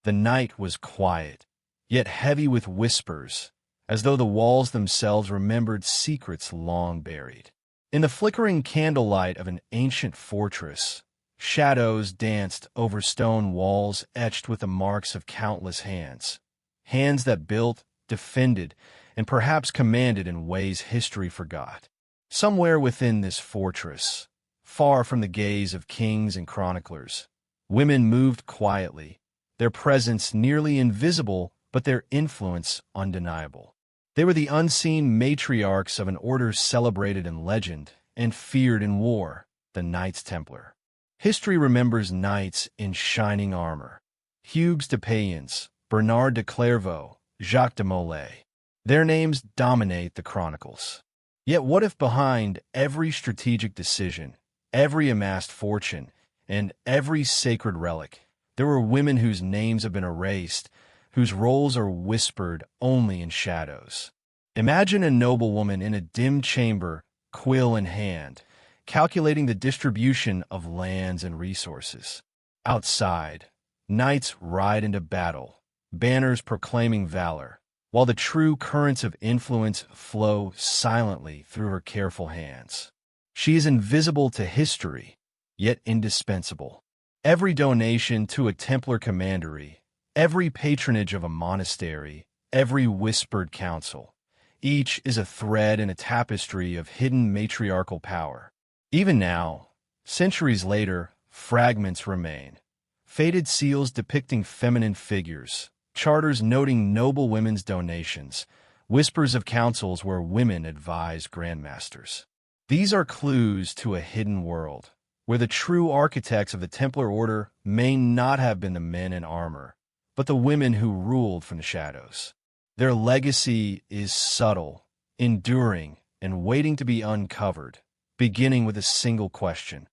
The night was quiet, yet heavy with whispers, as though the walls themselves remembered secrets long buried. In the flickering candlelight of an ancient fortress, shadows danced over stone walls etched with the marks of countless hands. Hands that built, defended, and perhaps commanded in ways history forgot. Somewhere within this fortress, far from the gaze of kings and chroniclers, women moved quietly, their presence nearly invisible but their influence undeniable. They were the unseen matriarchs of an order celebrated in legend and feared in war, the Knights Templar. History remembers knights in shining armor. Hugues de Payens, Bernard de Clairvaux, Jacques de Molay. Their names dominate the chronicles. Yet what if behind every strategic decision, every amassed fortune, and every sacred relic, there were women whose names have been erased, whose roles are whispered only in shadows? Imagine a noblewoman in a dim chamber, quill in hand, calculating the distribution of lands and resources. Outside, knights ride into battle, banners proclaiming valor, while the true currents of influence flow silently through her careful hands. She is invisible to history, yet indispensable. Every donation to a Templar commandery, every patronage of a monastery, every whispered counsel, each is a thread in a tapestry of hidden matriarchal power. Even now, centuries later, fragments remain. Faded seals depicting feminine figures, charters noting noble women's donations, whispers of councils where women advise grandmasters. These are clues to a hidden world, where the true architects of the Templar Order may not have been the men in armor, but the women who ruled from the shadows. Their legacy is subtle, enduring, and waiting to be uncovered, beginning with a single question.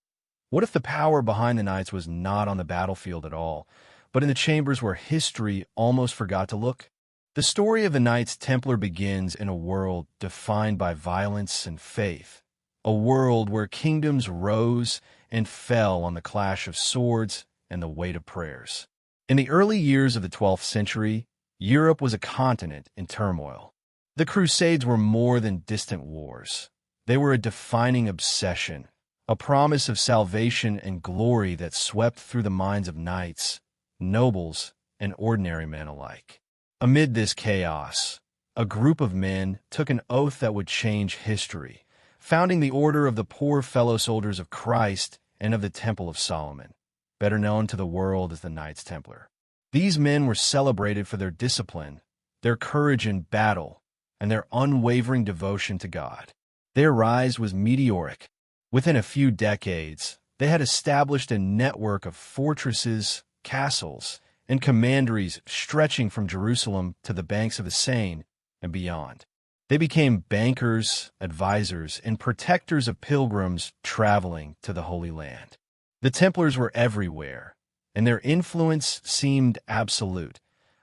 What if the power behind the knights was not on the battlefield at all, but in the chambers where history almost forgot to look? The story of the Knights Templar begins in a world defined by violence and faith, a world where kingdoms rose and fell on the clash of swords and the weight of prayers. In the early years of the 12th century, Europe was a continent in turmoil. The Crusades were more than distant wars. They were a defining obsession, a promise of salvation and glory that swept through the minds of knights, nobles, and ordinary men alike. Amid this chaos, a group of men took an oath that would change history, founding the Order of the Poor Fellow Soldiers of Christ and of the Temple of Solomon, better known to the world as the Knights Templar. These men were celebrated for their discipline, their courage in battle, and their unwavering devotion to God. Their rise was meteoric. Within a few decades, they had established a network of fortresses, castles, and commanderies stretching from Jerusalem to the banks of the Seine and beyond. They became bankers, advisors, and protectors of pilgrims traveling to the Holy Land. The Templars were everywhere, and their influence seemed absolute,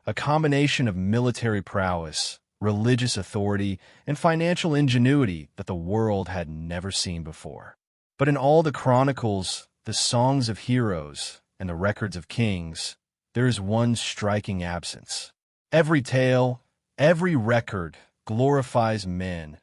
a combination of military prowess, religious authority, and financial ingenuity that the world had never seen before. But in all the chronicles, the songs of heroes, and the records of kings, there is one striking absence. Every tale, every record glorifies men,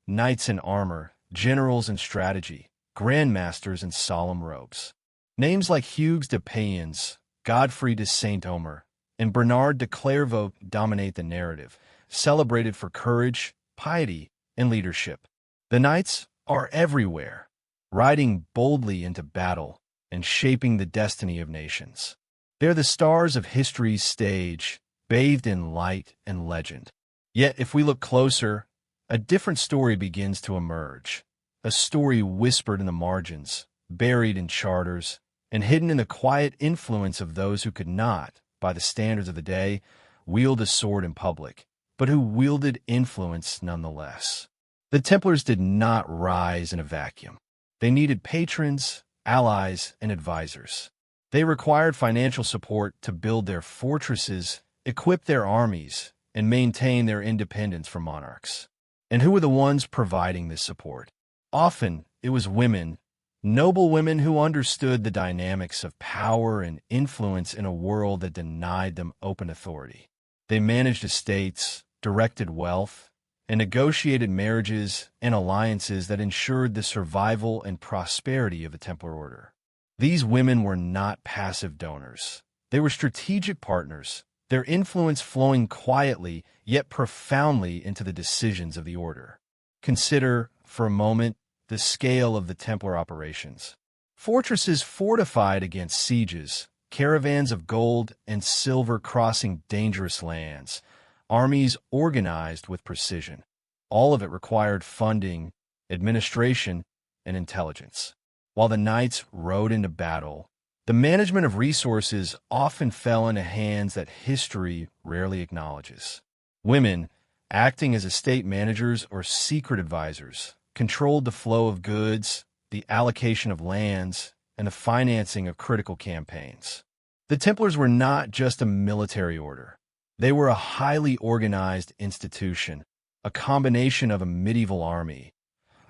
knights in armor, generals in strategy, grandmasters in solemn robes. Names like Hugues de Payens, Godfrey de Saint-Omer, and Bernard de Clairvaux dominate the narrative, celebrated for courage, piety, and leadership. The knights are everywhere, riding boldly into battle and shaping the destiny of nations. They're the stars of history's stage, bathed in light and legend. Yet, if we look closer, a different story begins to emerge, a story whispered in the margins, buried in charters, and hidden in the quiet influence of those who could not, by the standards of the day, wield a sword in public, but who wielded influence nonetheless. The Templars did not rise in a vacuum. They needed patrons, allies, and advisors. They required financial support to build their fortresses, equip their armies, and maintain their independence from monarchs. And who were the ones providing this support? Often, it was women, Noblewomen who understood the dynamics of power and influence in a world that denied them open authority. They managed estates, directed wealth, and negotiated marriages and alliances that ensured the survival and prosperity of the Templar Order. These women were not passive donors. They were strategic partners, their influence flowing quietly yet profoundly into the decisions of the Order. Consider, for a moment, the scale of the Templar operations. Fortresses fortified against sieges, caravans of gold and silver crossing dangerous lands, armies organized with precision. All of it required funding, administration, and intelligence. While the knights rode into battle, the management of resources often fell into hands that history rarely acknowledges. Women, acting as estate managers or secret advisors, controlled the flow of goods, the allocation of lands, and the financing of critical campaigns. The Templars were not just a military order. They were a highly organized institution, a combination of a medieval army,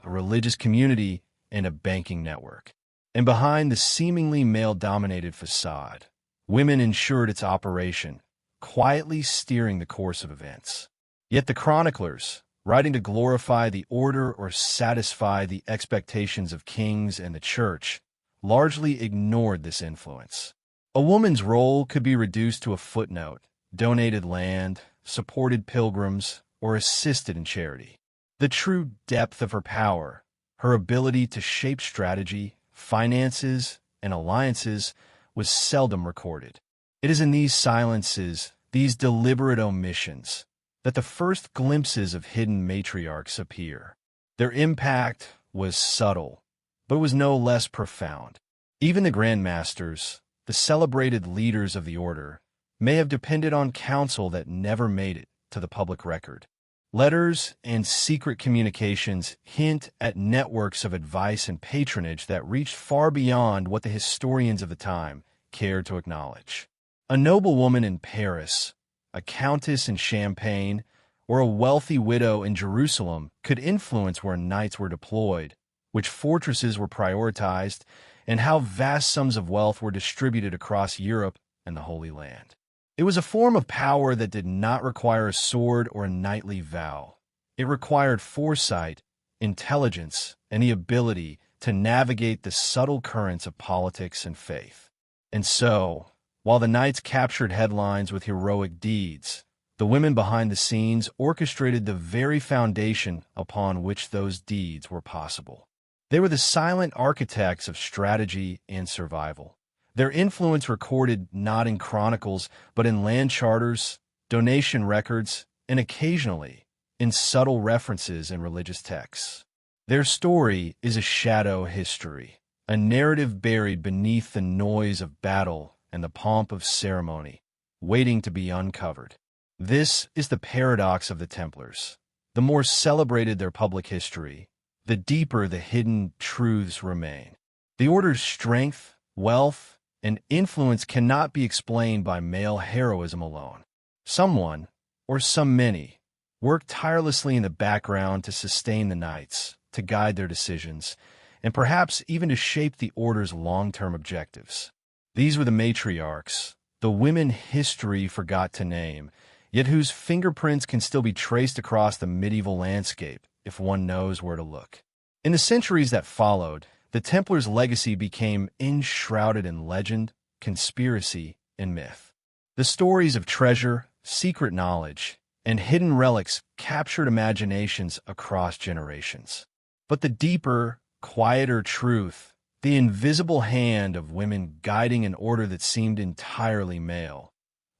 a religious community, and a banking network. And behind the seemingly male-dominated facade, women ensured its operation, quietly steering the course of events. Yet the chroniclers, writing to glorify the order or satisfy the expectations of kings and the church, largely ignored this influence. A woman's role could be reduced to a footnote, donated land, supported pilgrims, or assisted in charity. The true depth of her power, her ability to shape strategy, finances, and alliances, was seldom recorded. It is in these silences, these deliberate omissions, that the first glimpses of hidden matriarchs appear. Their impact was subtle, but was no less profound. Even the grandmasters, the celebrated leaders of the order, may have depended on counsel that never made it to the public record. Letters and secret communications hint at networks of advice and patronage that reached far beyond what the historians of the time cared to acknowledge. A noblewoman in Paris, a countess in Champagne, or a wealthy widow in Jerusalem could influence where knights were deployed, which fortresses were prioritized, and how vast sums of wealth were distributed across Europe and the Holy Land. It was a form of power that did not require a sword or a knightly vow. It required foresight, intelligence, and the ability to navigate the subtle currents of politics and faith. And so, while the knights captured headlines with heroic deeds, the women behind the scenes orchestrated the very foundation upon which those deeds were possible. They were the silent architects of strategy and survival. Their influence recorded not in chronicles, but in land charters, donation records, and occasionally in subtle references in religious texts. Their story is a shadow history, a narrative buried beneath the noise of battle and the pomp of ceremony, waiting to be uncovered. This is the paradox of the Templars. The more celebrated their public history, the deeper the hidden truths remain. The order's strength, wealth, and influence cannot be explained by male heroism alone. Someone, or some many, worked tirelessly in the background to sustain the knights, to guide their decisions, and perhaps even to shape the order's long-term objectives. These were the matriarchs, the women history forgot to name, yet whose fingerprints can still be traced across the medieval landscape if one knows where to look. In the centuries that followed, the Templars' legacy became enshrouded in legend, conspiracy, and myth. The stories of treasure, secret knowledge, and hidden relics captured imaginations across generations. But the deeper, quieter truth, the invisible hand of women guiding an order that seemed entirely male,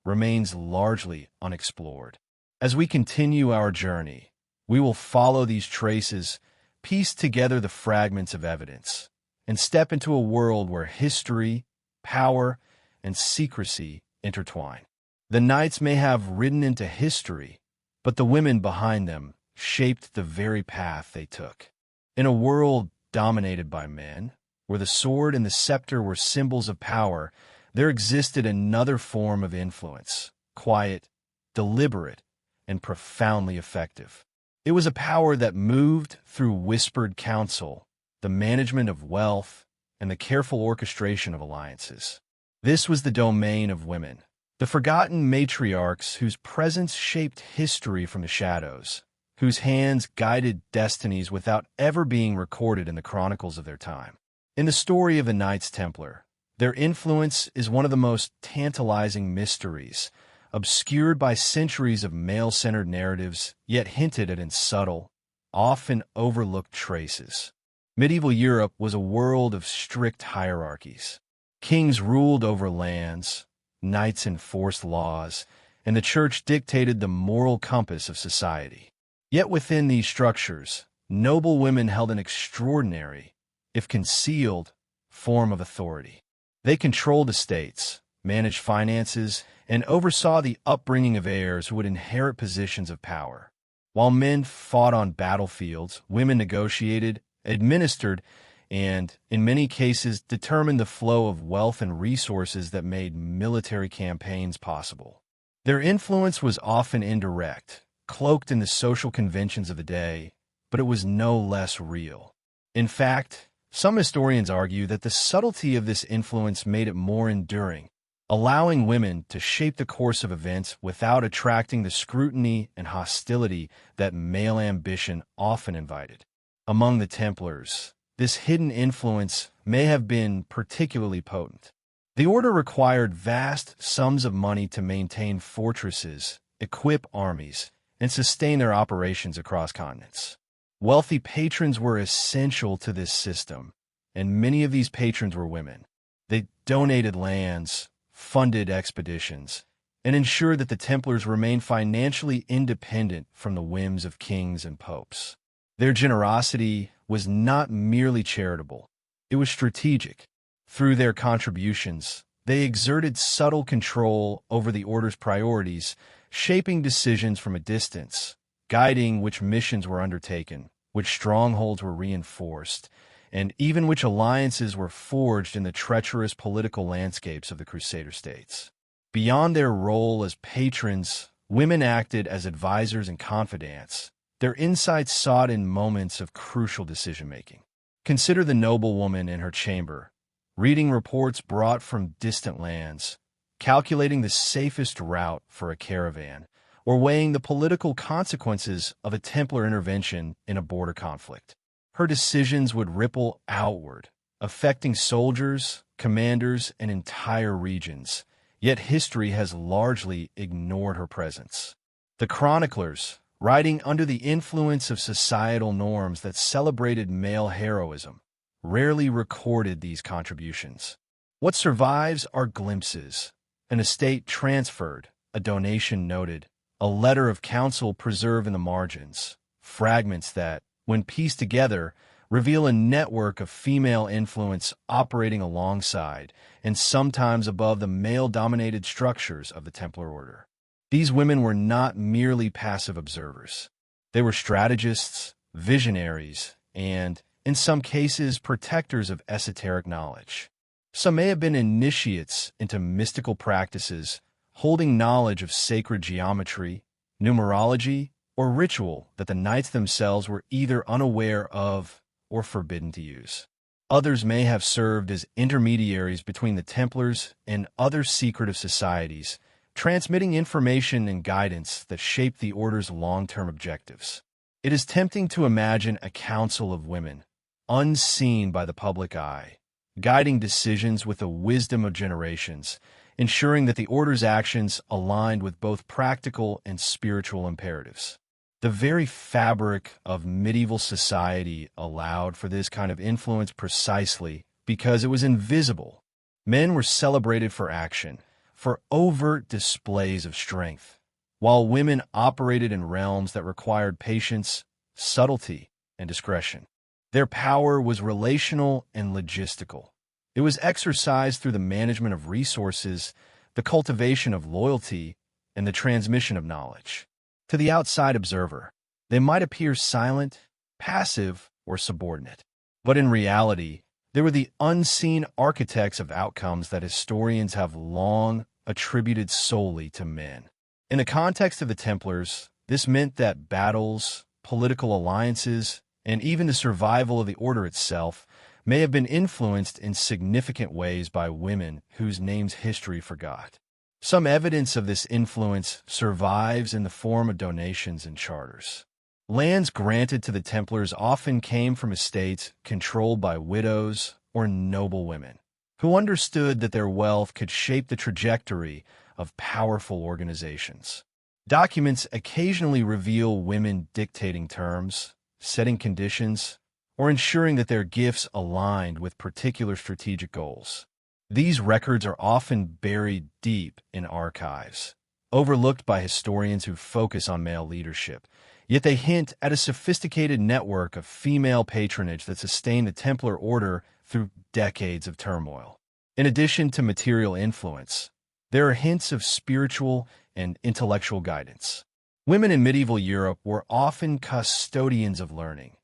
remains largely unexplored. As we continue our journey, we will follow these traces, piece together the fragments of evidence, and step into a world where history, power, and secrecy intertwine. The knights may have ridden into history, but the women behind them shaped the very path they took. In a world dominated by men, where the sword and the scepter were symbols of power, there existed another form of influence, quiet, deliberate, and profoundly effective. It was a power that moved through whispered counsel, the management of wealth, and the careful orchestration of alliances. This was the domain of women, the forgotten matriarchs whose presence shaped history from the shadows, whose hands guided destinies without ever being recorded in the chronicles of their time. In the story of the Knights Templar, their influence is one of the most tantalizing mysteries, obscured by centuries of male-centered narratives, yet hinted at in subtle, often overlooked traces. Medieval Europe was a world of strict hierarchies. Kings ruled over lands, knights enforced laws, and the church dictated the moral compass of society. Yet within these structures, noblewomen held an extraordinary, if concealed, form of authority. They controlled estates, managed finances, and oversaw the upbringing of heirs who would inherit positions of power. While men fought on battlefields, women negotiated, administered, and, in many cases, determined the flow of wealth and resources that made military campaigns possible. Their influence was often indirect, cloaked in the social conventions of the day, but it was no less real. In fact, some historians argue that the subtlety of this influence made it more enduring, allowing women to shape the course of events without attracting the scrutiny and hostility that male ambition often invited. Among the Templars, this hidden influence may have been particularly potent. The order required vast sums of money to maintain fortresses, equip armies, and sustain their operations across continents. Wealthy patrons were essential to this system, and many of these patrons were women. They donated lands, funded expeditions, and ensured that the Templars remained financially independent from the whims of kings and popes. Their generosity was not merely charitable, it was strategic. Through their contributions, they exerted subtle control over the order's priorities, shaping decisions from a distance, guiding which missions were undertaken, which strongholds were reinforced, and even which alliances were forged in the treacherous political landscapes of the Crusader states. Beyond their role as patrons, women acted as advisors and confidants, their insights sought in moments of crucial decision-making. Consider the noblewoman in her chamber, reading reports brought from distant lands, calculating the safest route for a caravan, or weighing the political consequences of a Templar intervention in a border conflict. Her decisions would ripple outward, affecting soldiers, commanders, and entire regions, yet history has largely ignored her presence. The chroniclers, writing under the influence of societal norms that celebrated male heroism, rarely recorded these contributions. What survives are glimpses: an estate transferred, a donation noted, a letter of counsel preserved in the margins, fragments that, when pieced together, reveal a network of female influence operating alongside and sometimes above the male-dominated structures of the Templar Order. These women were not merely passive observers. They were strategists, visionaries, and, in some cases, protectors of esoteric knowledge. Some may have been initiates into mystical practices, holding knowledge of sacred geometry, numerology, or ritual that the knights themselves were either unaware of or forbidden to use. Others may have served as intermediaries between the Templars and other secretive societies, transmitting information and guidance that shaped the Order's long-term objectives. It is tempting to imagine a council of women, unseen by the public eye, guiding decisions with the wisdom of generations, ensuring that the Order's actions aligned with both practical and spiritual imperatives. The very fabric of medieval society allowed for this kind of influence precisely because it was invisible. Men were celebrated for action, for overt displays of strength, while women operated in realms that required patience, subtlety, and discretion. Their power was relational and logistical. It was exercised through the management of resources, the cultivation of loyalty, and the transmission of knowledge. To the outside observer, they might appear silent, passive, or subordinate. But in reality, they were the unseen architects of outcomes that historians have long attributed solely to men. In the context of the Templars, this meant that battles, political alliances, and even the survival of the Order itself may have been influenced in significant ways by women whose names history forgot. Some evidence of this influence survives in the form of donations and charters. Lands granted to the Templars often came from estates controlled by widows or noblewomen, who understood that their wealth could shape the trajectory of powerful organizations. Documents occasionally reveal women dictating terms, setting conditions, or ensuring that their gifts aligned with particular strategic goals. These records are often buried deep in archives, overlooked by historians who focus on male leadership, yet they hint at a sophisticated network of female patronage that sustained the Templar order through decades of turmoil. In addition to material influence, there are hints of spiritual and intellectual guidance. Women in medieval Europe were often custodians of learning,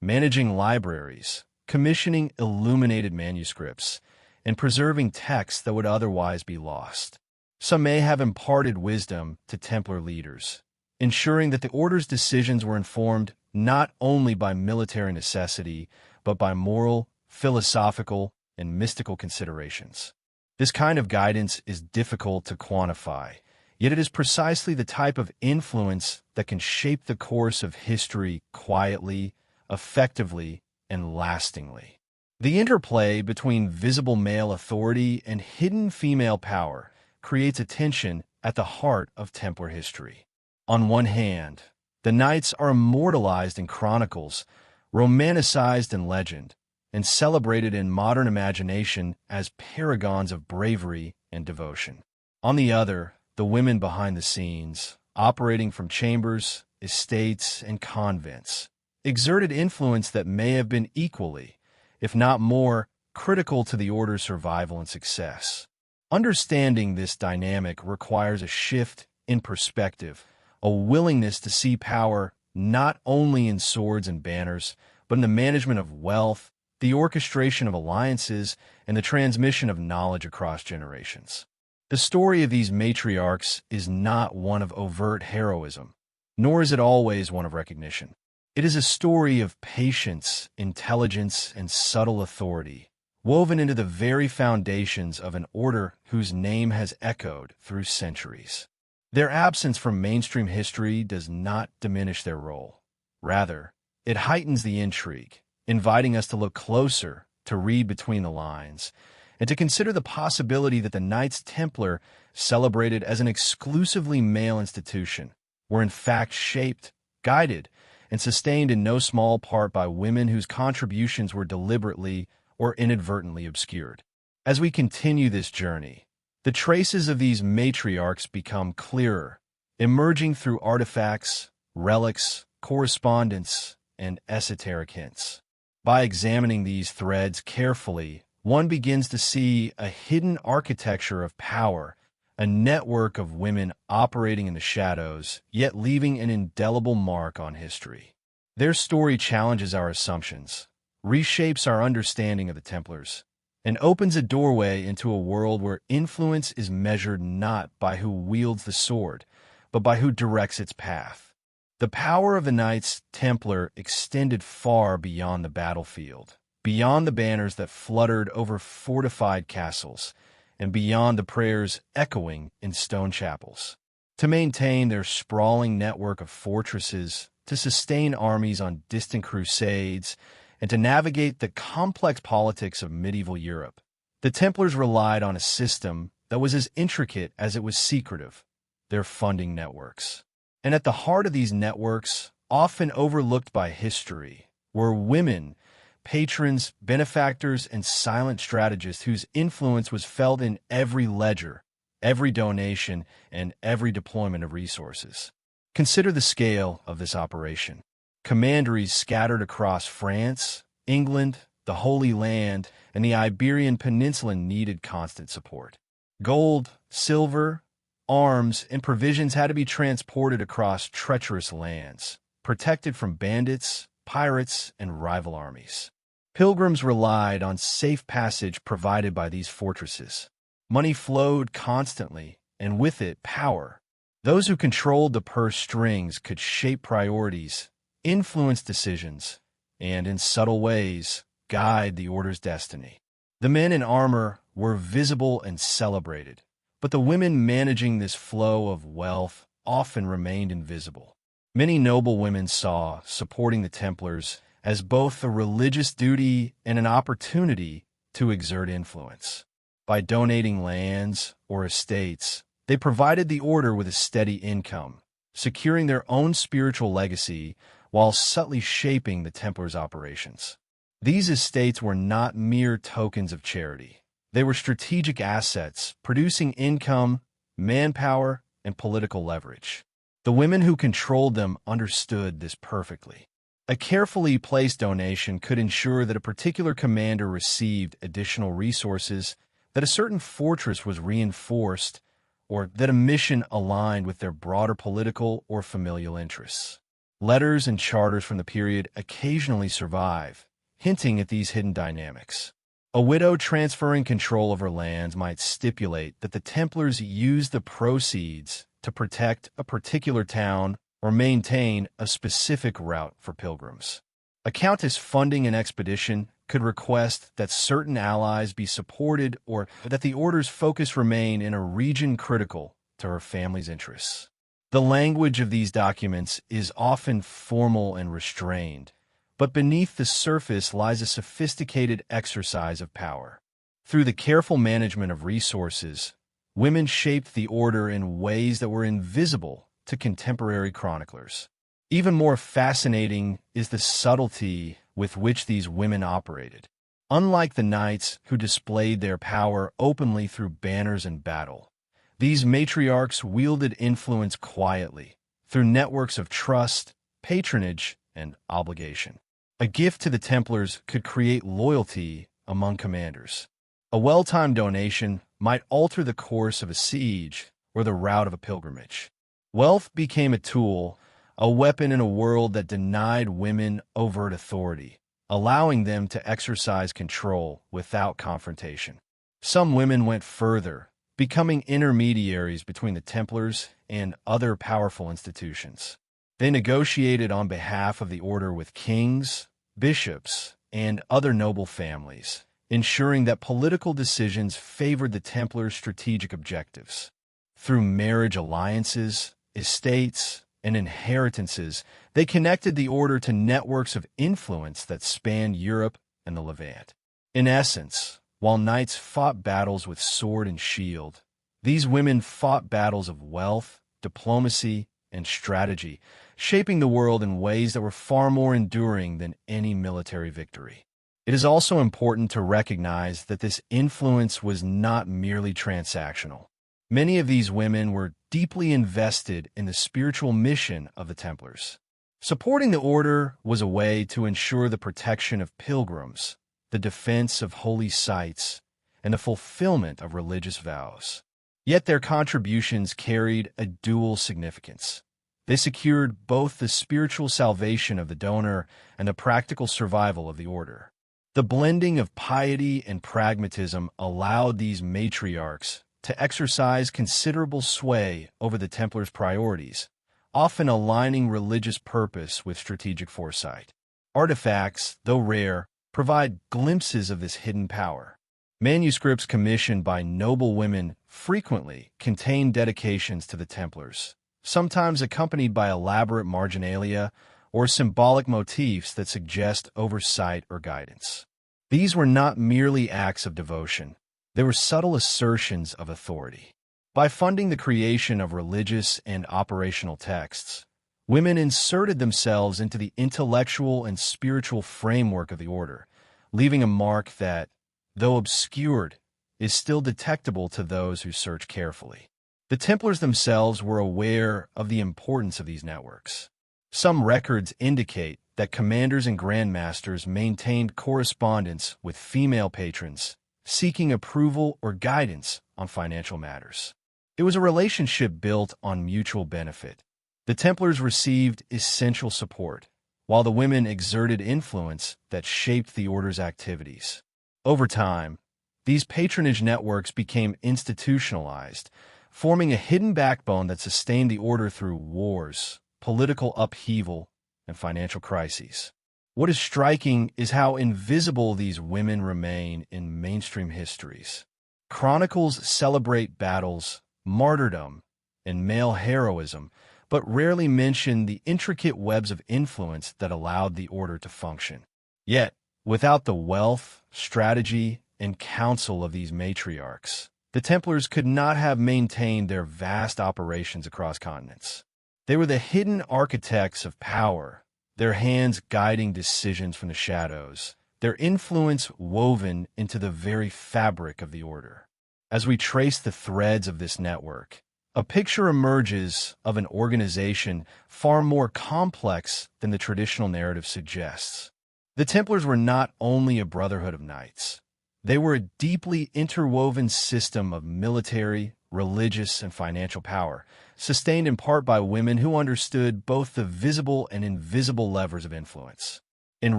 managing libraries, commissioning illuminated manuscripts, and preserving texts that would otherwise be lost. Some may have imparted wisdom to Templar leaders, ensuring that the order's decisions were informed not only by military necessity, but by moral, philosophical, and mystical considerations. This kind of guidance is difficult to quantify, yet it is precisely the type of influence that can shape the course of history quietly, effectively, and lastingly. The interplay between visible male authority and hidden female power creates a tension at the heart of Templar history. On one hand, the knights are immortalized in chronicles, romanticized in legend, and celebrated in modern imagination as paragons of bravery and devotion. On the other, the women behind the scenes, operating from chambers, estates, and convents, exerted influence that may have been equally, if not more, critical to the order's survival and success. Understanding this dynamic requires a shift in perspective, a willingness to see power not only in swords and banners, but in the management of wealth, the orchestration of alliances, and the transmission of knowledge across generations. The story of these matriarchs is not one of overt heroism, nor is it always one of recognition. It is a story of patience, intelligence, and subtle authority, woven into the very foundations of an order whose name has echoed through centuries. Their absence from mainstream history does not diminish their role. Rather, it heightens the intrigue, inviting us to look closer, to read between the lines, and to consider the possibility that the Knights Templar, celebrated as an exclusively male institution, were in fact shaped, guided, and sustained in no small part by women whose contributions were deliberately or inadvertently obscured. As we continue this journey, the traces of these matriarchs become clearer, emerging through artifacts, relics, correspondence, and esoteric hints. By examining these threads carefully, one begins to see a hidden architecture of power, a network of women operating in the shadows, yet leaving an indelible mark on history. Their story challenges our assumptions, reshapes our understanding of the Templars, and opens a doorway into a world where influence is measured not by who wields the sword, but by who directs its path. The power of the Knights Templar extended far beyond the battlefield, beyond the banners that fluttered over fortified castles, and beyond the prayers echoing in stone chapels. To maintain their sprawling network of fortresses, to sustain armies on distant crusades, and to navigate the complex politics of medieval Europe, the Templars relied on a system that was as intricate as it was secretive, their funding networks. And at the heart of these networks, often overlooked by history, were women, patrons, benefactors, and silent strategists whose influence was felt in every ledger, every donation, and every deployment of resources. Consider the scale of this operation. Commanderies scattered across France, England, the Holy Land, and the Iberian Peninsula needed constant support. Gold, silver, arms, and provisions had to be transported across treacherous lands, protected from bandits, pirates, and rival armies. Pilgrims relied on safe passage provided by these fortresses. Money flowed constantly, and with it, power. Those who controlled the purse strings could shape priorities, influence decisions, and, in subtle ways, guide the order's destiny. The men in armor were visible and celebrated, but the women managing this flow of wealth often remained invisible. Many noblewomen saw supporting the Templars as both a religious duty and an opportunity to exert influence. By donating lands or estates, they provided the order with a steady income, securing their own spiritual legacy while subtly shaping the Templars' operations. These estates were not mere tokens of charity. They were strategic assets, producing income, manpower, and political leverage. The women who controlled them understood this perfectly. A carefully placed donation could ensure that a particular commander received additional resources, that a certain fortress was reinforced, or that a mission aligned with their broader political or familial interests. Letters and charters from the period occasionally survive, hinting at these hidden dynamics. A widow transferring control of her lands might stipulate that the Templars use the proceeds to protect a particular town or maintain a specific route for pilgrims. A countess funding an expedition could request that certain allies be supported or that the order's focus remain in a region critical to her family's interests. The language of these documents is often formal and restrained, but beneath the surface lies a sophisticated exercise of power. Through the careful management of resources, women shaped the order in ways that were invisible to contemporary chroniclers. Even more fascinating is the subtlety with which these women operated. Unlike the knights who displayed their power openly through banners and battle, these matriarchs wielded influence quietly, through networks of trust, patronage, and obligation. A gift to the Templars could create loyalty among commanders. A well-timed donation might alter the course of a siege or the route of a pilgrimage. Wealth became a tool, a weapon in a world that denied women overt authority, allowing them to exercise control without confrontation. Some women went further, becoming intermediaries between the Templars and other powerful institutions. They negotiated on behalf of the order with kings, bishops, and other noble families, ensuring that political decisions favored the Templars' strategic objectives. Through marriage alliances, estates, and inheritances, they connected the order to networks of influence that spanned Europe and the Levant. In essence, while knights fought battles with sword and shield, these women fought battles of wealth, diplomacy, and strategy, shaping the world in ways that were far more enduring than any military victory. It is also important to recognize that this influence was not merely transactional. Many of these women were deeply invested in the spiritual mission of the Templars. Supporting the order was a way to ensure the protection of pilgrims, the defense of holy sites, and the fulfillment of religious vows. Yet their contributions carried a dual significance. They secured both the spiritual salvation of the donor and the practical survival of the order. The blending of piety and pragmatism allowed these matriarchs to exercise considerable sway over the Templars' priorities, often aligning religious purpose with strategic foresight. Artifacts, though rare, provide glimpses of this hidden power. Manuscripts commissioned by noblewomen frequently contain dedications to the Templars, sometimes accompanied by elaborate marginalia or symbolic motifs that suggest oversight or guidance. These were not merely acts of devotion. They were subtle assertions of authority. By funding the creation of religious and operational texts, women inserted themselves into the intellectual and spiritual framework of the order, leaving a mark that, though obscured, is still detectable to those who search carefully. The Templars themselves were aware of the importance of these networks. Some records indicate that commanders and grandmasters maintained correspondence with female patrons, seeking approval or guidance on financial matters. It was a relationship built on mutual benefit. The Templars received essential support, while the women exerted influence that shaped the order's activities. Over time, these patronage networks became institutionalized, forming a hidden backbone that sustained the order through wars, political upheaval, and financial crises. What is striking is how invisible these women remain in mainstream histories. Chronicles celebrate battles, martyrdom, and male heroism, but rarely mention the intricate webs of influence that allowed the order to function. Yet, without the wealth, strategy, and counsel of these matriarchs, the Templars could not have maintained their vast operations across continents. They were the hidden architects of power, their hands guiding decisions from the shadows, their influence woven into the very fabric of the order. As we trace the threads of this network, a picture emerges of an organization far more complex than the traditional narrative suggests. The Templars were not only a brotherhood of knights. They were a deeply interwoven system of military, religious, and financial power, sustained in part by women who understood both the visible and invisible levers of influence. In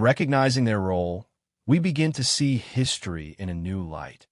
recognizing their role, we begin to see history in a new light,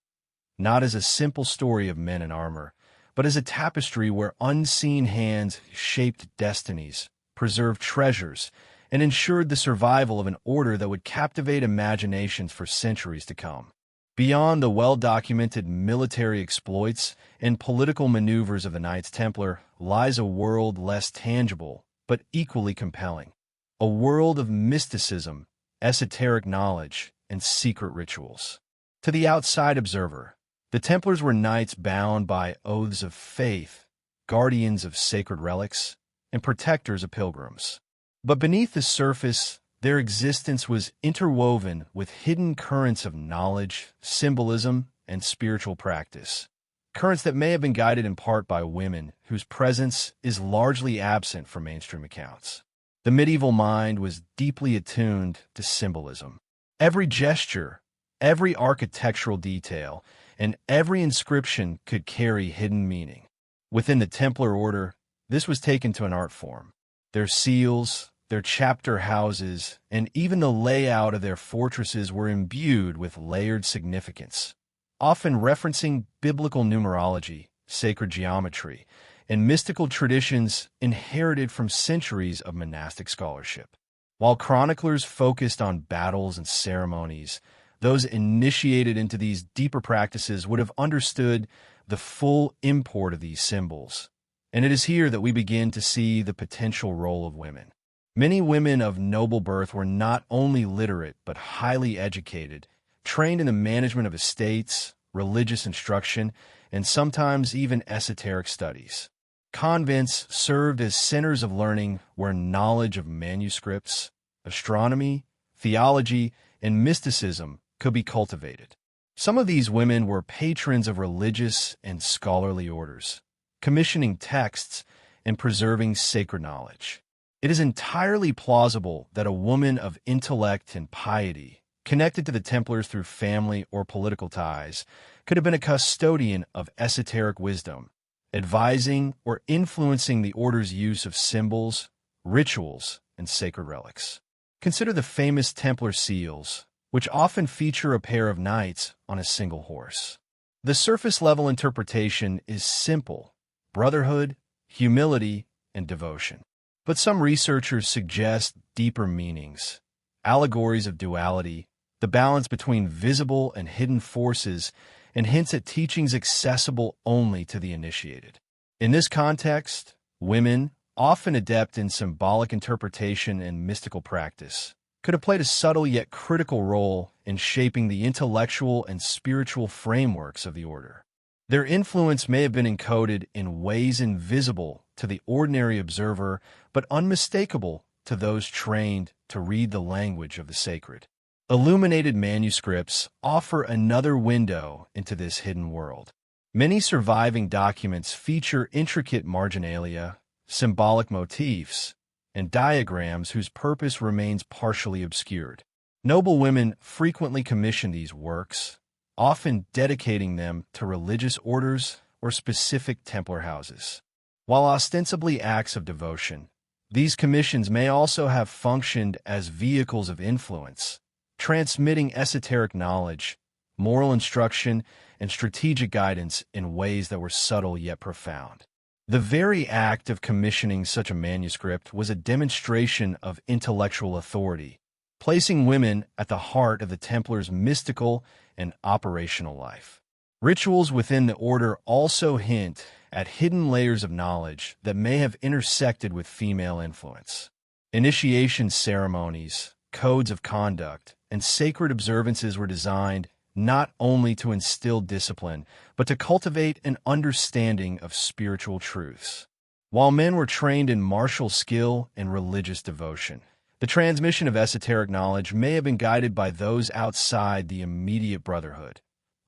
not as a simple story of men in armor, but as a tapestry where unseen hands shaped destinies, preserved treasures, and ensured the survival of an order that would captivate imaginations for centuries to come. Beyond the well-documented military exploits and political maneuvers of the Knights Templar lies a world less tangible, but equally compelling. A world of mysticism, esoteric knowledge, and secret rituals. To the outside observer, the Templars were knights bound by oaths of faith, guardians of sacred relics, and protectors of pilgrims. But beneath the surface, their existence was interwoven with hidden currents of knowledge, symbolism, and spiritual practice. Currents that may have been guided in part by women whose presence is largely absent from mainstream accounts. The medieval mind was deeply attuned to symbolism. Every gesture, every architectural detail, and every inscription could carry hidden meaning. Within the Templar order, this was taken to an art form. Their seals, their chapter houses, and even the layout of their fortresses were imbued with layered significance, often referencing biblical numerology, sacred geometry, and mystical traditions inherited from centuries of monastic scholarship. While chroniclers focused on battles and ceremonies, those initiated into these deeper practices would have understood the full import of these symbols. And it is here that we begin to see the potential role of women. Many women of noble birth were not only literate but highly educated, trained in the management of estates, religious instruction, and sometimes even esoteric studies. Convents served as centers of learning where knowledge of manuscripts, astronomy, theology, and mysticism could be cultivated. Some of these women were patrons of religious and scholarly orders, commissioning texts and preserving sacred knowledge. It is entirely plausible that a woman of intellect and piety, connected to the Templars through family or political ties, could have been a custodian of esoteric wisdom, advising or influencing the order's use of symbols, rituals, and sacred relics. Consider the famous Templar seals, which often feature a pair of knights on a single horse. The surface-level interpretation is simple: brotherhood, humility, and devotion. But some researchers suggest deeper meanings, allegories of duality, the balance between visible and hidden forces, and hints at teachings accessible only to the initiated. In this context, women, often adept in symbolic interpretation and mystical practice, could have played a subtle yet critical role in shaping the intellectual and spiritual frameworks of the order. Their influence may have been encoded in ways invisible to the ordinary observer, but unmistakable to those trained to read the language of the sacred. Illuminated manuscripts offer another window into this hidden world. Many surviving documents feature intricate marginalia, symbolic motifs, and diagrams whose purpose remains partially obscured. Noblewomen frequently commission these works, often dedicating them to religious orders or specific Templar houses. While ostensibly acts of devotion, these commissions may also have functioned as vehicles of influence, transmitting esoteric knowledge, moral instruction, and strategic guidance in ways that were subtle yet profound. The very act of commissioning such a manuscript was a demonstration of intellectual authority, placing women at the heart of the Templars' mystical and operational life. Rituals within the order also hint at hidden layers of knowledge that may have intersected with female influence. Initiation ceremonies, codes of conduct, and sacred observances were designed not only to instill discipline, but to cultivate an understanding of spiritual truths. While men were trained in martial skill and religious devotion, the transmission of esoteric knowledge may have been guided by those outside the immediate brotherhood,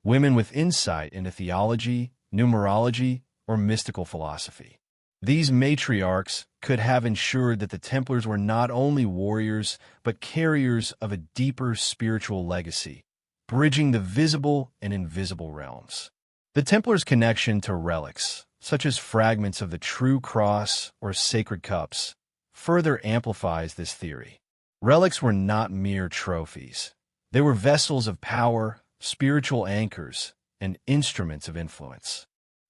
women with insight into theology, numerology, or mystical philosophy. These matriarchs could have ensured that the Templars were not only warriors, but carriers of a deeper spiritual legacy, bridging the visible and invisible realms. The Templars' connection to relics, such as fragments of the true cross or sacred cups, further amplifies this theory. Relics were not mere trophies. They were vessels of power, spiritual anchors, and instruments of influence.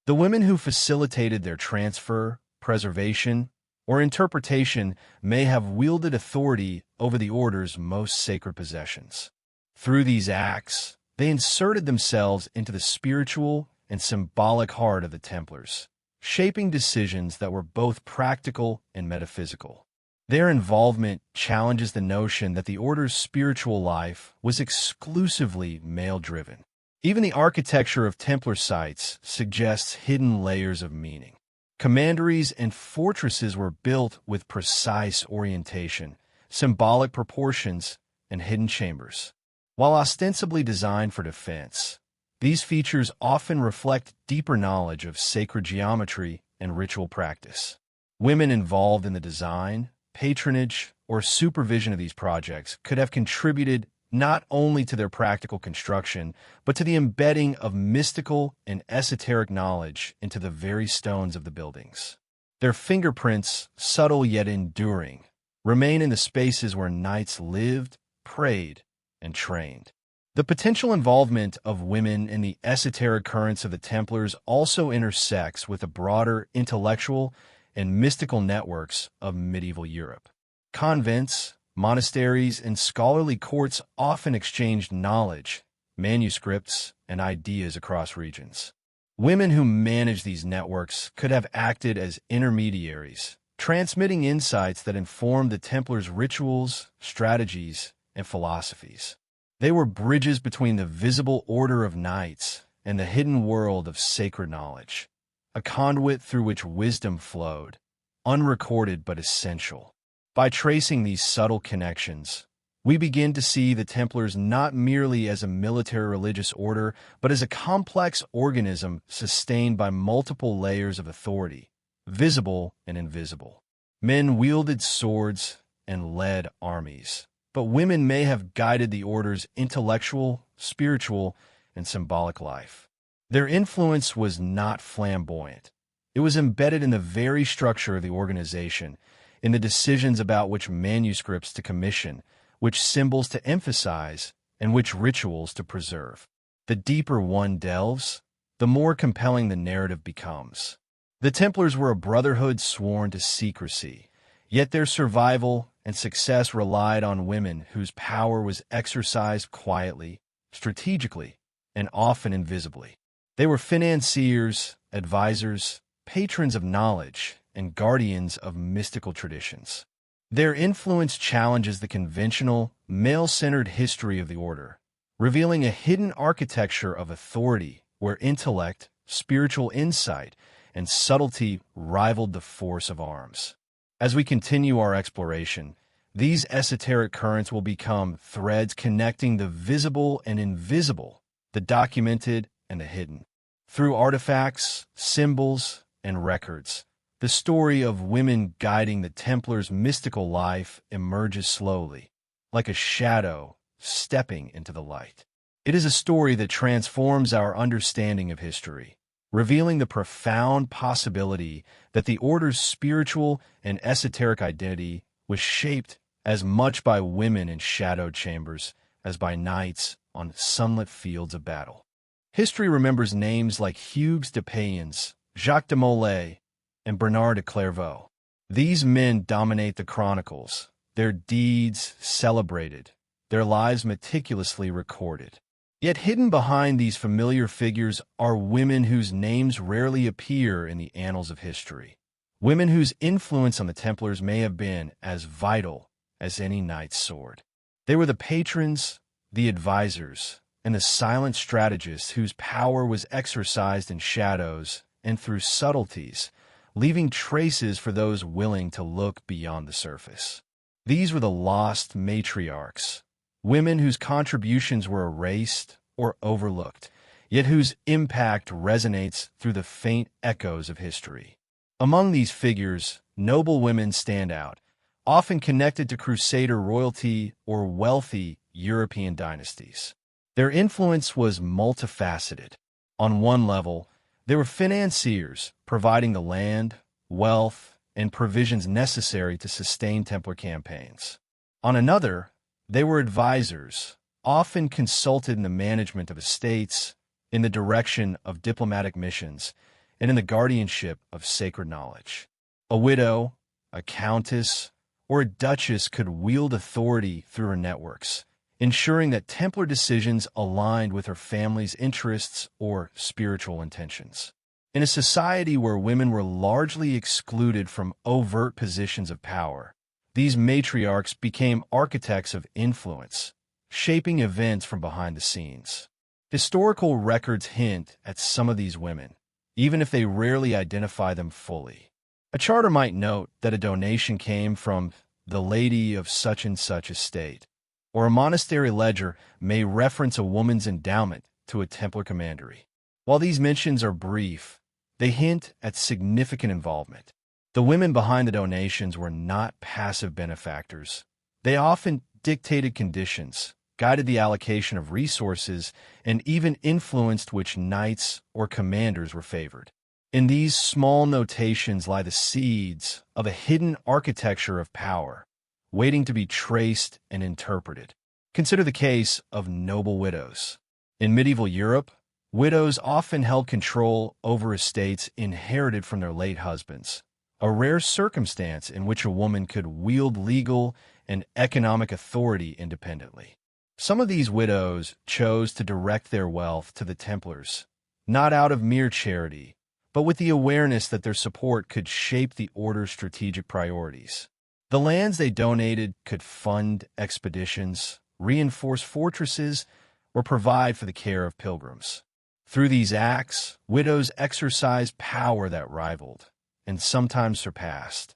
The women who facilitated their transfer, preservation, or interpretation may have wielded authority over the order's most sacred possessions. Through these acts, they inserted themselves into the spiritual and symbolic heart of the Templars, shaping decisions that were both practical and metaphysical. Their involvement challenges the notion that the order's spiritual life was exclusively male-driven. Even the architecture of Templar sites suggests hidden layers of meaning. Commanderies and fortresses were built with precise orientation, symbolic proportions, and hidden chambers. While ostensibly designed for defense, these features often reflect deeper knowledge of sacred geometry and ritual practice. Women involved in the design, patronage, or supervision of these projects could have contributed not only to their practical construction, but to the embedding of mystical and esoteric knowledge into the very stones of the buildings. Their fingerprints, subtle yet enduring, remain in the spaces where knights lived, prayed, and trained. The potential involvement of women in the esoteric currents of the Templars also intersects with the broader intellectual and mystical networks of medieval Europe. Convents, monasteries, and scholarly courts often exchanged knowledge, manuscripts, and ideas across regions. Women who managed these networks could have acted as intermediaries, transmitting insights that informed the Templars' rituals, strategies, and philosophies. They were bridges between the visible order of knights and the hidden world of sacred knowledge, a conduit through which wisdom flowed, unrecorded but essential. By tracing these subtle connections, we begin to see the Templars not merely as a military religious order, but as a complex organism sustained by multiple layers of authority, visible and invisible. Men wielded swords and led armies, but women may have guided the order's intellectual, spiritual, and symbolic life. Their influence was not flamboyant. It was embedded in the very structure of the organization, in the decisions about which manuscripts to commission, which symbols to emphasize, and which rituals to preserve. The deeper one delves, the more compelling the narrative becomes. The Templars were a brotherhood sworn to secrecy, yet their survival and success relied on women whose power was exercised quietly, strategically, and often invisibly. They were financiers, advisors, patrons of knowledge, and guardians of mystical traditions. Their influence challenges the conventional, male-centered history of the order, revealing a hidden architecture of authority where intellect, spiritual insight, and subtlety rivaled the force of arms. As we continue our exploration, these esoteric currents will become threads connecting the visible and invisible, the documented and the hidden. Through artifacts, symbols, and records, the story of women guiding the Templars' mystical life emerges slowly, like a shadow stepping into the light. It is a story that transforms our understanding of history, revealing the profound possibility that the order's spiritual and esoteric identity was shaped as much by women in shadowed chambers as by knights on sunlit fields of battle. History remembers names like Hugues de Payens, Jacques de Molay, and Bernard de Clairvaux. These men dominate the chronicles, their deeds celebrated, their lives meticulously recorded. Yet hidden behind these familiar figures are women whose names rarely appear in the annals of history. Women whose influence on the Templars may have been as vital as any knight's sword. They were the patrons, the advisors, and the silent strategists whose power was exercised in shadows and through subtleties, leaving traces for those willing to look beyond the surface. These were the lost matriarchs, women whose contributions were erased or overlooked, yet whose impact resonates through the faint echoes of history. Among these figures, noblewomen stand out, often connected to Crusader royalty or wealthy European dynasties. Their influence was multifaceted. On one level, they were financiers, providing the land, wealth, and provisions necessary to sustain Templar campaigns. On another, they were advisors, often consulted in the management of estates, in the direction of diplomatic missions, and in the guardianship of sacred knowledge. A widow, a countess, or a duchess could wield authority through her networks, ensuring that Templar decisions aligned with her family's interests or spiritual intentions. In a society where women were largely excluded from overt positions of power, these matriarchs became architects of influence, shaping events from behind the scenes. Historical records hint at some of these women, even if they rarely identify them fully. A charter might note that a donation came from the lady of such and such estate, or a monastery ledger may reference a woman's endowment to a Templar commandery. While these mentions are brief, they hint at significant involvement. The women behind the donations were not passive benefactors. They often dictated conditions, guided the allocation of resources, and even influenced which knights or commanders were favored. In these small notations lie the seeds of a hidden architecture of power, waiting to be traced and interpreted. Consider the case of noble widows. In medieval Europe, widows often held control over estates inherited from their late husbands, a rare circumstance in which a woman could wield legal and economic authority independently. Some of these widows chose to direct their wealth to the Templars, not out of mere charity, but with the awareness that their support could shape the order's strategic priorities. The lands they donated could fund expeditions, reinforce fortresses, or provide for the care of pilgrims. Through these acts, widows exercised power that rivaled, and sometimes surpassed,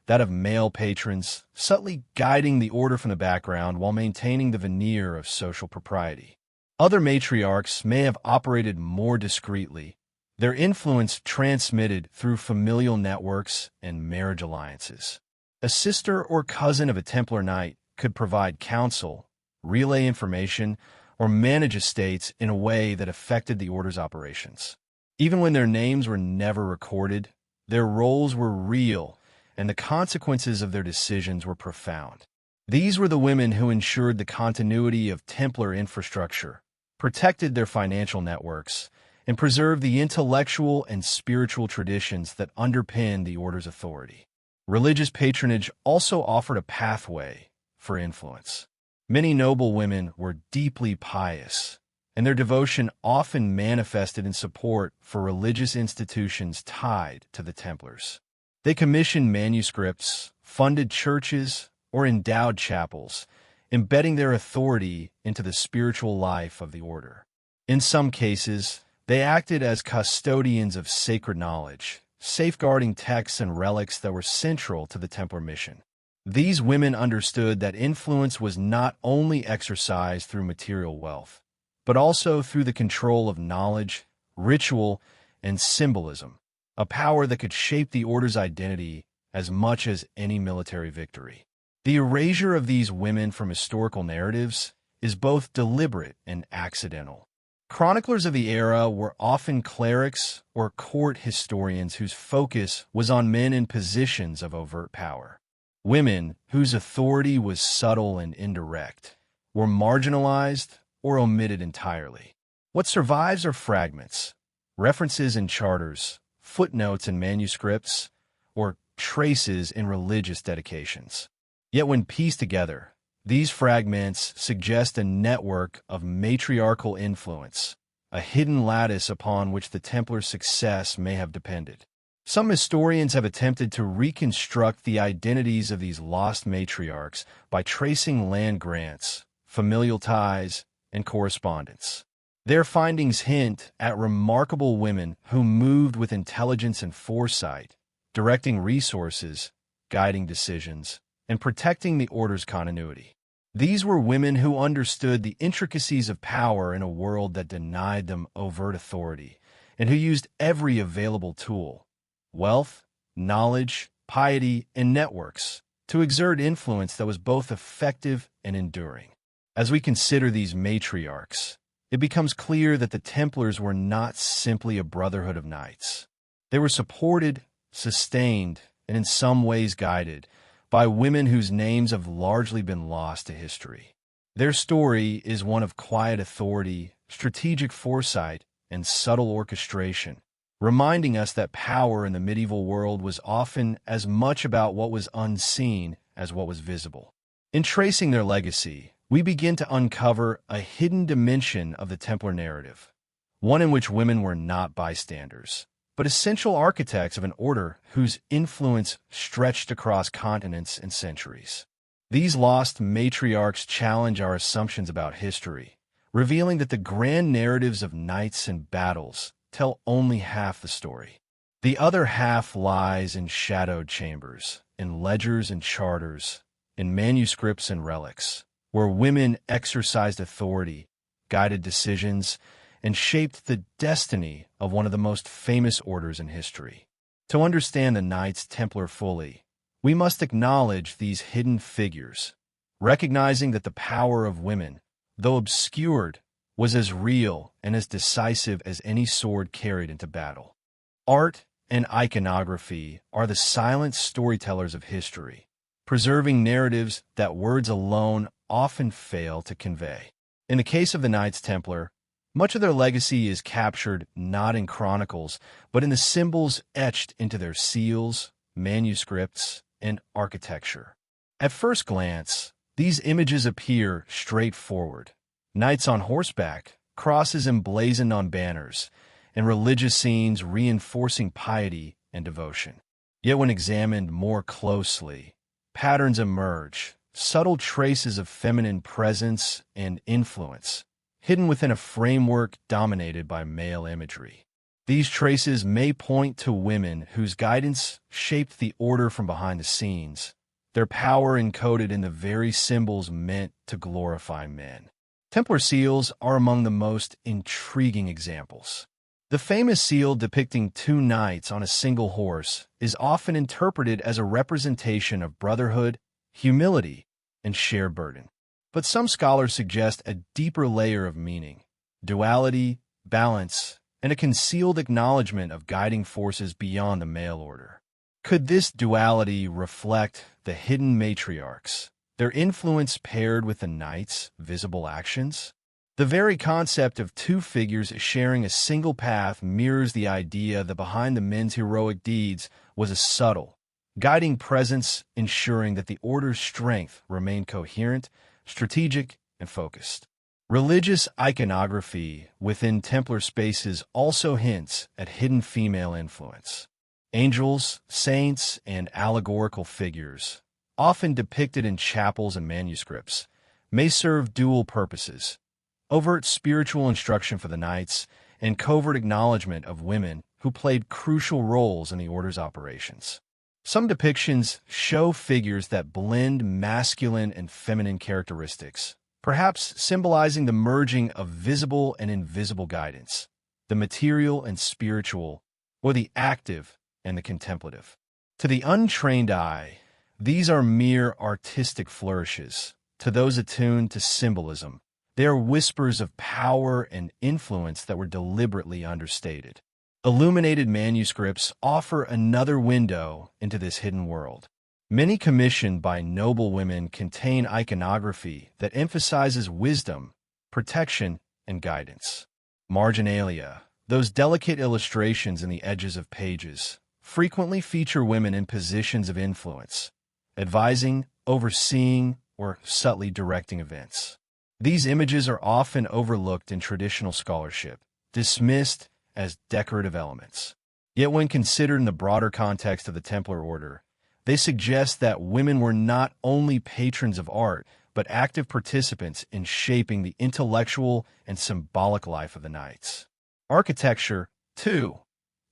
that of male patrons, subtly guiding the order from the background while maintaining the veneer of social propriety. Other matriarchs may have operated more discreetly, their influence transmitted through familial networks and marriage alliances. A sister or cousin of a Templar knight could provide counsel, relay information, or manage estates in a way that affected the order's operations. Even when their names were never recorded, their roles were real, and the consequences of their decisions were profound. These were the women who ensured the continuity of Templar infrastructure, protected their financial networks, and preserved the intellectual and spiritual traditions that underpin the order's authority. Religious patronage also offered a pathway for influence. Many noble women were deeply pious, and their devotion often manifested in support for religious institutions tied to the Templars. They commissioned manuscripts, funded churches, or endowed chapels, embedding their authority into the spiritual life of the order. In some cases, they acted as custodians of sacred knowledge, safeguarding texts and relics that were central to the Templar mission. These women understood that influence was not only exercised through material wealth, but also through the control of knowledge, ritual, and symbolism, a power that could shape the order's identity as much as any military victory. The erasure of these women from historical narratives is both deliberate and accidental. Chroniclers of the era were often clerics or court historians whose focus was on men in positions of overt power. Women, whose authority was subtle and indirect, were marginalized or omitted entirely. What survives are fragments, references in charters, footnotes in manuscripts, or traces in religious dedications. Yet when pieced together, these fragments suggest a network of matriarchal influence, a hidden lattice upon which the Templar's success may have depended. Some historians have attempted to reconstruct the identities of these lost matriarchs by tracing land grants, familial ties, and correspondence. Their findings hint at remarkable women who moved with intelligence and foresight, directing resources, guiding decisions, and protecting the order's continuity. These were women who understood the intricacies of power in a world that denied them overt authority, and who used every available tool, wealth, knowledge, piety, and networks, to exert influence that was both effective and enduring. As we consider these matriarchs, it becomes clear that the Templars were not simply a brotherhood of knights. They were supported, sustained, and in some ways guided by women whose names have largely been lost to history. Their story is one of quiet authority, strategic foresight, and subtle orchestration, reminding us that power in the medieval world was often as much about what was unseen as what was visible. In tracing their legacy, we begin to uncover a hidden dimension of the Templar narrative, one in which women were not bystanders, but essential architects of an order whose influence stretched across continents and centuries. These lost matriarchs challenge our assumptions about history, revealing that the grand narratives of knights and battles tell only half the story. The other half lies in shadowed chambers, in ledgers and charters, in manuscripts and relics, where women exercised authority, guided decisions, and shaped the destiny of one of the most famous orders in history. To understand the Knights Templar fully, we must acknowledge these hidden figures, recognizing that the power of women, though obscured, was as real and as decisive as any sword carried into battle. Art and iconography are the silent storytellers of history, preserving narratives that words alone often fail to convey. In the case of the Knights Templar, much of their legacy is captured not in chronicles, but in the symbols etched into their seals, manuscripts, and architecture. At first glance, these images appear straightforward. Knights on horseback, crosses emblazoned on banners, and religious scenes reinforcing piety and devotion. Yet when examined more closely, patterns emerge, subtle traces of feminine presence and influence, hidden within a framework dominated by male imagery. These traces may point to women whose guidance shaped the order from behind the scenes, their power encoded in the very symbols meant to glorify men. Templar seals are among the most intriguing examples. The famous seal depicting two knights on a single horse is often interpreted as a representation of brotherhood, humility, and shared burden. But some scholars suggest a deeper layer of meaning, duality, balance, and a concealed acknowledgement of guiding forces beyond the male order. Could this duality reflect the hidden matriarchs, their influence paired with the knights' visible actions? The very concept of two figures sharing a single path mirrors the idea that behind the men's heroic deeds was a subtle, guiding presence ensuring that the order's strength remained coherent, strategic, and focused. Religious iconography within Templar spaces also hints at hidden female influence. Angels, saints, and allegorical figures, often depicted in chapels and manuscripts, may serve dual purposes: overt spiritual instruction for the knights and covert acknowledgement of women who played crucial roles in the order's operations. Some depictions show figures that blend masculine and feminine characteristics, perhaps symbolizing the merging of visible and invisible guidance, the material and spiritual, or the active and the contemplative. To the untrained eye, these are mere artistic flourishes. To those attuned to symbolism, they are whispers of power and influence that were deliberately understated. Illuminated manuscripts offer another window into this hidden world. Many commissioned by noblewomen contain iconography that emphasizes wisdom, protection, and guidance. Marginalia, those delicate illustrations in the edges of pages, frequently feature women in positions of influence, advising, overseeing or subtly directing events. These images are often overlooked in traditional scholarship, dismissed as decorative elements. Yet when considered in the broader context of the Templar Order, they suggest that women were not only patrons of art, but active participants in shaping the intellectual and symbolic life of the Knights. Architecture, too,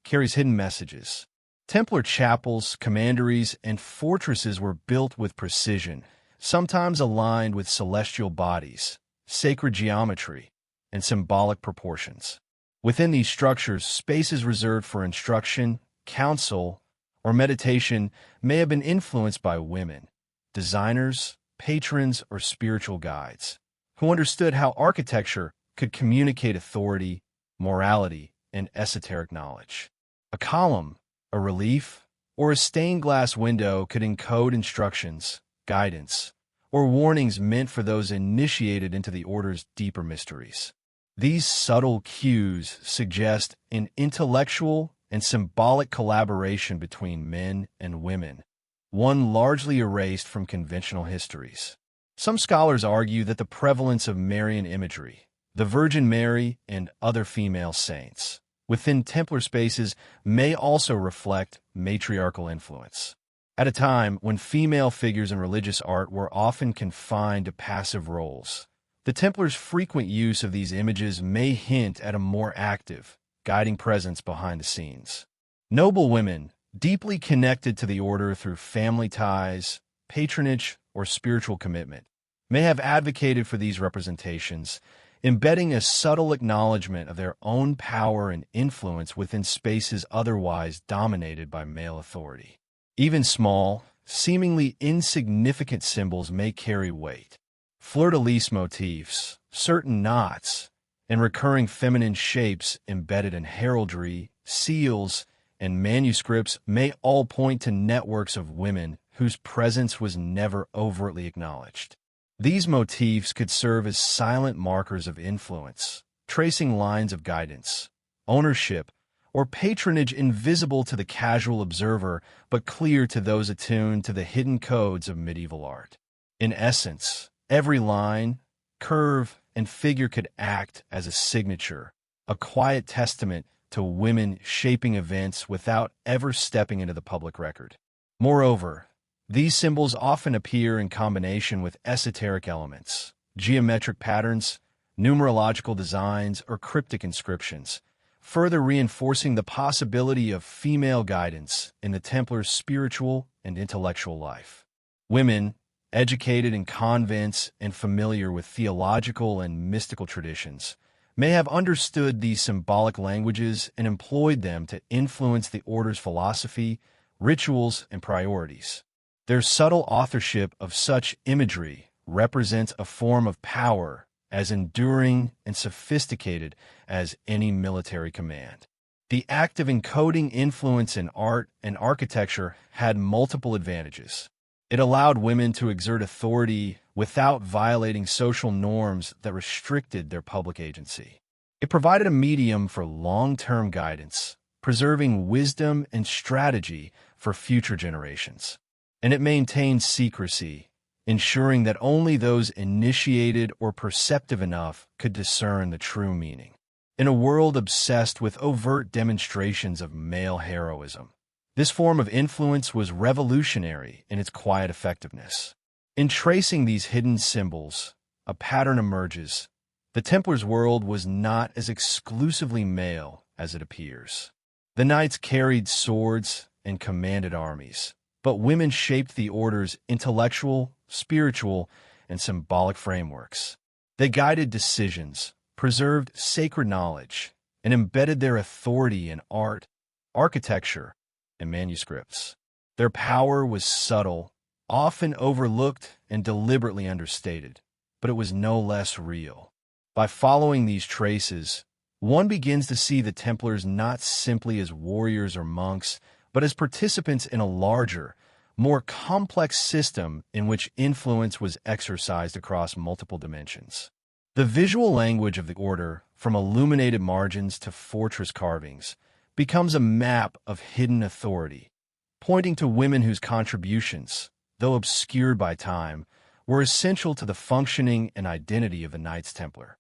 carries hidden messages. Templar chapels, commanderies, and fortresses were built with precision, sometimes aligned with celestial bodies, sacred geometry, and symbolic proportions. Within these structures, spaces reserved for instruction, counsel, or meditation may have been influenced by women, designers, patrons, or spiritual guides, who understood how architecture could communicate authority, morality, and esoteric knowledge. A column, a relief, or a stained glass window could encode instructions, guidance, or warnings meant for those initiated into the Order's deeper mysteries. These subtle cues suggest an intellectual and symbolic collaboration between men and women, one largely erased from conventional histories. Some scholars argue that the prevalence of Marian imagery, the Virgin Mary and other female saints, within Templar spaces may also reflect matriarchal influence. At a time when female figures in religious art were often confined to passive roles, the Templars' frequent use of these images may hint at a more active, guiding presence behind the scenes. Noblewomen, deeply connected to the Order through family ties, patronage, or spiritual commitment, may have advocated for these representations, embedding a subtle acknowledgement of their own power and influence within spaces otherwise dominated by male authority. Even small, seemingly insignificant symbols may carry weight. Fleur-de-lis motifs, certain knots, and recurring feminine shapes embedded in heraldry, seals, and manuscripts may all point to networks of women whose presence was never overtly acknowledged. These motifs could serve as silent markers of influence, tracing lines of guidance, ownership, or patronage invisible to the casual observer but clear to those attuned to the hidden codes of medieval art. In essence, every line, curve, and figure could act as a signature, a quiet testament to women shaping events without ever stepping into the public record. Moreover, these symbols often appear in combination with esoteric elements, geometric patterns, numerological designs, or cryptic inscriptions, further reinforcing the possibility of female guidance in the Templars' spiritual and intellectual life. Women, educated in convents and familiar with theological and mystical traditions, may have understood these symbolic languages and employed them to influence the Order's philosophy, rituals, and priorities. Their subtle authorship of such imagery represents a form of power as enduring and sophisticated as any military command. The act of encoding influence in art and architecture had multiple advantages. It allowed women to exert authority without violating social norms that restricted their public agency. It provided a medium for long-term guidance, preserving wisdom and strategy for future generations. And it maintained secrecy, ensuring that only those initiated or perceptive enough could discern the true meaning. In a world obsessed with overt demonstrations of male heroism, this form of influence was revolutionary in its quiet effectiveness. In tracing these hidden symbols, a pattern emerges. The Templars' world was not as exclusively male as it appears. The knights carried swords and commanded armies, but women shaped the Order's intellectual, spiritual, and symbolic frameworks. They guided decisions, preserved sacred knowledge, and embedded their authority in art, architecture, and manuscripts. Their power was subtle, often overlooked and deliberately understated, but it was no less real. By following these traces, one begins to see the Templars not simply as warriors or monks, but as participants in a larger, more complex system in which influence was exercised across multiple dimensions. The visual language of the Order, from illuminated margins to fortress carvings, becomes a map of hidden authority, pointing to women whose contributions, though obscured by time, were essential to the functioning and identity of the Knights Templar.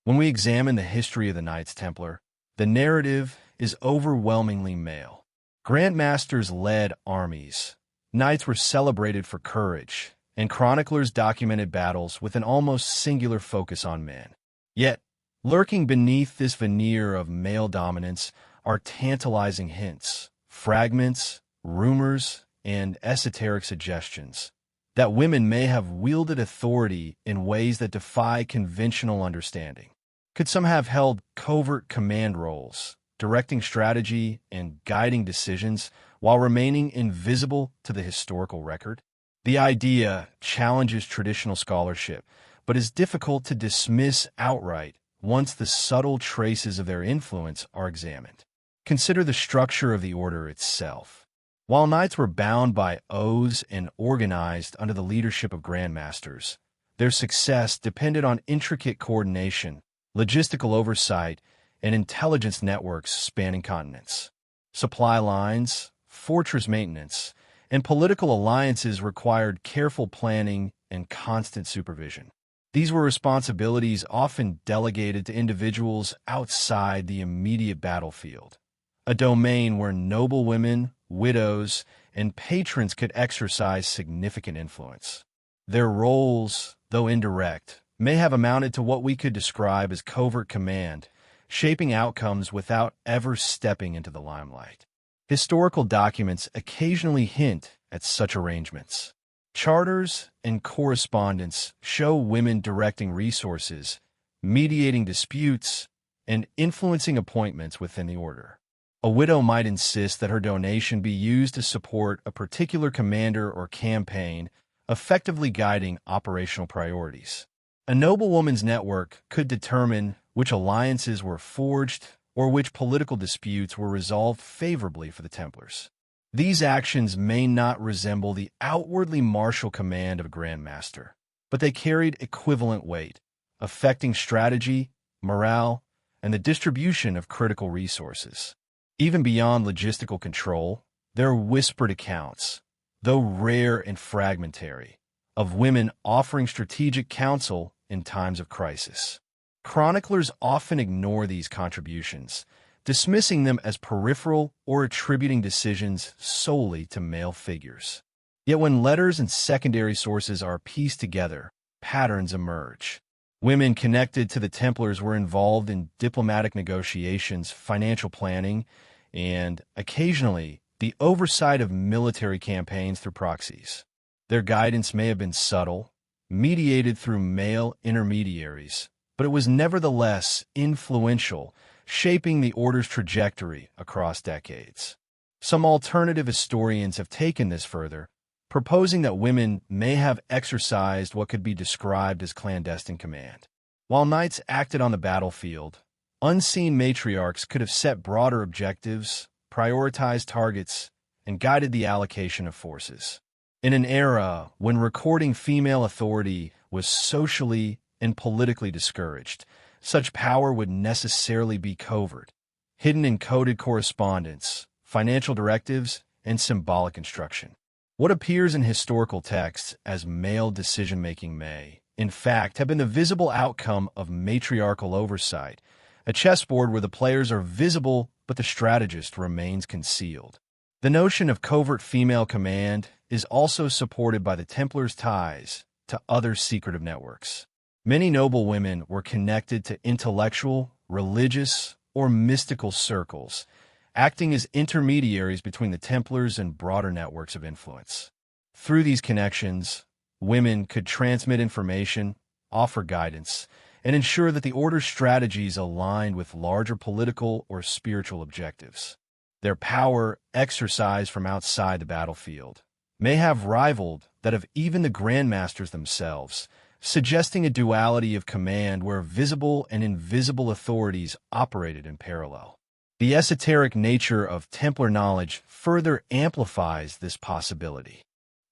When we examine the history of the Knights Templar, the narrative is overwhelmingly male. Grandmasters led armies, knights were celebrated for courage, and chroniclers documented battles with an almost singular focus on men. Yet, lurking beneath this veneer of male dominance are tantalizing hints, fragments, rumors, and esoteric suggestions that women may have wielded authority in ways that defy conventional understanding. Could some have held covert command roles, directing strategy and guiding decisions while remaining invisible to the historical record? The idea challenges traditional scholarship, but is difficult to dismiss outright once the subtle traces of their influence are examined. Consider the structure of the order itself. While knights were bound by oaths and organized under the leadership of grandmasters, their success depended on intricate coordination, logistical oversight, and intelligence networks spanning continents. Supply lines, fortress maintenance, and political alliances required careful planning and constant supervision. These were responsibilities often delegated to individuals outside the immediate battlefield, a domain where noblewomen, widows, and patrons could exercise significant influence. Their roles, though indirect, may have amounted to what we could describe as covert command, shaping outcomes without ever stepping into the limelight. Historical documents occasionally hint at such arrangements. Charters and correspondence show women directing resources, mediating disputes, and influencing appointments within the order. A widow might insist that her donation be used to support a particular commander or campaign, effectively guiding operational priorities. A noblewoman's network could determine which alliances were forged or which political disputes were resolved favorably for the Templars. These actions may not resemble the outwardly martial command of a grandmaster, but they carried equivalent weight, affecting strategy, morale, and the distribution of critical resources. Even beyond logistical control, there are whispered accounts, though rare and fragmentary, of women offering strategic counsel in times of crisis. Chroniclers often ignore these contributions, dismissing them as peripheral or attributing decisions solely to male figures. Yet when letters and secondary sources are pieced together, patterns emerge. Women connected to the Templars were involved in diplomatic negotiations, financial planning, and, occasionally, the oversight of military campaigns through proxies. Their guidance may have been subtle, mediated through male intermediaries, but it was nevertheless influential, shaping the order's trajectory across decades. Some alternative historians have taken this further, proposing that women may have exercised what could be described as clandestine command. While knights acted on the battlefield, unseen matriarchs could have set broader objectives, prioritized targets, and guided the allocation of forces. In an era when recording female authority was socially and politically discouraged, such power would necessarily be covert, hidden in coded correspondence, financial directives, and symbolic instruction. What appears in historical texts as male decision-making may, in fact, have been the visible outcome of matriarchal oversight, a chessboard where the players are visible but the strategist remains concealed. The notion of covert female command is also supported by the Templars' ties to other secretive networks. Many noblewomen were connected to intellectual, religious, or mystical circles, acting as intermediaries between the Templars and broader networks of influence. Through these connections, women could transmit information, offer guidance, and ensure that the order's strategies aligned with larger political or spiritual objectives. Their power, exercised from outside the battlefield, may have rivaled that of even the grandmasters themselves, suggesting a duality of command where visible and invisible authorities operated in parallel. The esoteric nature of Templar knowledge further amplifies this possibility.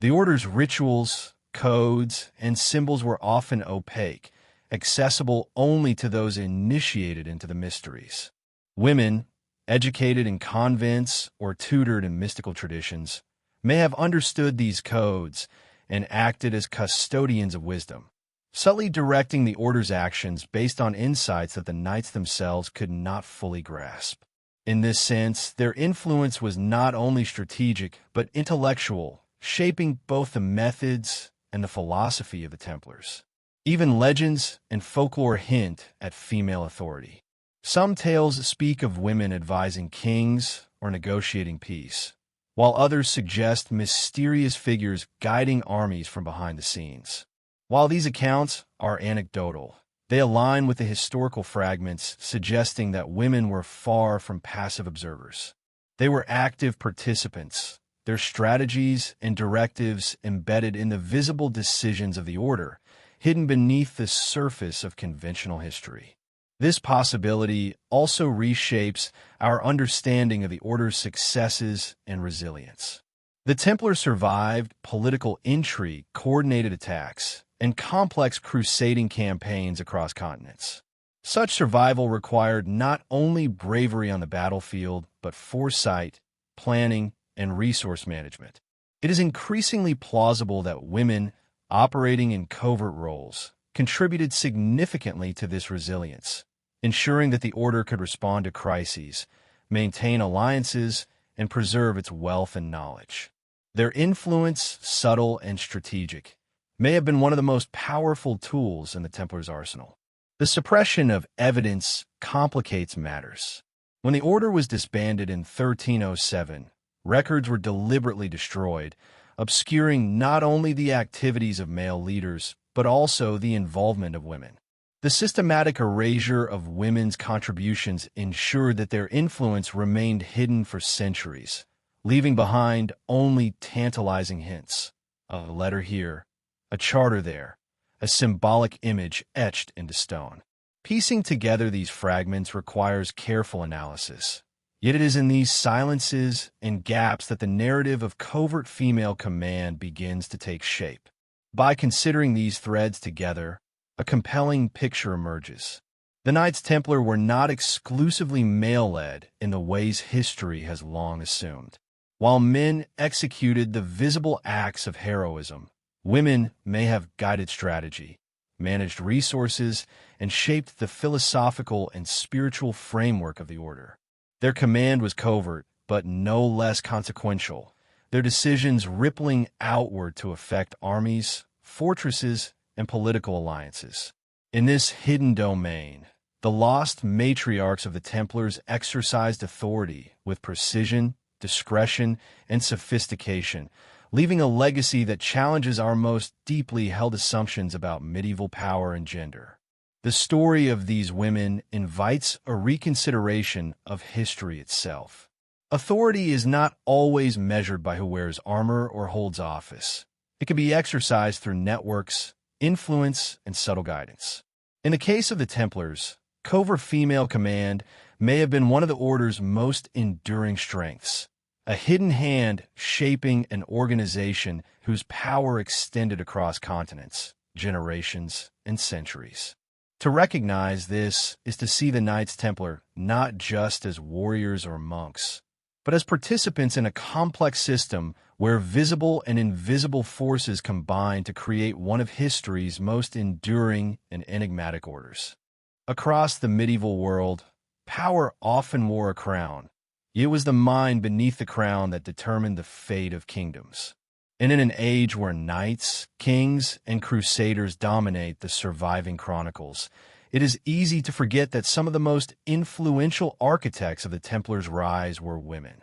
The order's rituals, codes, and symbols were often opaque, accessible only to those initiated into the mysteries. Women, educated in convents or tutored in mystical traditions, may have understood these codes and acted as custodians of wisdom, subtly directing the order's actions based on insights that the knights themselves could not fully grasp. In this sense, their influence was not only strategic but intellectual, shaping both the methods and the philosophy of the Templars. Even legends and folklore hint at female authority. Some tales speak of women advising kings or negotiating peace, while others suggest mysterious figures guiding armies from behind the scenes. While these accounts are anecdotal, they align with the historical fragments suggesting that women were far from passive observers. They were active participants, their strategies and directives embedded in the visible decisions of the order, hidden beneath the surface of conventional history. This possibility also reshapes our understanding of the order's successes and resilience. The Templars survived political intrigue, coordinated attacks, and complex crusading campaigns across continents. Such survival required not only bravery on the battlefield, but foresight, planning, and resource management. It is increasingly plausible that women, operating in covert roles, contributed significantly to this resilience, ensuring that the order could respond to crises, maintain alliances, and preserve its wealth and knowledge. Their influence, subtle and strategic, may have been one of the most powerful tools in the Templars' arsenal. The suppression of evidence complicates matters. When the order was disbanded in 1307, records were deliberately destroyed, obscuring not only the activities of male leaders, but also the involvement of women. The systematic erasure of women's contributions ensured that their influence remained hidden for centuries, leaving behind only tantalizing hints. A letter here, a charter there, a symbolic image etched into stone. Piecing together these fragments requires careful analysis. Yet it is in these silences and gaps that the narrative of covert female command begins to take shape. By considering these threads together, a compelling picture emerges. The Knights Templar were not exclusively male-led in the ways history has long assumed. While men executed the visible acts of heroism, women may have guided strategy, managed resources, and shaped the philosophical and spiritual framework of the order. Their command was covert, but no less consequential, their decisions rippling outward to affect armies, fortresses, and political alliances. In this hidden domain, the lost matriarchs of the Templars exercised authority with precision, discretion, and sophistication, leaving a legacy that challenges our most deeply held assumptions about medieval power and gender. The story of these women invites a reconsideration of history itself. Authority is not always measured by who wears armor or holds office. It can be exercised through networks, influence, and subtle guidance. In the case of the Templars, covert female command may have been one of the order's most enduring strengths, a hidden hand shaping an organization whose power extended across continents, generations, and centuries. To recognize this is to see the Knights Templar not just as warriors or monks, but as participants in a complex system where visible and invisible forces combine to create one of history's most enduring and enigmatic orders. Across the medieval world, power often wore a crown. It was the mind beneath the crown that determined the fate of kingdoms. And in an age where knights, kings, and crusaders dominate the surviving chronicles, it is easy to forget that some of the most influential architects of the Templars' rise were women.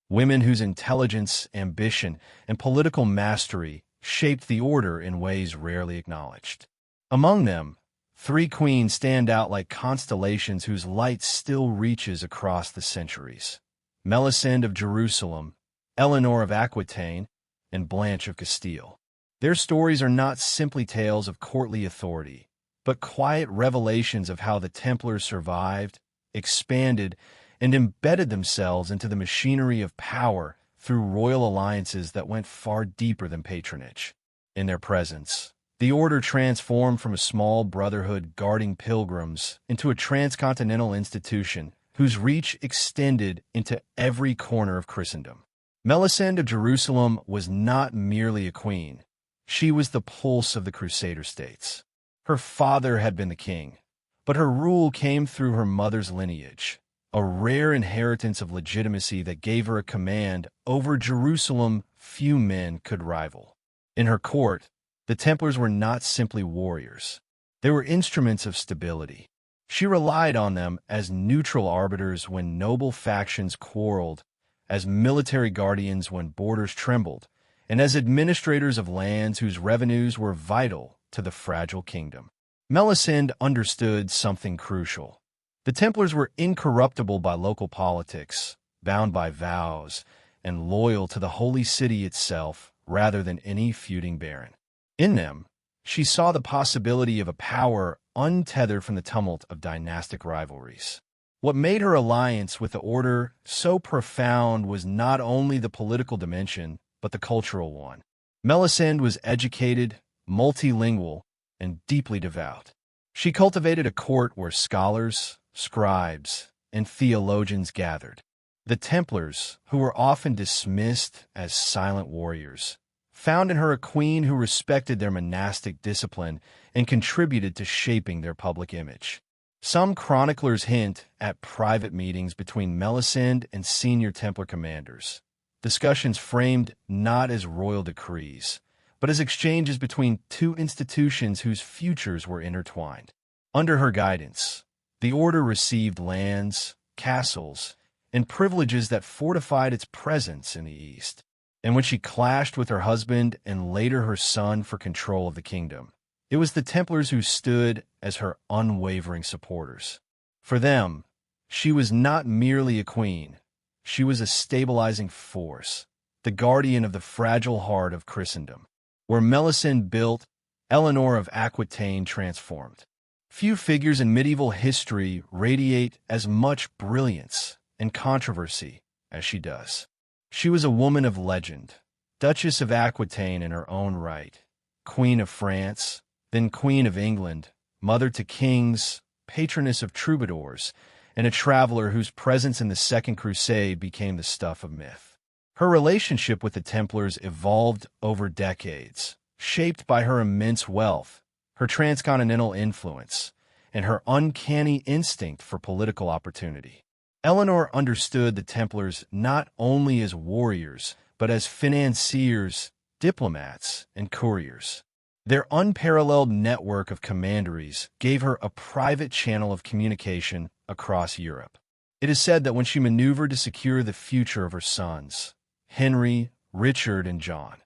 Women whose intelligence, ambition, and political mastery shaped the order in ways rarely acknowledged. Among them, 3 queens stand out like constellations whose light still reaches across the centuries. Melisende of Jerusalem, Eleanor of Aquitaine, and Blanche of Castile. Their stories are not simply tales of courtly authority, but quiet revelations of how the Templars survived, expanded, and embedded themselves into the machinery of power through royal alliances that went far deeper than patronage. In their presence, the order transformed from a small brotherhood guarding pilgrims into a transcontinental institution whose reach extended into every corner of Christendom. Melisende of Jerusalem was not merely a queen. She was the pulse of the Crusader states. Her father had been the king, but her rule came through her mother's lineage, a rare inheritance of legitimacy that gave her a command over Jerusalem few men could rival. In her court, the Templars were not simply warriors. They were instruments of stability. She relied on them as neutral arbiters when noble factions quarreled, as military guardians when borders trembled, and as administrators of lands whose revenues were vital to the fragile kingdom. Melisende understood something crucial. The Templars were incorruptible by local politics, bound by vows, and loyal to the holy city itself rather than any feuding baron. In them, she saw the possibility of a power untethered from the tumult of dynastic rivalries. What made her alliance with the Order so profound was not only the political dimension, but the cultural one. Melisende was educated, multilingual, and deeply devout. She cultivated a court where scholars, scribes, and theologians gathered. The Templars, who were often dismissed as silent warriors, found in her a queen who respected their monastic discipline and contributed to shaping their public image. Some chroniclers hint at private meetings between Melisende and senior Templar commanders, discussions framed not as royal decrees, but as exchanges between two institutions whose futures were intertwined. Under her guidance, the Order received lands, castles, and privileges that fortified its presence in the East. And when she clashed with her husband and later her son for control of the kingdom, it was the Templars who stood as her unwavering supporters. For them, she was not merely a queen. She was a stabilizing force, the guardian of the fragile heart of Christendom. Where Melisende built, Eleanor of Aquitaine transformed. Few figures in medieval history radiate as much brilliance and controversy as she does. She was a woman of legend, Duchess of Aquitaine in her own right, Queen of France, then Queen of England, mother to kings, patroness of troubadours, and a traveler whose presence in the Second Crusade became the stuff of myth. Her relationship with the Templars evolved over decades, shaped by her immense wealth, her transcontinental influence, and her uncanny instinct for political opportunity. Eleanor understood the Templars not only as warriors, but as financiers, diplomats, and couriers. Their unparalleled network of commanderies gave her a private channel of communication across Europe. It is said that when she maneuvered to secure the future of her sons, Henry, Richard, and John,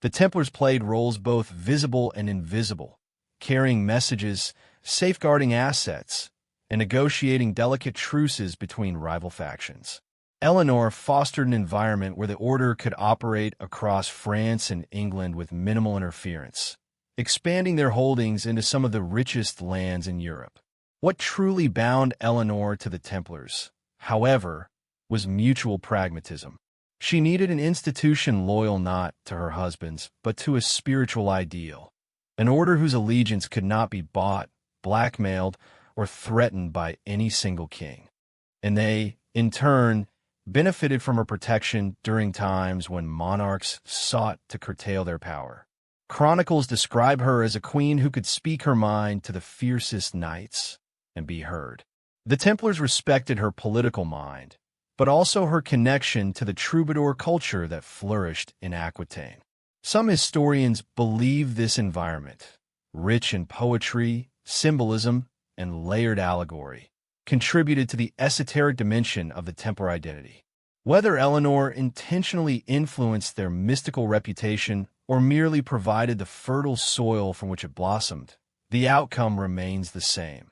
the Templars played roles both visible and invisible, carrying messages, safeguarding assets, and negotiating delicate truces between rival factions. Eleanor fostered an environment where the Order could operate across France and England with minimal interference, expanding their holdings into some of the richest lands in Europe. What truly bound Eleanor to the Templars, however, was mutual pragmatism. She needed an institution loyal not to her husband's, but to a spiritual ideal, an order whose allegiance could not be bought, blackmailed, or threatened by any single king. And they, in turn, benefited from her protection during times when monarchs sought to curtail their power. Chronicles describe her as a queen who could speak her mind to the fiercest knights and be heard. The Templars respected her political mind, but also her connection to the troubadour culture that flourished in Aquitaine. Some historians believe this environment, rich in poetry, symbolism, and layered allegory, contributed to the esoteric dimension of the Templar identity. Whether Eleanor intentionally influenced their mystical reputation or merely provided the fertile soil from which it blossomed, the outcome remains the same.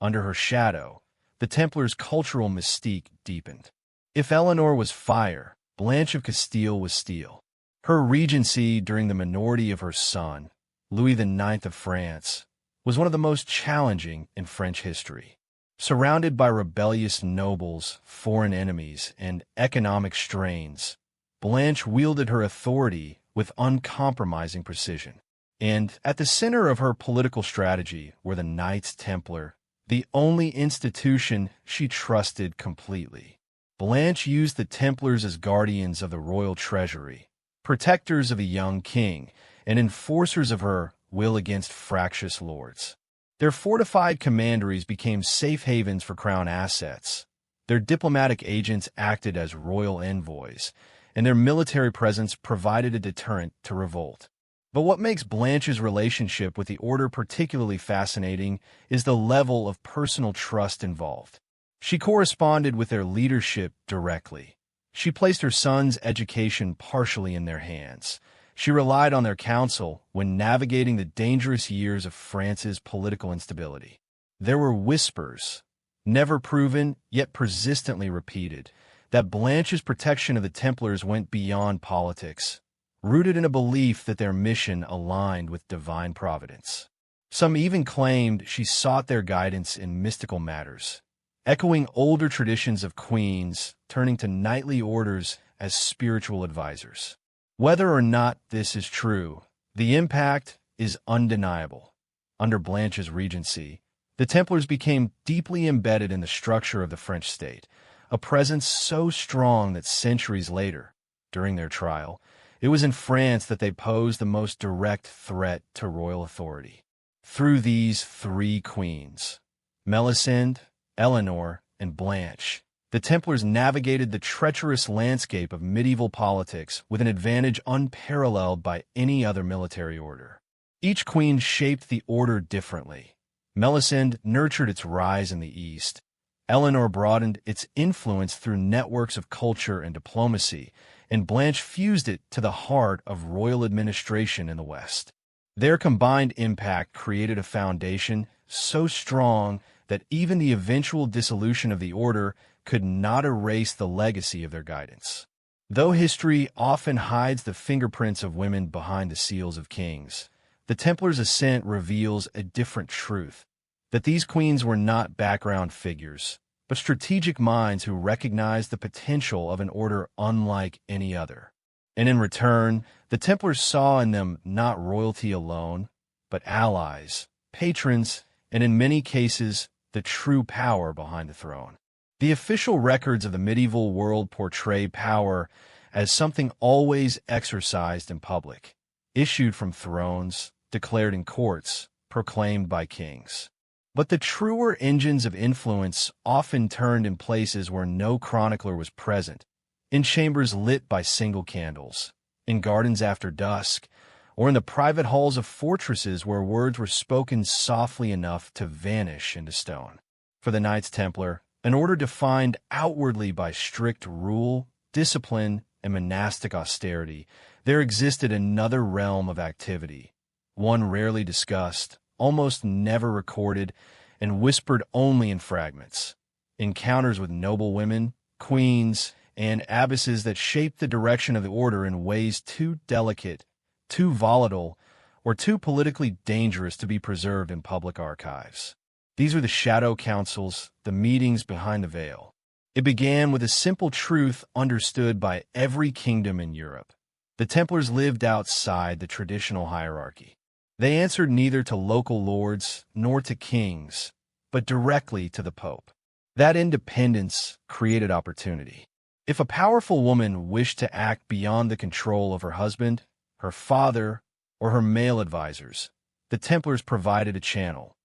Under her shadow, the Templars' cultural mystique deepened. If Eleanor was fire, Blanche of Castile was steel. Her regency during the minority of her son, Louis IX of France, was one of the most challenging in French history. Surrounded by rebellious nobles, foreign enemies, and economic strains, Blanche wielded her authority with uncompromising precision. And at the center of her political strategy were the Knights Templar, the only institution she trusted completely. Blanche used the Templars as guardians of the royal treasury, protectors of a young king, and enforcers of her will against fractious lords. Their fortified commanderies became safe havens for crown assets. Their diplomatic agents acted as royal envoys, and their military presence provided a deterrent to revolt. But what makes Blanche's relationship with the order particularly fascinating is the level of personal trust involved. She corresponded with their leadership directly. She placed her son's education partially in their hands. She relied on their counsel when navigating the dangerous years of France's political instability. There were whispers, never proven yet persistently repeated, that Blanche's protection of the Templars went beyond politics, rooted in a belief that their mission aligned with divine providence. Some even claimed she sought their guidance in mystical matters, echoing older traditions of queens, turning to knightly orders as spiritual advisors. Whether or not this is true, the impact is undeniable. Under Blanche's regency, the Templars became deeply embedded in the structure of the French state, a presence so strong that centuries later, during their trial, it was in France that they posed the most direct threat to royal authority. Through these three queens, Melisende, Eleanor, and Blanche, the Templars navigated the treacherous landscape of medieval politics with an advantage unparalleled by any other military order. Each queen shaped the order differently. Melisende nurtured its rise in the East. Eleanor broadened its influence through networks of culture and diplomacy, and Blanche fused it to the heart of royal administration in the West. Their combined impact created a foundation so strong that even the eventual dissolution of the order could not erase the legacy of their guidance. Though history often hides the fingerprints of women behind the seals of kings, the Templars' ascent reveals a different truth, that these queens were not background figures, but strategic minds who recognized the potential of an order unlike any other. And in return, the Templars saw in them not royalty alone, but allies, patrons, and in many cases, the true power behind the throne. The official records of the medieval world portray power as something always exercised in public, issued from thrones, declared in courts, proclaimed by kings. But the truer engines of influence often turned in places where no chronicler was present, in chambers lit by single candles, in gardens after dusk, or in the private halls of fortresses where words were spoken softly enough to vanish into stone. For the Knights Templar, an order defined outwardly by strict rule, discipline, and monastic austerity, there existed another realm of activity, one rarely discussed, almost never recorded, and whispered only in fragments. Encounters with noblewomen, queens, and abbesses that shaped the direction of the order in ways too delicate, too volatile, or too politically dangerous to be preserved in public archives. These are the shadow councils, the meetings behind the veil. It began with a simple truth understood by every kingdom in Europe. The Templars lived outside the traditional hierarchy. They answered neither to local lords nor to kings, but directly to the Pope. That independence created opportunity. If a powerful woman wished to act beyond the control of her husband, her father, or her male advisors, the Templars provided a channel,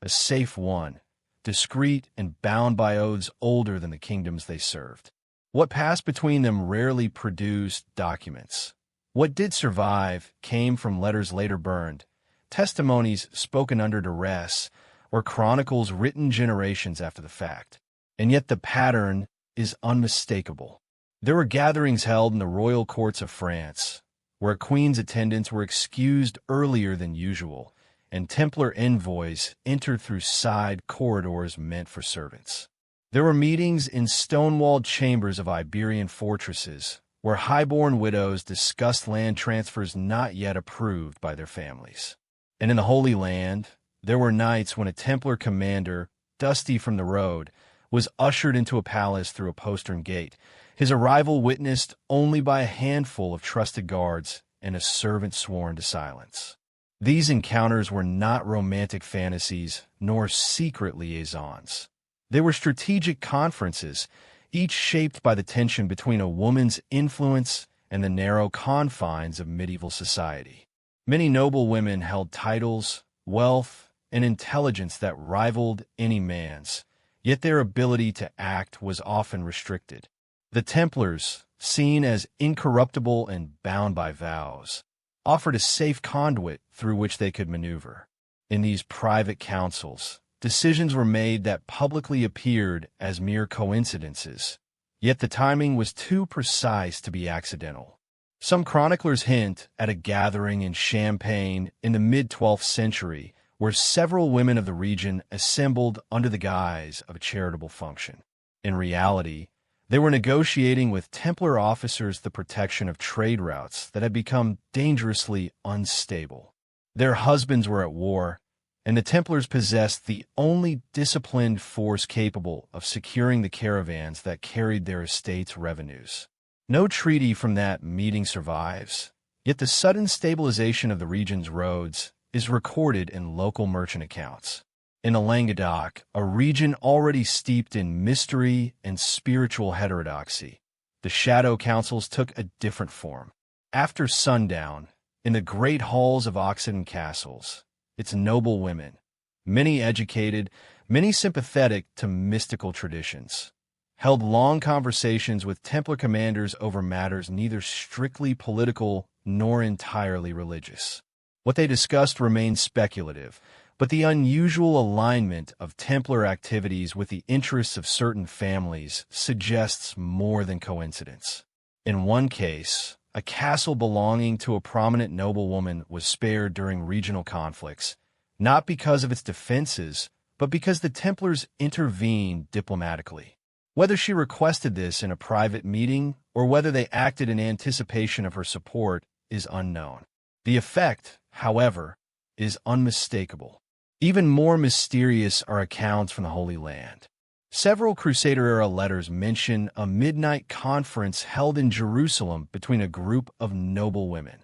a safe one, discreet and bound by oaths older than the kingdoms they served. What passed between them rarely produced documents. What did survive came from letters later burned, testimonies spoken under duress, or chronicles written generations after the fact. And yet the pattern is unmistakable. There were gatherings held in the royal courts of France, where queen's attendants were excused earlier than usual, and Templar envoys entered through side corridors meant for servants. There were meetings in stone-walled chambers of Iberian fortresses, where highborn widows discussed land transfers not yet approved by their families. And in the Holy Land, there were nights when a Templar commander, dusty from the road, was ushered into a palace through a postern gate, his arrival witnessed only by a handful of trusted guards and a servant sworn to silence. These encounters were not romantic fantasies nor secret liaisons. They were strategic conferences, each shaped by the tension between a woman's influence and the narrow confines of medieval society. Many noblewomen held titles, wealth, and intelligence that rivaled any man's, yet their ability to act was often restricted. The Templars, seen as incorruptible and bound by vows, offered a safe conduit through which they could maneuver. In these private councils, decisions were made that publicly appeared as mere coincidences, yet the timing was too precise to be accidental. Some chroniclers hint at a gathering in Champagne in the mid-12th century where several women of the region assembled under the guise of a charitable function. In reality, they were negotiating with Templar officers the protection of trade routes that had become dangerously unstable. Their husbands were at war, and the Templars possessed the only disciplined force capable of securing the caravans that carried their estates' revenues. No treaty from that meeting survives, yet the sudden stabilization of the region's roads is recorded in local merchant accounts. In the Languedoc, a region already steeped in mystery and spiritual heterodoxy, the shadow councils took a different form. After sundown, in the great halls of Occitan castles, its noble women, many educated, many sympathetic to mystical traditions, held long conversations with Templar commanders over matters neither strictly political nor entirely religious. What they discussed remained speculative, but the unusual alignment of Templar activities with the interests of certain families suggests more than coincidence. In one case, a castle belonging to a prominent noblewoman was spared during regional conflicts, not because of its defenses, but because the Templars intervened diplomatically. Whether she requested this in a private meeting or whether they acted in anticipation of her support is unknown. The effect, however, is unmistakable. Even more mysterious are accounts from the Holy Land. Several Crusader-era letters mention a midnight conference held in Jerusalem between a group of noble women,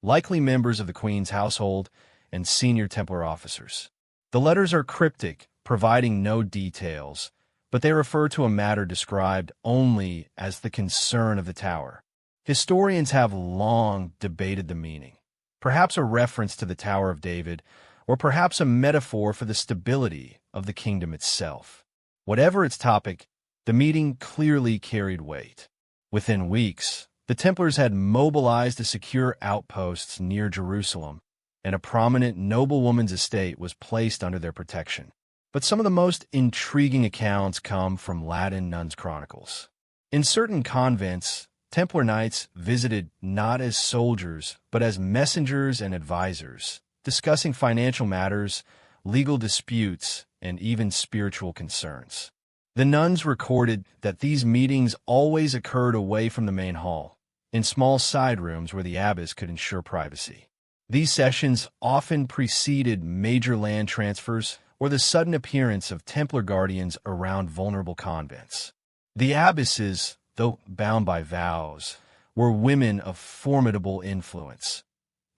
likely members of the Queen's household and senior Templar officers. The letters are cryptic, providing no details, but they refer to a matter described only as the concern of the tower. Historians have long debated the meaning, perhaps a reference to the Tower of David, or perhaps a metaphor for the stability of the kingdom itself. Whatever its topic, the meeting clearly carried weight. Within weeks, the Templars had mobilized to secure outposts near Jerusalem, and a prominent noblewoman's estate was placed under their protection. But some of the most intriguing accounts come from Latin nuns' chronicles. In certain convents, Templar knights visited not as soldiers, but as messengers and advisors, discussing financial matters, legal disputes, and even spiritual concerns. The nuns recorded that these meetings always occurred away from the main hall, in small side rooms where the abbess could ensure privacy. These sessions often preceded major land transfers or the sudden appearance of Templar guardians around vulnerable convents. The abbesses, though bound by vows, were women of formidable influence,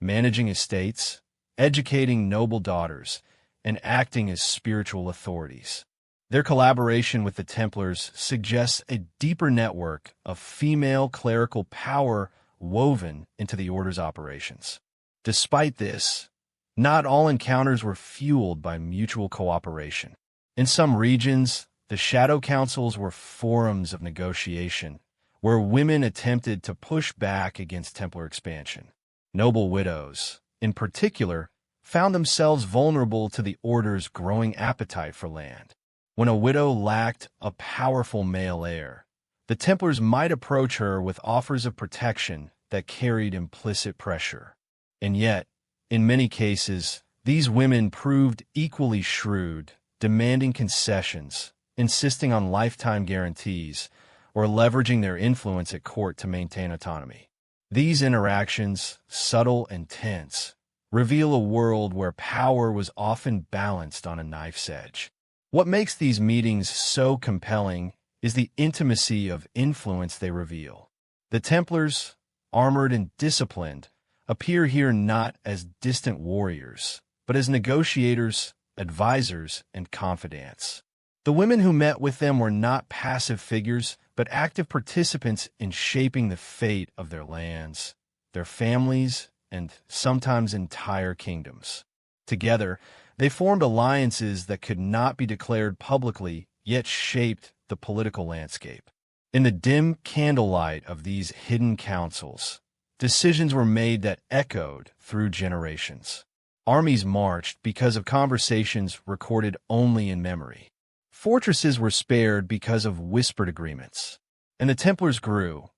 managing estates, educating noble daughters, and acting as spiritual authorities. Their collaboration with the Templars suggests a deeper network of female clerical power woven into the order's operations. Despite this, not all encounters were fueled by mutual cooperation. In some regions, the shadow councils were forums of negotiation, where women attempted to push back against Templar expansion. Noble widows, in particular, found themselves vulnerable to the order's growing appetite for land. When a widow lacked a powerful male heir, the Templars might approach her with offers of protection that carried implicit pressure. And yet, in many cases, these women proved equally shrewd, demanding concessions, insisting on lifetime guarantees, or leveraging their influence at court to maintain autonomy. These interactions, subtle and tense, reveal a world where power was often balanced on a knife's edge. What makes these meetings so compelling is the intimacy of influence they reveal. The Templars, armored and disciplined, appear here not as distant warriors, but as negotiators, advisors, and confidants. The women who met with them were not passive figures, but active participants in shaping the fate of their lands, their families, and sometimes entire kingdoms. Together, they formed alliances that could not be declared publicly, yet shaped the political landscape. In the dim candlelight of these hidden councils, decisions were made that echoed through generations. Armies marched because of conversations recorded only in memory. Fortresses were spared because of whispered agreements. And the Templars grew,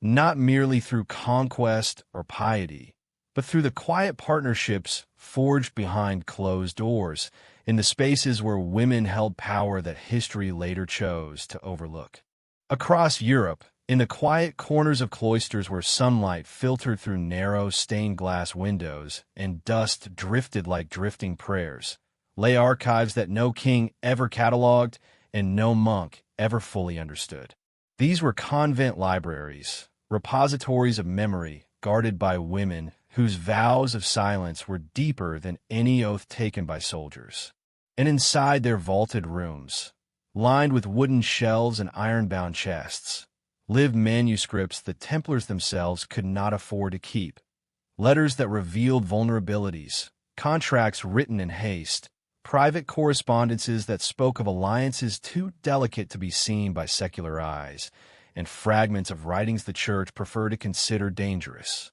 not merely through conquest or piety, but through the quiet partnerships forged behind closed doors, in the spaces where women held power that history later chose to overlook. Across Europe, in the quiet corners of cloisters where sunlight filtered through narrow stained-glass windows and dust drifted like drifting prayers, lay archives that no king ever catalogued and no monk ever fully understood. These were convent libraries, repositories of memory guarded by women whose vows of silence were deeper than any oath taken by soldiers. And inside their vaulted rooms, lined with wooden shelves and iron-bound chests, lived manuscripts the Templars themselves could not afford to keep, letters that revealed vulnerabilities, contracts written in haste, private correspondences that spoke of alliances too delicate to be seen by secular eyes, and fragments of writings the Church preferred to consider dangerous.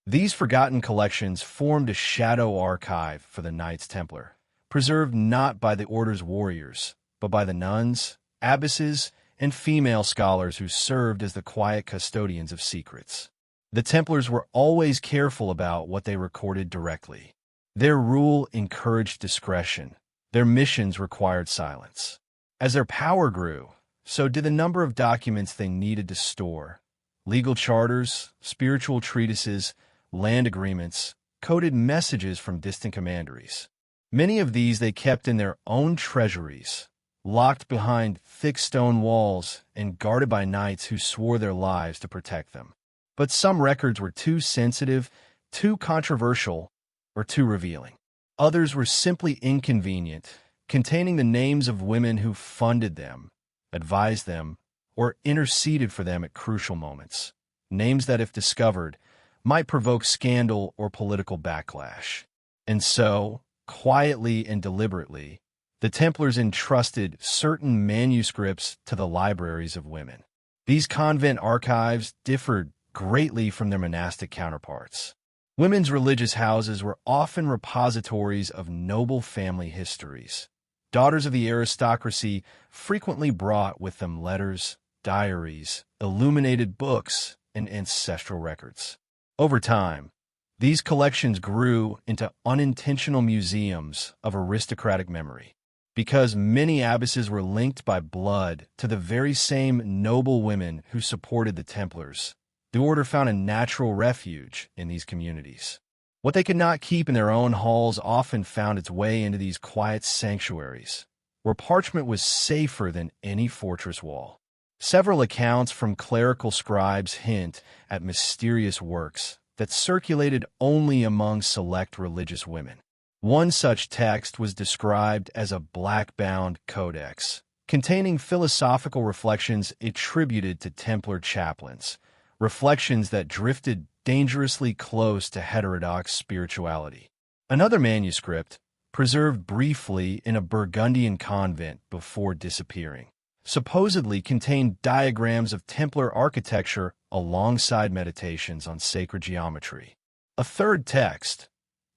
These forgotten collections formed a shadow archive for the Knights Templar, preserved not by the Order's warriors, but by the nuns, abbesses, and female scholars who served as the quiet custodians of secrets. The Templars were always careful about what they recorded directly. Their rule encouraged discretion. Their missions required silence. As their power grew, so did the number of documents they needed to store. Legal charters, spiritual treatises, land agreements, coded messages from distant commanderies. Many of these they kept in their own treasuries, locked behind thick stone walls and guarded by knights who swore their lives to protect them. But some records were too sensitive, too controversial, or too revealing. Others were simply inconvenient, containing the names of women who funded them, advised them, or interceded for them at crucial moments. Names that, if discovered, might provoke scandal or political backlash. And so, quietly and deliberately, the Templars entrusted certain manuscripts to the libraries of women. These convent archives differed greatly from their monastic counterparts. Women's religious houses were often repositories of noble family histories. Daughters of the aristocracy frequently brought with them letters, diaries, illuminated books, and ancestral records. Over time, these collections grew into unintentional museums of aristocratic memory. Because many abbesses were linked by blood to the very same noble women who supported the Templars, the Order found a natural refuge in these communities. What they could not keep in their own halls often found its way into these quiet sanctuaries, where parchment was safer than any fortress wall. Several accounts from clerical scribes hint at mysterious works that circulated only among select religious women. One such text was described as a black-bound codex, containing philosophical reflections attributed to Templar chaplains, reflections that drifted dangerously close to heterodox spirituality. Another manuscript, preserved briefly in a Burgundian convent before disappearing, supposedly contained diagrams of Templar architecture alongside meditations on sacred geometry. A third text,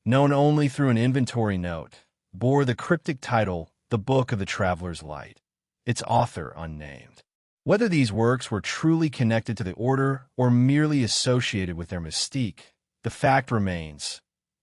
known only through an inventory note, bore the cryptic title, The Book of the Traveler's Light, its author unnamed. Whether these works were truly connected to the Order or merely associated with their mystique, the fact remains.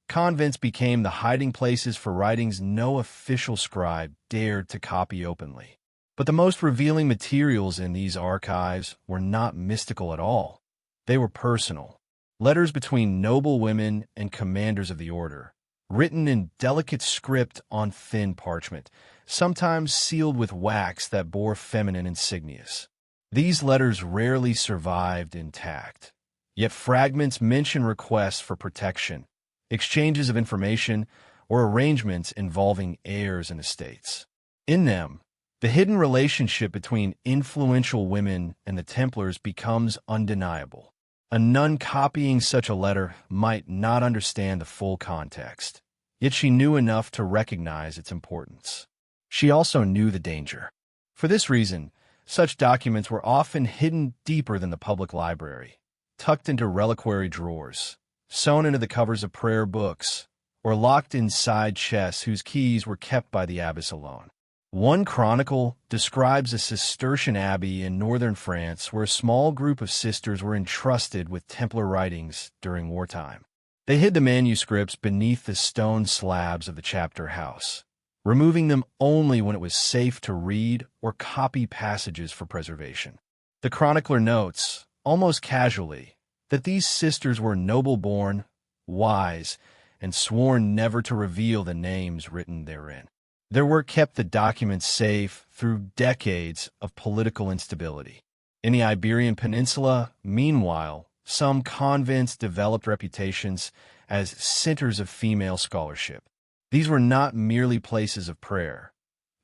Convents became the hiding places for writings no official scribe dared to copy openly. But the most revealing materials in these archives were not mystical at all. They were personal. Letters between noble women and commanders of the Order, written in delicate script on thin parchment, sometimes sealed with wax that bore feminine insignias. These letters rarely survived intact, yet fragments mention requests for protection, exchanges of information, or arrangements involving heirs and estates. In them, the hidden relationship between influential women and the Templars becomes undeniable. A nun copying such a letter might not understand the full context, yet she knew enough to recognize its importance. She also knew the danger. For this reason, such documents were often hidden deeper than the public library, tucked into reliquary drawers, sewn into the covers of prayer books, or locked inside chests whose keys were kept by the abbess alone. One chronicle describes a Cistercian abbey in northern France where a small group of sisters were entrusted with Templar writings during wartime. They hid the manuscripts beneath the stone slabs of the chapter house, removing them only when it was safe to read or copy passages for preservation. The chronicler notes, almost casually, that these sisters were noble-born, wise, and sworn never to reveal the names written therein. Their work kept the documents safe through decades of political instability. In the Iberian Peninsula, meanwhile, some convents developed reputations as centers of female scholarship. These were not merely places of prayer.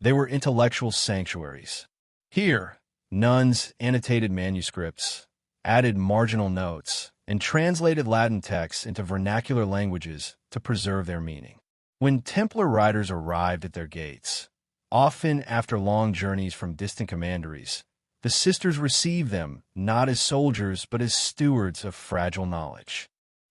They were intellectual sanctuaries. Here, nuns annotated manuscripts, added marginal notes, and translated Latin texts into vernacular languages to preserve their meaning. When Templar riders arrived at their gates, often after long journeys from distant commanderies, the sisters received them not as soldiers but as stewards of fragile knowledge.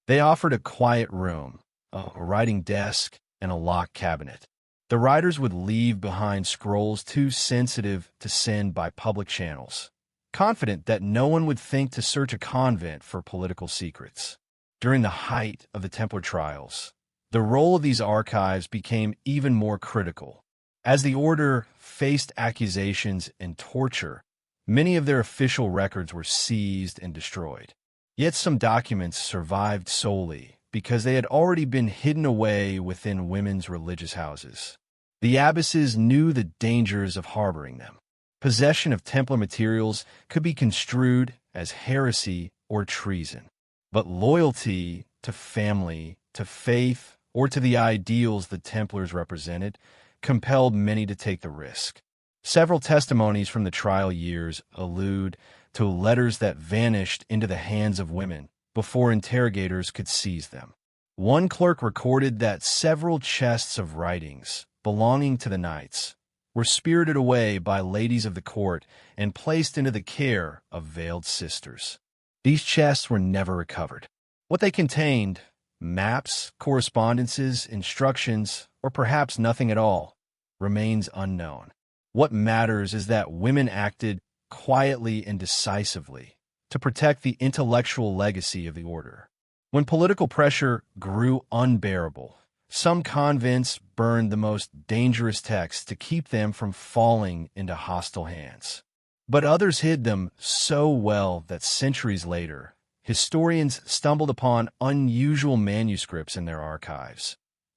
They offered a quiet room, a writing desk, and a locked cabinet. The riders would leave behind scrolls too sensitive to send by public channels, confident that no one would think to search a convent for political secrets. During the height of the Templar trials, the role of these archives became even more critical. As the order faced accusations and torture, many of their official records were seized and destroyed. Yet some documents survived solely because they had already been hidden away within women's religious houses. The abbesses knew the dangers of harboring them. Possession of Templar materials could be construed as heresy or treason. But loyalty to family, to faith, or to the ideals the Templars represented compelled many to take the risk. Several testimonies from the trial years allude to letters that vanished into the hands of women before interrogators could seize them. One clerk recorded that several chests of writings belonging to the knights were spirited away by ladies of the court and placed into the care of veiled sisters. These chests were never recovered. What they contained, maps, correspondences, instructions, or perhaps nothing at all, remains unknown. What matters is that women acted quietly and decisively to protect the intellectual legacy of the order. When political pressure grew unbearable, some convents burned the most dangerous texts to keep them from falling into hostile hands. But others hid them so well that centuries later, historians stumbled upon unusual manuscripts in their archives,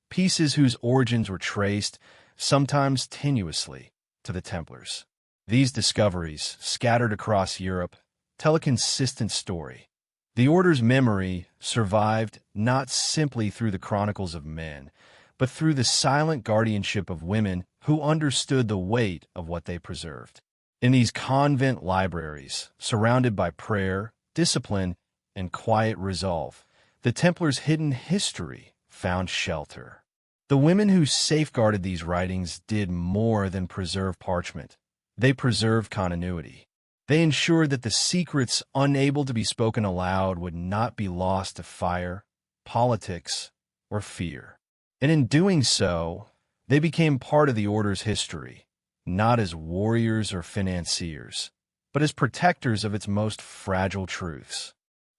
pieces whose origins were traced, sometimes tenuously, to the Templars. These discoveries, scattered across Europe, tell a consistent story. The order's memory survived not simply through the chronicles of men, but through the silent guardianship of women who understood the weight of what they preserved. In these convent libraries, surrounded by prayer, discipline, and quiet resolve, the Templars' hidden history found shelter. The women who safeguarded these writings did more than preserve parchment. They preserved continuity. They ensured that the secrets unable to be spoken aloud would not be lost to fire, politics, or fear. And in doing so, they became part of the order's history, not as warriors or financiers, but as protectors of its most fragile truths.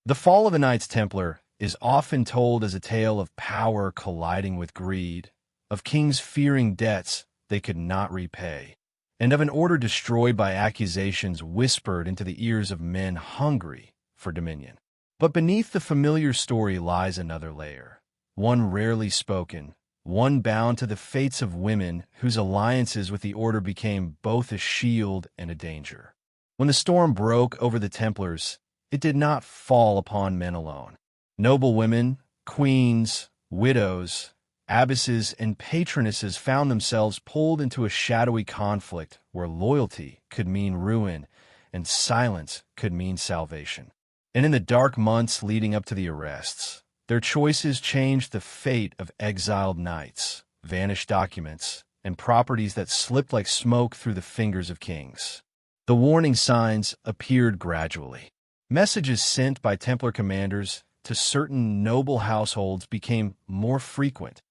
The fall of the Knights Templar is often told as a tale of power colliding with greed, of kings fearing debts they could not repay, and of an order destroyed by accusations whispered into the ears of men hungry for dominion. But beneath the familiar story lies another layer, one rarely spoken, one bound to the fates of women whose alliances with the order became both a shield and a danger. When the storm broke over the Templars, it did not fall upon men alone. Noblewomen, queens, widows, abbesses, and patronesses found themselves pulled into a shadowy conflict where loyalty could mean ruin and silence could mean salvation. And in the dark months leading up to the arrests, their choices changed the fate of exiled knights, vanished documents, and properties that slipped like smoke through the fingers of kings. The warning signs appeared gradually. Messages sent by Templar commanders to certain noble households became more frequent,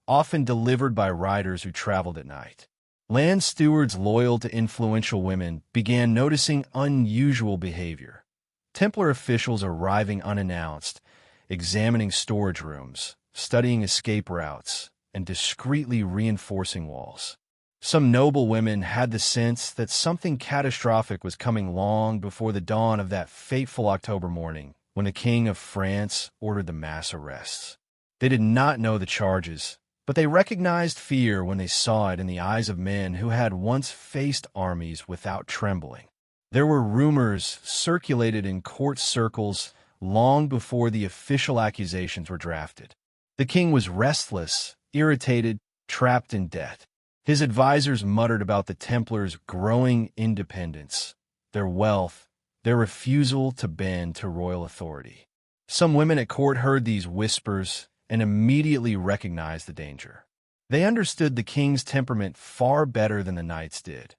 often delivered by riders who traveled at night. Land stewards loyal to influential women began noticing unusual behavior. Templar officials arriving unannounced, examining storage rooms, studying escape routes, and discreetly reinforcing walls. Some noble women had the sense that something catastrophic was coming long before the dawn of that fateful October morning when the King of France ordered the mass arrests. They did not know the charges, but they recognized fear when they saw it in the eyes of men who had once faced armies without trembling. There were rumors circulated in court circles long before the official accusations were drafted. The king was restless, irritated, trapped in debt. His advisors muttered about the Templars' growing independence, their wealth, their refusal to bend to royal authority. Some women at court heard these whispers and immediately recognized the danger. They understood the king's temperament far better than the knights did.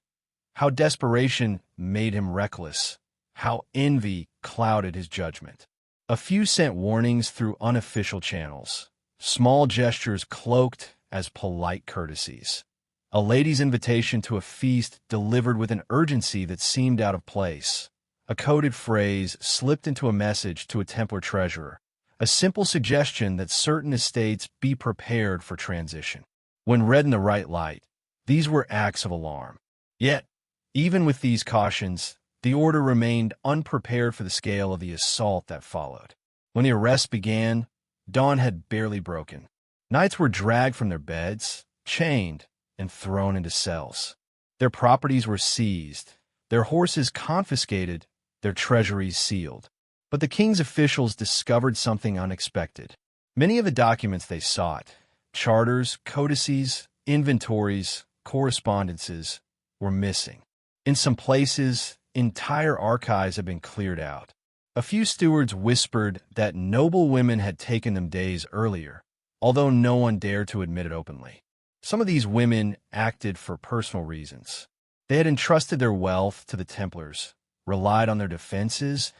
How desperation made him reckless, how envy clouded his judgment. A few sent warnings through unofficial channels, small gestures cloaked as polite courtesies. A lady's invitation to a feast delivered with an urgency that seemed out of place. A coded phrase slipped into a message to a Templar treasurer, a simple suggestion that certain estates be prepared for transition. When read in the right light, these were acts of alarm. Yet, even with these cautions, the order remained unprepared for the scale of the assault that followed. When the arrest began, dawn had barely broken. Knights were dragged from their beds, chained, and thrown into cells. Their properties were seized, their horses confiscated, their treasuries sealed. But the king's officials discovered something unexpected. Many of the documents they sought, charters, codices, inventories, correspondences, were missing. In some places, entire archives had been cleared out. A few stewards whispered that noblewomen had taken them days earlier, although no one dared to admit it openly. Some of these women acted for personal reasons. They had entrusted their wealth to the Templars, relied on their defenses,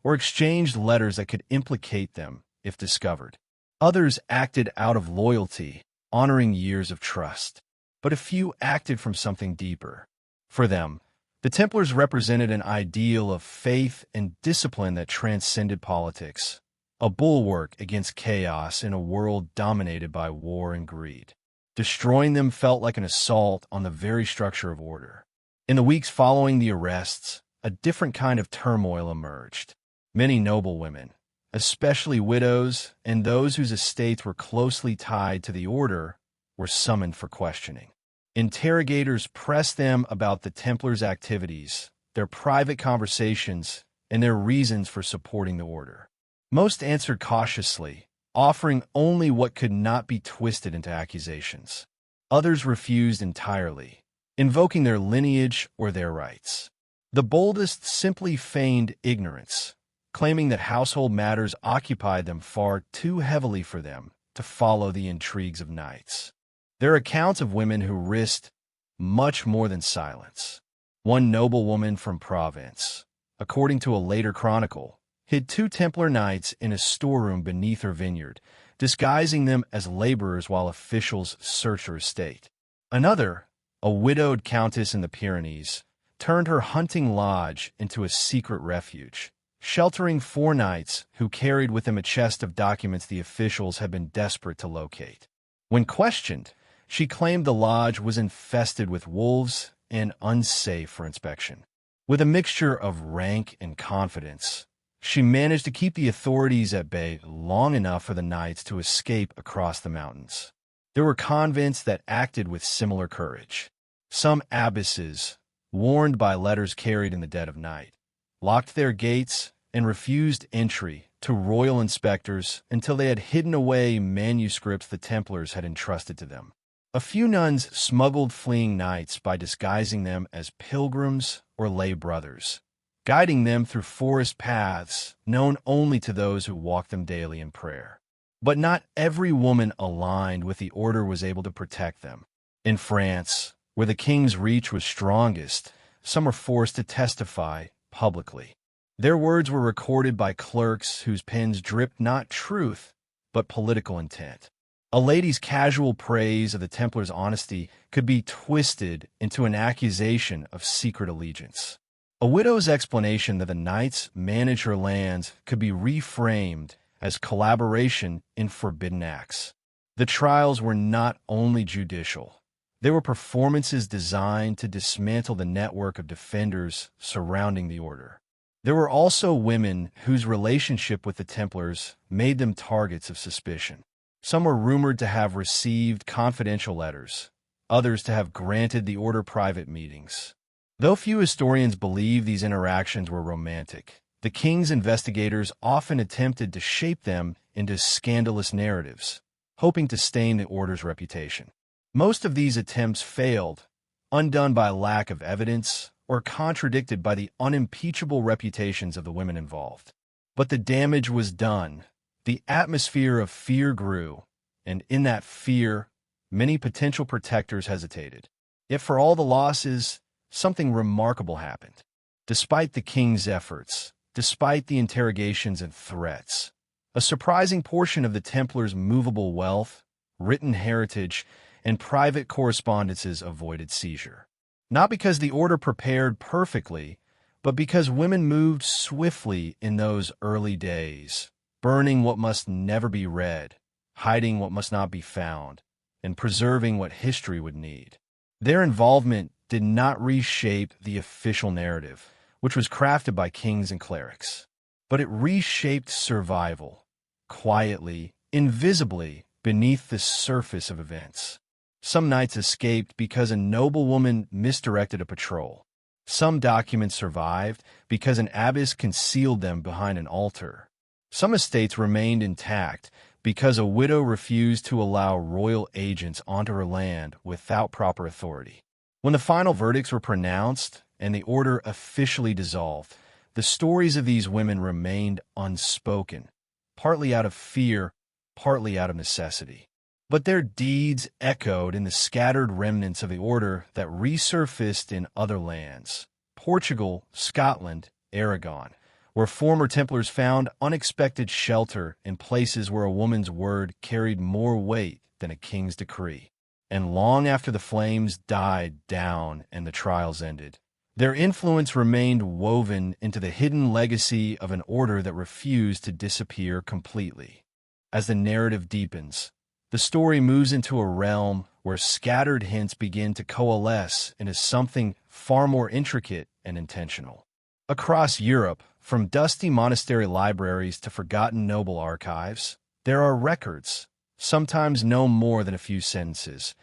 or exchanged letters that could implicate them if discovered. Others acted out of loyalty, honoring years of trust. But a few acted from something deeper. For them, the Templars represented an ideal of faith and discipline that transcended politics, a bulwark against chaos in a world dominated by war and greed. Destroying them felt like an assault on the very structure of order. In the weeks following the arrests, a different kind of turmoil emerged. Many noblewomen, especially widows and those whose estates were closely tied to the order, were summoned for questioning. Interrogators pressed them about the Templars' activities, their private conversations, and their reasons for supporting the order. Most answered cautiously, offering only what could not be twisted into accusations. Others refused entirely, invoking their lineage or their rights. The boldest simply feigned ignorance, claiming that household matters occupied them far too heavily for them to follow the intrigues of knights. There are accounts of women who risked much more than silence. One noblewoman from Provence, according to a later chronicle, hid 2 Templar knights in a storeroom beneath her vineyard, disguising them as laborers while officials searched her estate. Another, a widowed countess in the Pyrenees, turned her hunting lodge into a secret refuge, sheltering 4 knights who carried with them a chest of documents the officials had been desperate to locate. When questioned, she claimed the lodge was infested with wolves and unsafe for inspection. With a mixture of rank and confidence, she managed to keep the authorities at bay long enough for the knights to escape across the mountains. There were convents that acted with similar courage. Some abbesses, warned by letters carried in the dead of night, locked their gates and refused entry to royal inspectors until they had hidden away manuscripts the Templars had entrusted to them. A few nuns smuggled fleeing knights by disguising them as pilgrims or lay brothers, guiding them through forest paths known only to those who walk them daily in prayer. But not every woman aligned with the order was able to protect them. In France, where the king's reach was strongest, some were forced to testify publicly. Their words were recorded by clerks whose pens dripped not truth, but political intent. A lady's casual praise of the Templars' honesty could be twisted into an accusation of secret allegiance. A widow's explanation that the knights manage her lands could be reframed as collaboration in forbidden acts. The trials were not only judicial. They were performances designed to dismantle the network of defenders surrounding the order. There were also women whose relationship with the Templars made them targets of suspicion. Some were rumored to have received confidential letters, others to have granted the order private meetings. Though few historians believe these interactions were romantic, the king's investigators often attempted to shape them into scandalous narratives, hoping to stain the order's reputation. Most of these attempts failed, undone by lack of evidence or contradicted by the unimpeachable reputations of the women involved. But the damage was done. The atmosphere of fear grew, and in that fear, many potential protectors hesitated. Yet for all the losses, something remarkable happened. Despite the king's efforts, despite the interrogations and threats, a surprising portion of the Templars' movable wealth, written heritage, and private correspondences avoided seizure. Not because the order prepared perfectly, but because women moved swiftly in those early days, burning what must never be read, hiding what must not be found, and preserving what history would need. Their involvement did not reshape the official narrative, which was crafted by kings and clerics, but it reshaped survival, quietly, invisibly, beneath the surface of events. Some knights escaped because a noblewoman misdirected a patrol. Some documents survived because an abbess concealed them behind an altar. Some estates remained intact because a widow refused to allow royal agents onto her land without proper authority. When the final verdicts were pronounced and the order officially dissolved, the stories of these women remained unspoken, partly out of fear, partly out of necessity. But their deeds echoed in the scattered remnants of the order that resurfaced in other lands: Portugal, Scotland, Aragon, where former Templars found unexpected shelter in places where a woman's word carried more weight than a king's decree. And long after the flames died down and the trials ended, their influence remained woven into the hidden legacy of an order that refused to disappear completely. As the narrative deepens, the story moves into a realm where scattered hints begin to coalesce into something far more intricate and intentional. Across Europe, from dusty monastery libraries to forgotten noble archives, there are records, sometimes no more than a few sentences,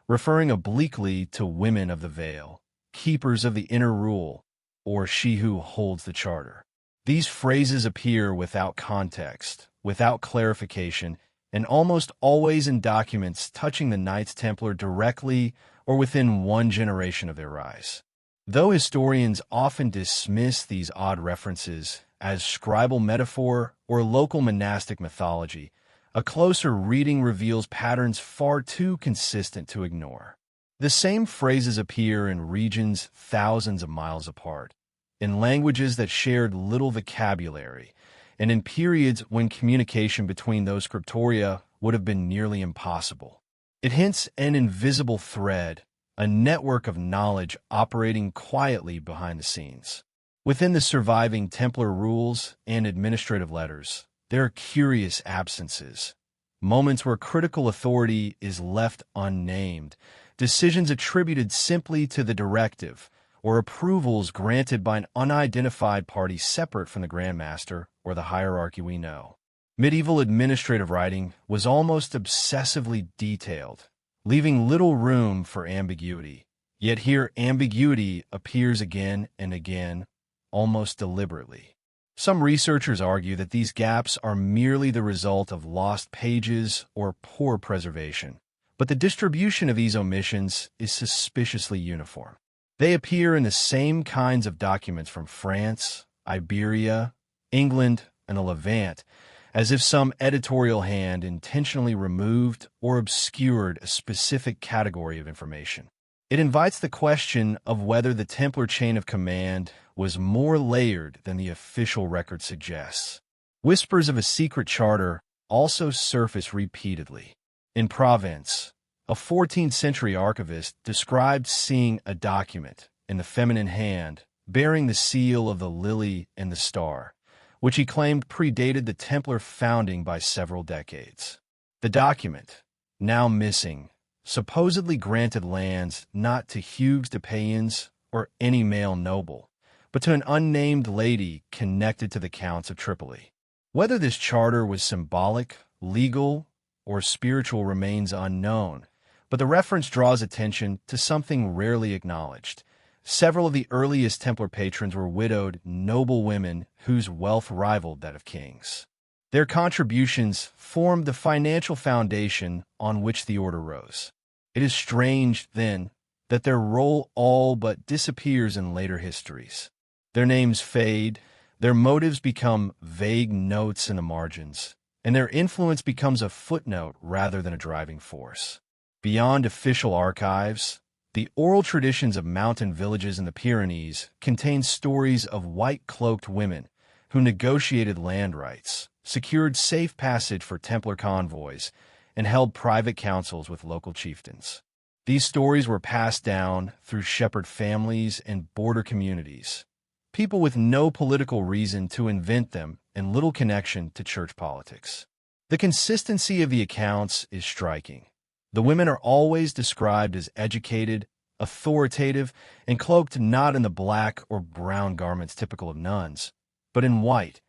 referring obliquely to women of the veil, keepers of the inner rule, or she who holds the charter. These phrases appear without context, without clarification, and almost always in documents touching the Knights Templar directly or within one generation of their rise. Though historians often dismiss these odd references as scribal metaphor or local monastic mythology, a closer reading reveals patterns far too consistent to ignore. The same phrases appear in regions thousands of miles apart, in languages that shared little vocabulary, and in periods when communication between those scriptoria would have been nearly impossible. It hints an invisible thread, a network of knowledge operating quietly behind the scenes. Within the surviving Templar rules and administrative letters, there are curious absences, moments where critical authority is left unnamed, decisions attributed simply to the directive, or approvals granted by an unidentified party separate from the Grand Master or the hierarchy we know. Medieval administrative writing was almost obsessively detailed, leaving little room for ambiguity. Yet here ambiguity appears again and again, almost deliberately. Some researchers argue that these gaps are merely the result of lost pages or poor preservation, but the distribution of these omissions is suspiciously uniform. They appear in the same kinds of documents from France, Iberia, England, and the Levant, as if some editorial hand intentionally removed or obscured a specific category of information. It invites the question of whether the Templar chain of command was more layered than the official record suggests. Whispers of a secret charter also surface repeatedly. In Provence, a 14th-century archivist described seeing a document in the feminine hand bearing the seal of the lily and the star, which he claimed predated the Templar founding by several decades. The document, now missing, supposedly granted lands not to Hugues de Payens or any male noble, but to an unnamed lady connected to the Counts of Tripoli. Whether this charter was symbolic, legal, or spiritual remains unknown, but the reference draws attention to something rarely acknowledged. Several of the earliest Templar patrons were widowed noblewomen whose wealth rivaled that of kings. Their contributions formed the financial foundation on which the order rose. It is strange, then, that their role all but disappears in later histories. Their names fade, their motives become vague notes in the margins, and their influence becomes a footnote rather than a driving force. Beyond official archives, the oral traditions of mountain villages in the Pyrenees contain stories of white-cloaked women who negotiated land rights, secured safe passage for Templar convoys, and held private councils with local chieftains. These stories were passed down through shepherd families and border communities, people with no political reason to invent them and little connection to church politics. The consistency of the accounts is striking. The women are always described as educated, authoritative, and cloaked not in the black or brown garments typical of nuns, but in white,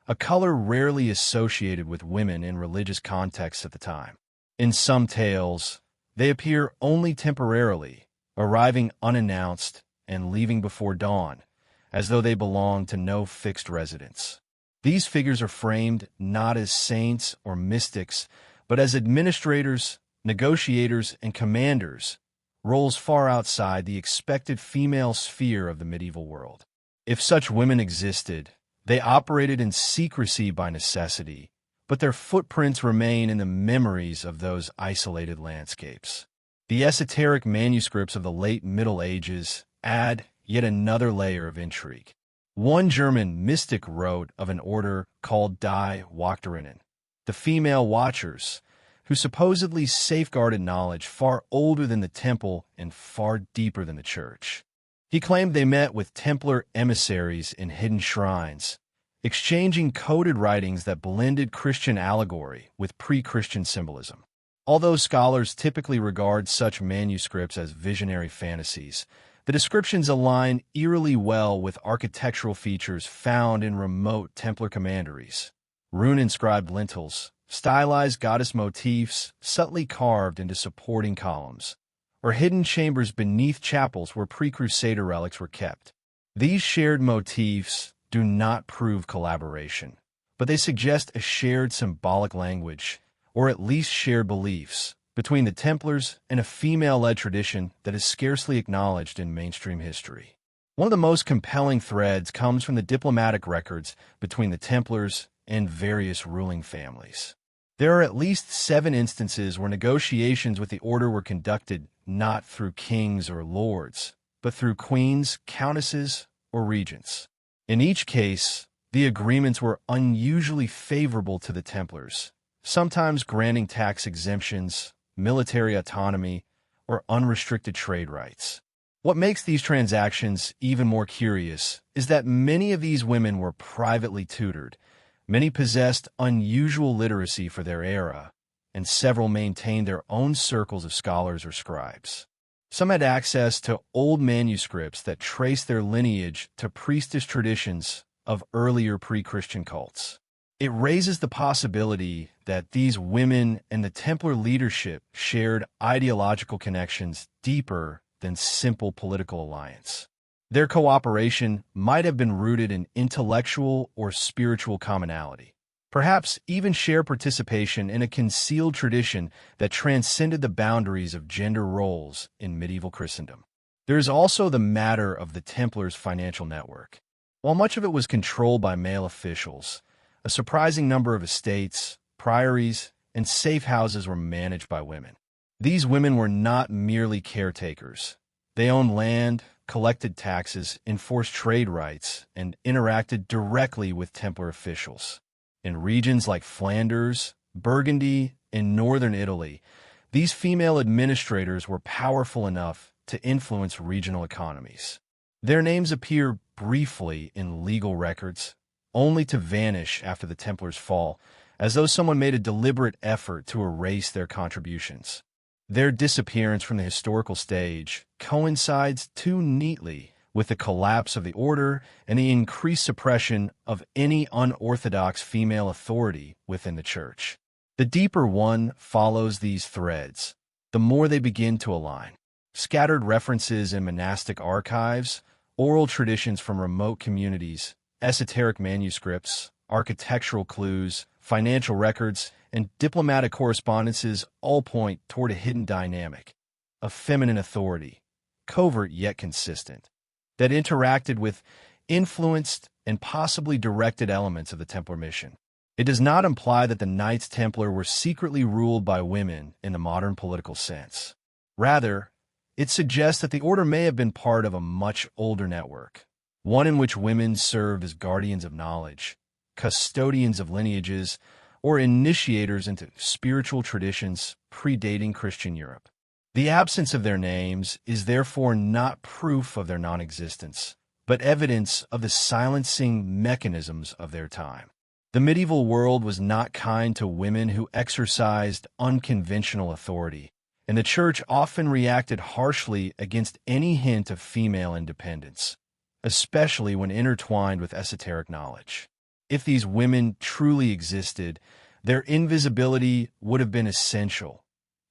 a color rarely associated with women in religious contexts at the time. In some tales, they appear only temporarily, arriving unannounced and leaving before dawn, as though they belong to no fixed residence. These figures are framed not as saints or mystics, but as administrators, negotiators, and commanders, roles far outside the expected female sphere of the medieval world. If such women existed, they operated in secrecy by necessity, but their footprints remain in the memories of those isolated landscapes. The esoteric manuscripts of the late Middle Ages add yet another layer of intrigue. One German mystic wrote of an order called Die Wachterinnen, the female watchers, who supposedly safeguarded knowledge far older than the temple and far deeper than the church. He claimed they met with Templar emissaries in hidden shrines, exchanging coded writings that blended Christian allegory with pre-Christian symbolism. Although scholars typically regard such manuscripts as visionary fantasies, the descriptions align eerily well with architectural features found in remote Templar commanderies. Rune-inscribed lintels, stylized goddess motifs subtly carved into supporting columns, or hidden chambers beneath chapels where pre-Crusader relics were kept. These shared motifs do not prove collaboration, but they suggest a shared symbolic language, or at least shared beliefs, between the Templars and a female-led tradition that is scarcely acknowledged in mainstream history. One of the most compelling threads comes from the diplomatic records between the Templars and various ruling families. There are at least 7 instances where negotiations with the order were conducted not through kings or lords, but through queens, countesses, or regents. In each case, the agreements were unusually favorable to the Templars, sometimes granting tax exemptions, military autonomy, or unrestricted trade rights. What makes these transactions even more curious is that many of these women were privately tutored, many possessed unusual literacy for their era, and several maintained their own circles of scholars or scribes. Some had access to old manuscripts that traced their lineage to priestess traditions of earlier pre-Christian cults. It raises the possibility that these women and the Templar leadership shared ideological connections deeper than simple political alliance. Their cooperation might have been rooted in intellectual or spiritual commonality, perhaps even shared participation in a concealed tradition that transcended the boundaries of gender roles in medieval Christendom. There is also the matter of the Templars' financial network. While much of it was controlled by male officials, a surprising number of estates, priories, and safe houses were managed by women. These women were not merely caretakers. They owned land, collected taxes, enforced trade rights, and interacted directly with Templar officials. In regions like Flanders, Burgundy, and northern Italy, these female administrators were powerful enough to influence regional economies. Their names appear briefly in legal records, only to vanish after the Templars' fall, as though someone made a deliberate effort to erase their contributions. Their disappearance from the historical stage coincides too neatly with the collapse of the order and the increased suppression of any unorthodox female authority within the Church. The deeper one follows these threads, the more they begin to align. Scattered references in monastic archives, oral traditions from remote communities, esoteric manuscripts, architectural clues, financial records, and diplomatic correspondences all point toward a hidden dynamic, a feminine authority, covert yet consistent, that interacted with, influenced, and possibly directed elements of the Templar mission. It does not imply that the Knights Templar were secretly ruled by women in the modern political sense. Rather, it suggests that the order may have been part of a much older network, one in which women served as guardians of knowledge, custodians of lineages, or initiators into spiritual traditions predating Christian Europe. The absence of their names is therefore not proof of their non-existence, but evidence of the silencing mechanisms of their time. The medieval world was not kind to women who exercised unconventional authority, and the Church often reacted harshly against any hint of female independence, especially when intertwined with esoteric knowledge. If these women truly existed, their invisibility would have been essential,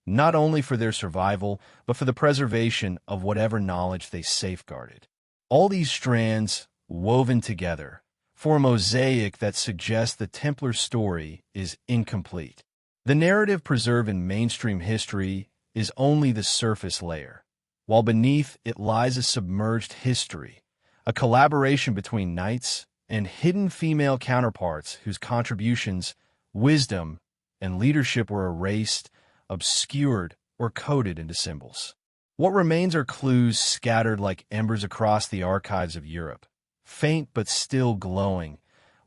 not only for their survival, but for the preservation of whatever knowledge they safeguarded. All these strands, woven together, form a mosaic that suggests the Templar story is incomplete. The narrative preserved in mainstream history is only the surface layer, while beneath it lies a submerged history, a collaboration between knights and hidden female counterparts whose contributions, wisdom, and leadership were erased, obscured, or coded into symbols. What remains are clues scattered like embers across the archives of Europe, faint but still glowing,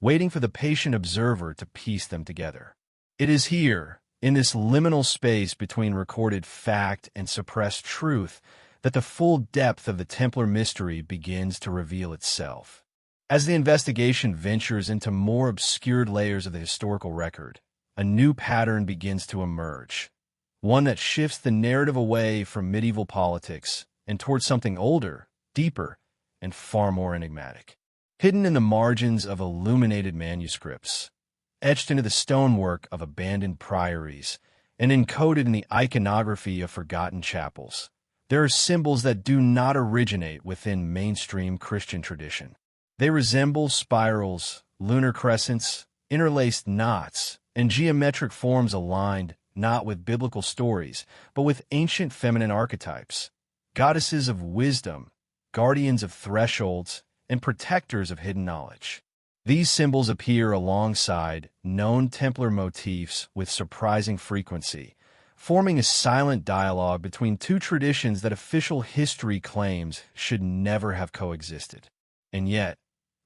waiting for the patient observer to piece them together. It is here, in this liminal space between recorded fact and suppressed truth, that the full depth of the Templar mystery begins to reveal itself. As the investigation ventures into more obscured layers of the historical record, a new pattern begins to emerge, one that shifts the narrative away from medieval politics and towards something older, deeper, and far more enigmatic. Hidden in the margins of illuminated manuscripts, etched into the stonework of abandoned priories, and encoded in the iconography of forgotten chapels, there are symbols that do not originate within mainstream Christian tradition. They resemble spirals, lunar crescents, interlaced knots, and geometric forms aligned not with biblical stories, but with ancient feminine archetypes, goddesses of wisdom, guardians of thresholds, and protectors of hidden knowledge. These symbols appear alongside known Templar motifs with surprising frequency, forming a silent dialogue between two traditions that official history claims should never have coexisted. And yet,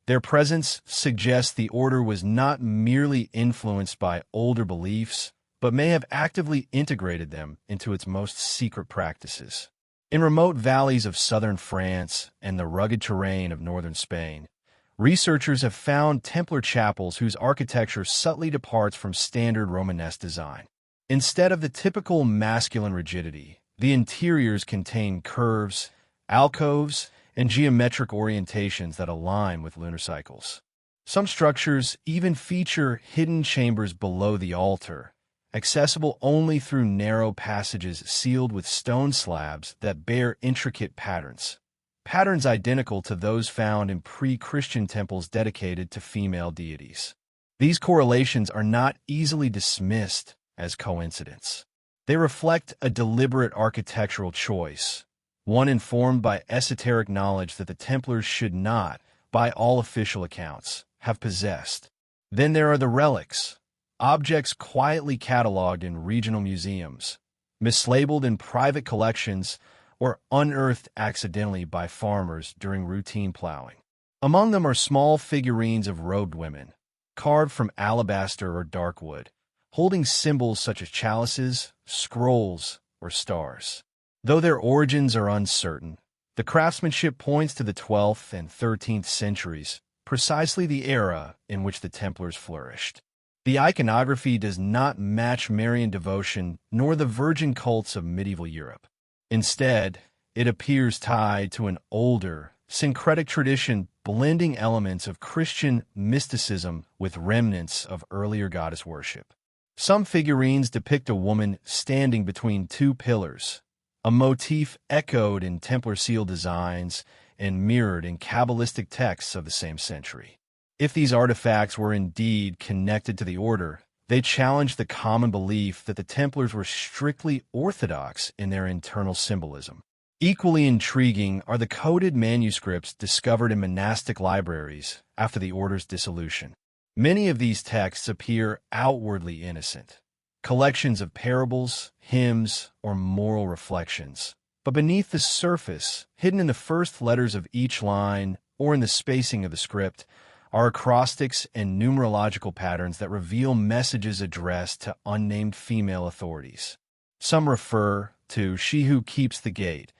their presence suggests the order was not merely influenced by older beliefs, but may have actively integrated them into its most secret practices. In remote valleys of southern France and the rugged terrain of northern Spain, researchers have found Templar chapels whose architecture subtly departs from standard Romanesque design. Instead of the typical masculine rigidity, the interiors contain curves, alcoves, and geometric orientations that align with lunar cycles. Some structures even feature hidden chambers below the altar, accessible only through narrow passages sealed with stone slabs that bear intricate patterns. Patterns identical to those found in pre-Christian temples dedicated to female deities. These correlations are not easily dismissed as coincidence. They reflect a deliberate architectural choice, one informed by esoteric knowledge that the Templars should not, by all official accounts, have possessed. Then there are the relics, objects quietly cataloged in regional museums, mislabeled in private collections, or unearthed accidentally by farmers during routine plowing. Among them are small figurines of robed women, carved from alabaster or dark wood, holding symbols such as chalices, scrolls, or stars. Though their origins are uncertain, the craftsmanship points to the 12th and 13th centuries, precisely the era in which the Templars flourished. The iconography does not match Marian devotion nor the virgin cults of medieval Europe. Instead, it appears tied to an older, syncretic tradition blending elements of Christian mysticism with remnants of earlier goddess worship. Some figurines depict a woman standing between two pillars, a motif echoed in Templar seal designs and mirrored in Kabbalistic texts of the same century. If these artifacts were indeed connected to the order, they challenged the common belief that the Templars were strictly orthodox in their internal symbolism. Equally intriguing are the coded manuscripts discovered in monastic libraries after the order's dissolution. Many of these texts appear outwardly innocent, collections of parables, hymns, or moral reflections. But beneath the surface, hidden in the first letters of each line or in the spacing of the script, are acrostics and numerological patterns that reveal messages addressed to unnamed female authorities. Some refer to "She Who Keeps the Gate,"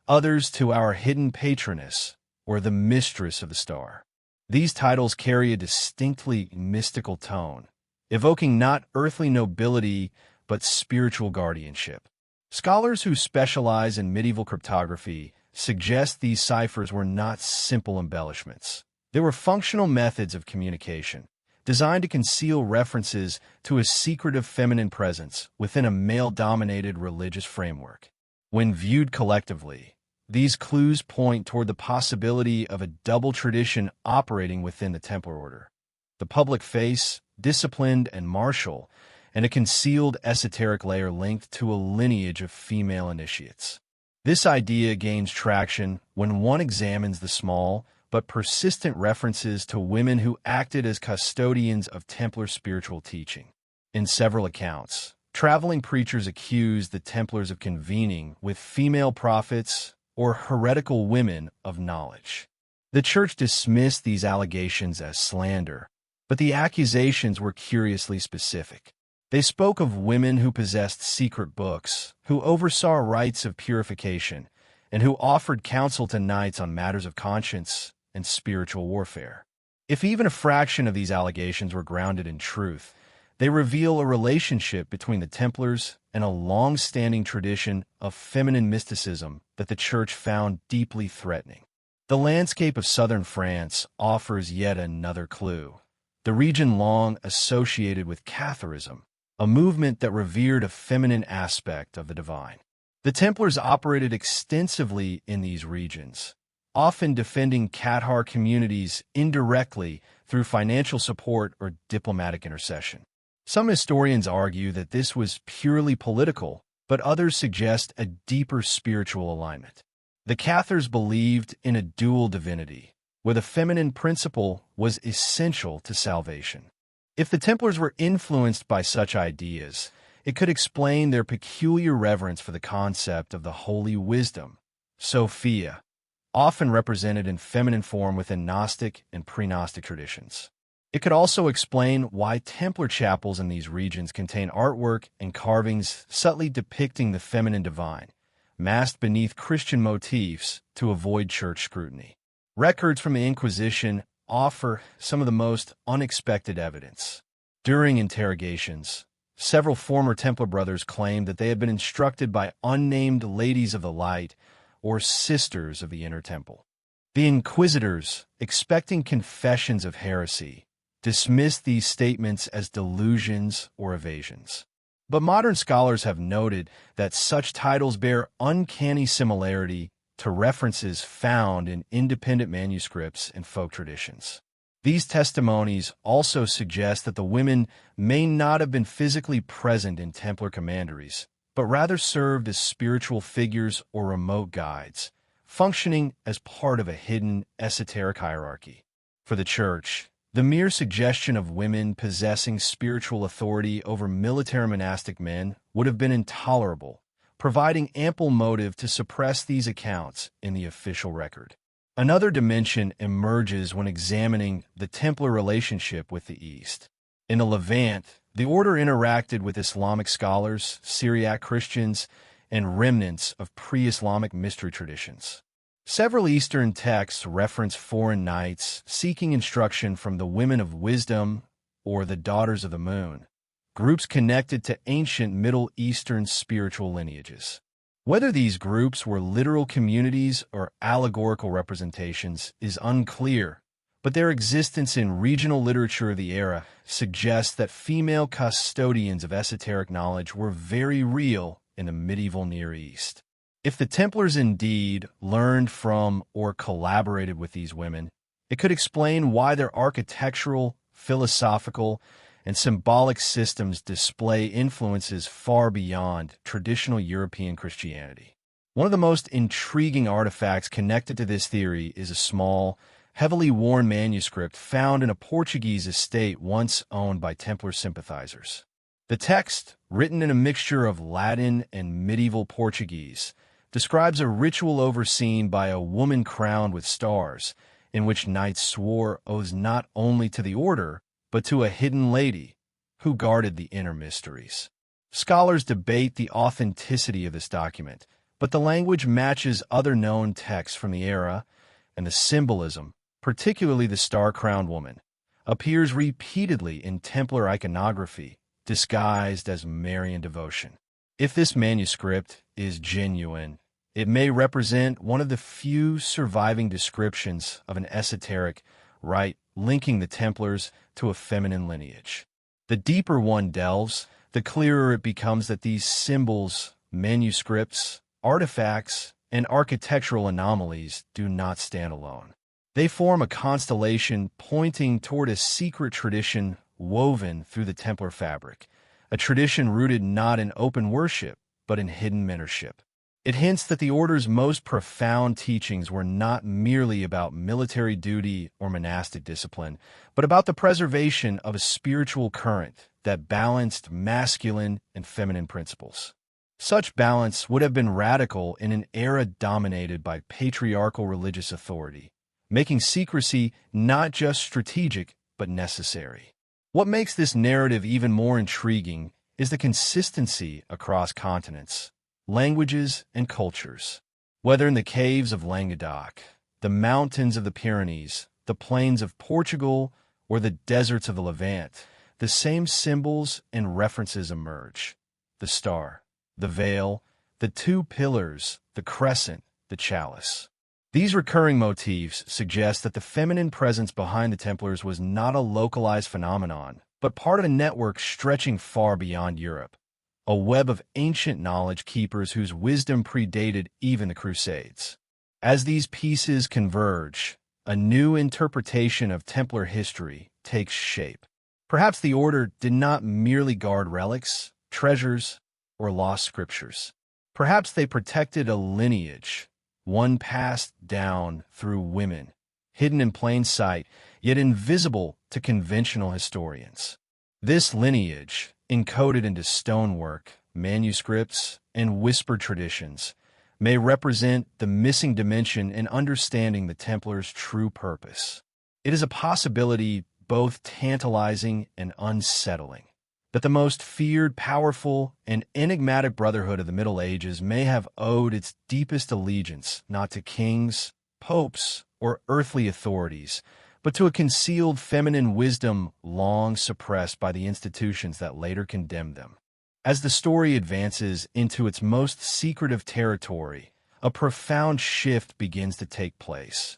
others to "Our Hidden Patroness," or "The Mistress of the Star." These titles carry a distinctly mystical tone, evoking not earthly nobility but spiritual guardianship. Scholars who specialize in medieval cryptography suggest these ciphers were not simple embellishments. They were functional methods of communication, designed to conceal references to a secretive feminine presence within a male-dominated religious framework. When viewed collectively, these clues point toward the possibility of a double tradition operating within the Templar Order: the public face, disciplined and martial, and a concealed esoteric layer linked to a lineage of female initiates. This idea gains traction when one examines the small but persistent references to women who acted as custodians of Templar spiritual teaching. In several accounts, traveling preachers accused the Templars of convening with female prophets or heretical women of knowledge. The Church dismissed these allegations as slander, but the accusations were curiously specific. They spoke of women who possessed secret books, who oversaw rites of purification, and who offered counsel to knights on matters of conscience and spiritual warfare. If even a fraction of these allegations were grounded in truth, they reveal a relationship between the Templars and a long-standing tradition of feminine mysticism that the Church found deeply threatening. The landscape of southern France offers yet another clue. The region long associated with Catharism, a movement that revered a feminine aspect of the divine. The Templars operated extensively in these regions, often defending Cathar communities indirectly through financial support or diplomatic intercession. Some historians argue that this was purely political, but others suggest a deeper spiritual alignment. The Cathars believed in a dual divinity, where the feminine principle was essential to salvation. If the Templars were influenced by such ideas, it could explain their peculiar reverence for the concept of the holy wisdom, Sophia, often represented in feminine form within Gnostic and pre-Gnostic traditions. It could also explain why Templar chapels in these regions contain artwork and carvings subtly depicting the feminine divine, masked beneath Christian motifs to avoid church scrutiny. Records from the Inquisition offer some of the most unexpected evidence. During interrogations, several former Templar brothers claimed that they had been instructed by unnamed ladies of the light or sisters of the inner temple. The inquisitors, expecting confessions of heresy, dismissed these statements as delusions or evasions. But modern scholars have noted that such titles bear uncanny similarity to references found in independent manuscripts and folk traditions. These testimonies also suggest that the women may not have been physically present in Templar commanderies, but rather served as spiritual figures or remote guides, functioning as part of a hidden esoteric hierarchy. For the Church, the mere suggestion of women possessing spiritual authority over military monastic men would have been intolerable, providing ample motive to suppress these accounts in the official record. Another dimension emerges when examining the Templar relationship with the East. In the Levant, the order interacted with Islamic scholars, Syriac Christians, and remnants of pre-Islamic mystery traditions. Several Eastern texts reference foreign knights seeking instruction from the women of wisdom or the daughters of the moon, groups connected to ancient Middle Eastern spiritual lineages. Whether these groups were literal communities or allegorical representations is unclear, but their existence in regional literature of the era suggests that female custodians of esoteric knowledge were very real in the medieval Near East. If the Templars indeed learned from or collaborated with these women, it could explain why their architectural, philosophical, and symbolic systems display influences far beyond traditional European Christianity. One of the most intriguing artifacts connected to this theory is a small, heavily worn manuscript found in a Portuguese estate once owned by Templar sympathizers. The text, written in a mixture of Latin and medieval Portuguese, describes a ritual overseen by a woman crowned with stars, in which knights swore oaths not only to the order, but to a hidden lady who guarded the inner mysteries. Scholars debate the authenticity of this document, but the language matches other known texts from the era, and the symbolism, particularly the star-crowned woman, appears repeatedly in Templar iconography, disguised as Marian devotion. If this manuscript is genuine, it may represent one of the few surviving descriptions of an esoteric rite linking the Templars to a feminine lineage. The deeper one delves, the clearer it becomes that these symbols, manuscripts, artifacts, and architectural anomalies do not stand alone. They form a constellation pointing toward a secret tradition woven through the Templar fabric, a tradition rooted not in open worship, but in hidden mentorship. It hints that the order's most profound teachings were not merely about military duty or monastic discipline, but about the preservation of a spiritual current that balanced masculine and feminine principles. Such balance would have been radical in an era dominated by patriarchal religious authority, making secrecy not just strategic, but necessary. What makes this narrative even more intriguing is the consistency across continents, languages, and cultures. Whether in the caves of Languedoc, the mountains of the Pyrenees, the plains of Portugal, or the deserts of the Levant, the same symbols and references emerge. The star, the veil, the two pillars, the crescent, the chalice. These recurring motifs suggest that the feminine presence behind the Templars was not a localized phenomenon, but part of a network stretching far beyond Europe, a web of ancient knowledge keepers whose wisdom predated even the Crusades. As these pieces converge, a new interpretation of Templar history takes shape. Perhaps the order did not merely guard relics, treasures, or lost scriptures. Perhaps they protected a lineage, one passed down through women, hidden in plain sight, yet invisible to conventional historians. This lineage, encoded into stonework, manuscripts, and whispered traditions, may represent the missing dimension in understanding the Templars' true purpose. It is a possibility both tantalizing and unsettling, that the most feared, powerful, and enigmatic brotherhood of the Middle Ages may have owed its deepest allegiance not to kings, popes, or earthly authorities, but to a concealed feminine wisdom long suppressed by the institutions that later condemned them. As the story advances into its most secretive territory, a profound shift begins to take place,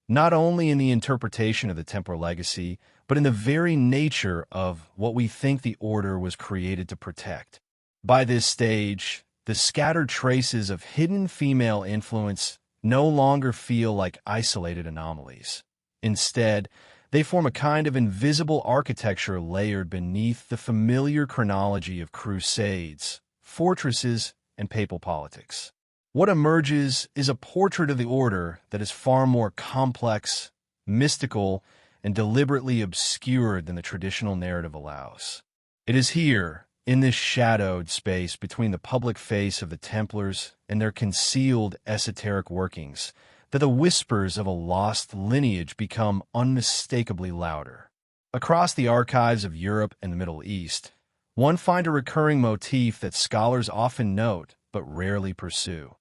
not only in the interpretation of the Templar legacy, but in the very nature of what we think the order was created to protect. By this stage, the scattered traces of hidden female influence no longer feel like isolated anomalies. Instead, they form a kind of invisible architecture layered beneath the familiar chronology of crusades, fortresses, and papal politics. What emerges is a portrait of the order that is far more complex, mystical, and deliberately obscured than the traditional narrative allows. It is here, in this shadowed space between the public face of the Templars and their concealed esoteric workings, that the whispers of a lost lineage become unmistakably louder. Across the archives of Europe and the Middle East, one finds a recurring motif that scholars often note but rarely pursue: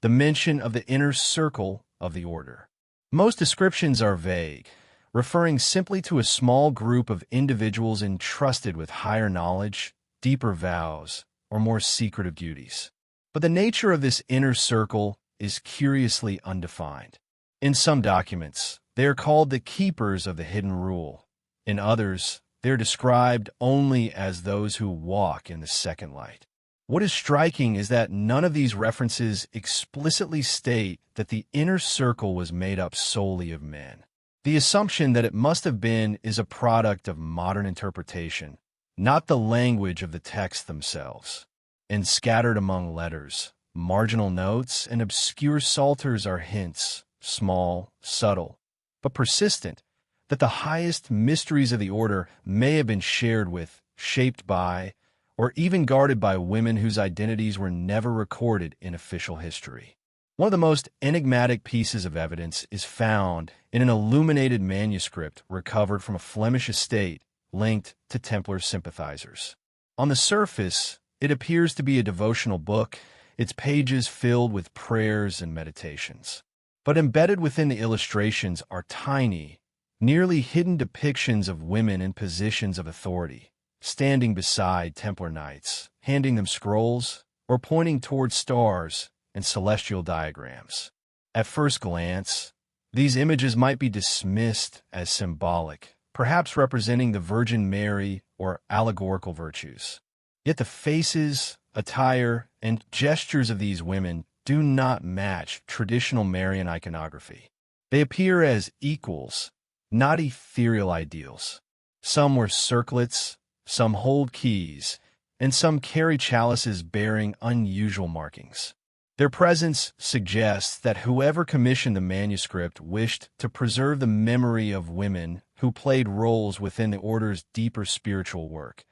the mention of the inner circle of the order. Most descriptions are vague, referring simply to a small group of individuals entrusted with higher knowledge, deeper vows, or more secretive duties. But the nature of this inner circle is curiously undefined. In some documents, they are called the keepers of the hidden rule. In others, they are described only as those who walk in the second light. What is striking is that none of these references explicitly state that the inner circle was made up solely of men. The assumption that it must have been is a product of modern interpretation, not the language of the texts themselves. And scattered among letters, marginal notes, and obscure psalters are hints, small, subtle, but persistent, that the highest mysteries of the order may have been shared with, shaped by, or even guarded by women whose identities were never recorded in official history. One of the most enigmatic pieces of evidence is found in an illuminated manuscript recovered from a Flemish estate linked to Templar sympathizers. On the surface, it appears to be a devotional book, its pages filled with prayers and meditations. But embedded within the illustrations are tiny, nearly hidden depictions of women in positions of authority, standing beside Templar knights, handing them scrolls, or pointing toward stars and celestial diagrams. At first glance, these images might be dismissed as symbolic, perhaps representing the Virgin Mary or allegorical virtues. Yet the faces, attire, and gestures of these women do not match traditional Marian iconography. They appear as equals, not ethereal ideals. Some wear circlets, some hold keys, and some carry chalices bearing unusual markings. Their presence suggests that whoever commissioned the manuscript wished to preserve the memory of women who played roles within the order's deeper spiritual work,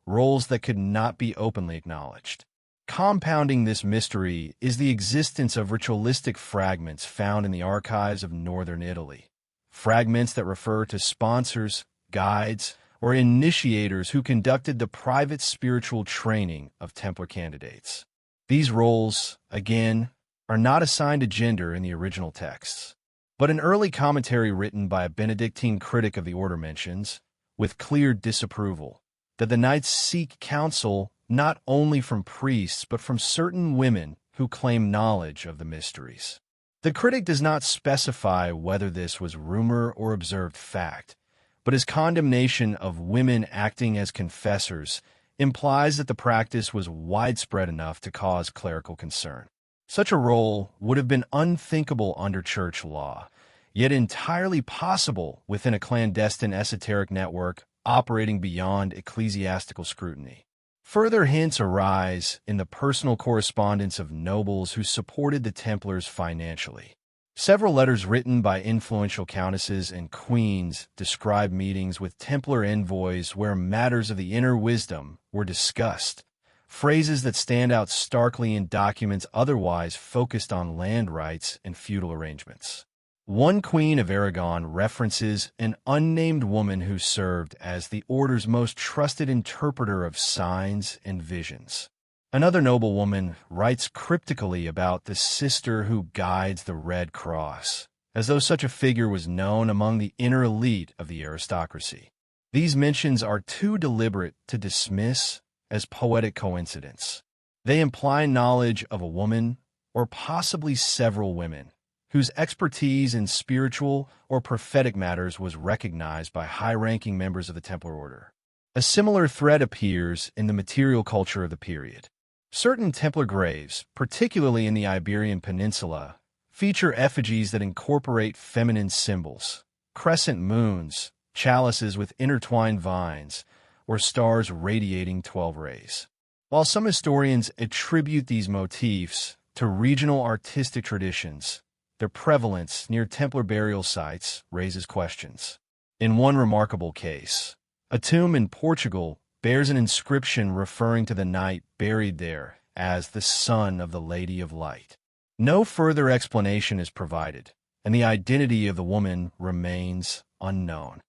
roles that could not be openly acknowledged. Compounding this mystery is the existence of ritualistic fragments found in the archives of northern Italy, fragments that refer to sponsors, guides, or initiators who conducted the private spiritual training of Templar candidates. These roles, again, are not assigned a gender in the original texts, but an early commentary written by a Benedictine critic of the order mentions, with clear disapproval, that the knights seek counsel not only from priests but from certain women who claim knowledge of the mysteries. The critic does not specify whether this was rumor or observed fact, but his condemnation of women acting as confessors implies that the practice was widespread enough to cause clerical concern. Such a role would have been unthinkable under church law, yet entirely possible within a clandestine esoteric network operating beyond ecclesiastical scrutiny. Further hints arise in the personal correspondence of nobles who supported the Templars financially. Several letters written by influential countesses and queens describe meetings with Templar envoys where matters of the inner wisdom were discussed, phrases that stand out starkly in documents otherwise focused on land rights and feudal arrangements. One queen of Aragon references an unnamed woman who served as the order's most trusted interpreter of signs and visions. Another noblewoman writes cryptically about the sister who guides the Red Cross, as though such a figure was known among the inner elite of the aristocracy. These mentions are too deliberate to dismiss as poetic coincidence. They imply knowledge of a woman, or possibly several women, whose expertise in spiritual or prophetic matters was recognized by high-ranking members of the Templar Order. A similar thread appears in the material culture of the period. Certain Templar graves, particularly in the Iberian Peninsula, feature effigies that incorporate feminine symbols, crescent moons, chalices with intertwined vines, or stars radiating 12 rays. While some historians attribute these motifs to regional artistic traditions, their prevalence near Templar burial sites raises questions. In one remarkable case, a tomb in Portugal bears an inscription referring to the knight buried there as the son of the Lady of Light. No further explanation is provided, and the identity of the woman remains unknown.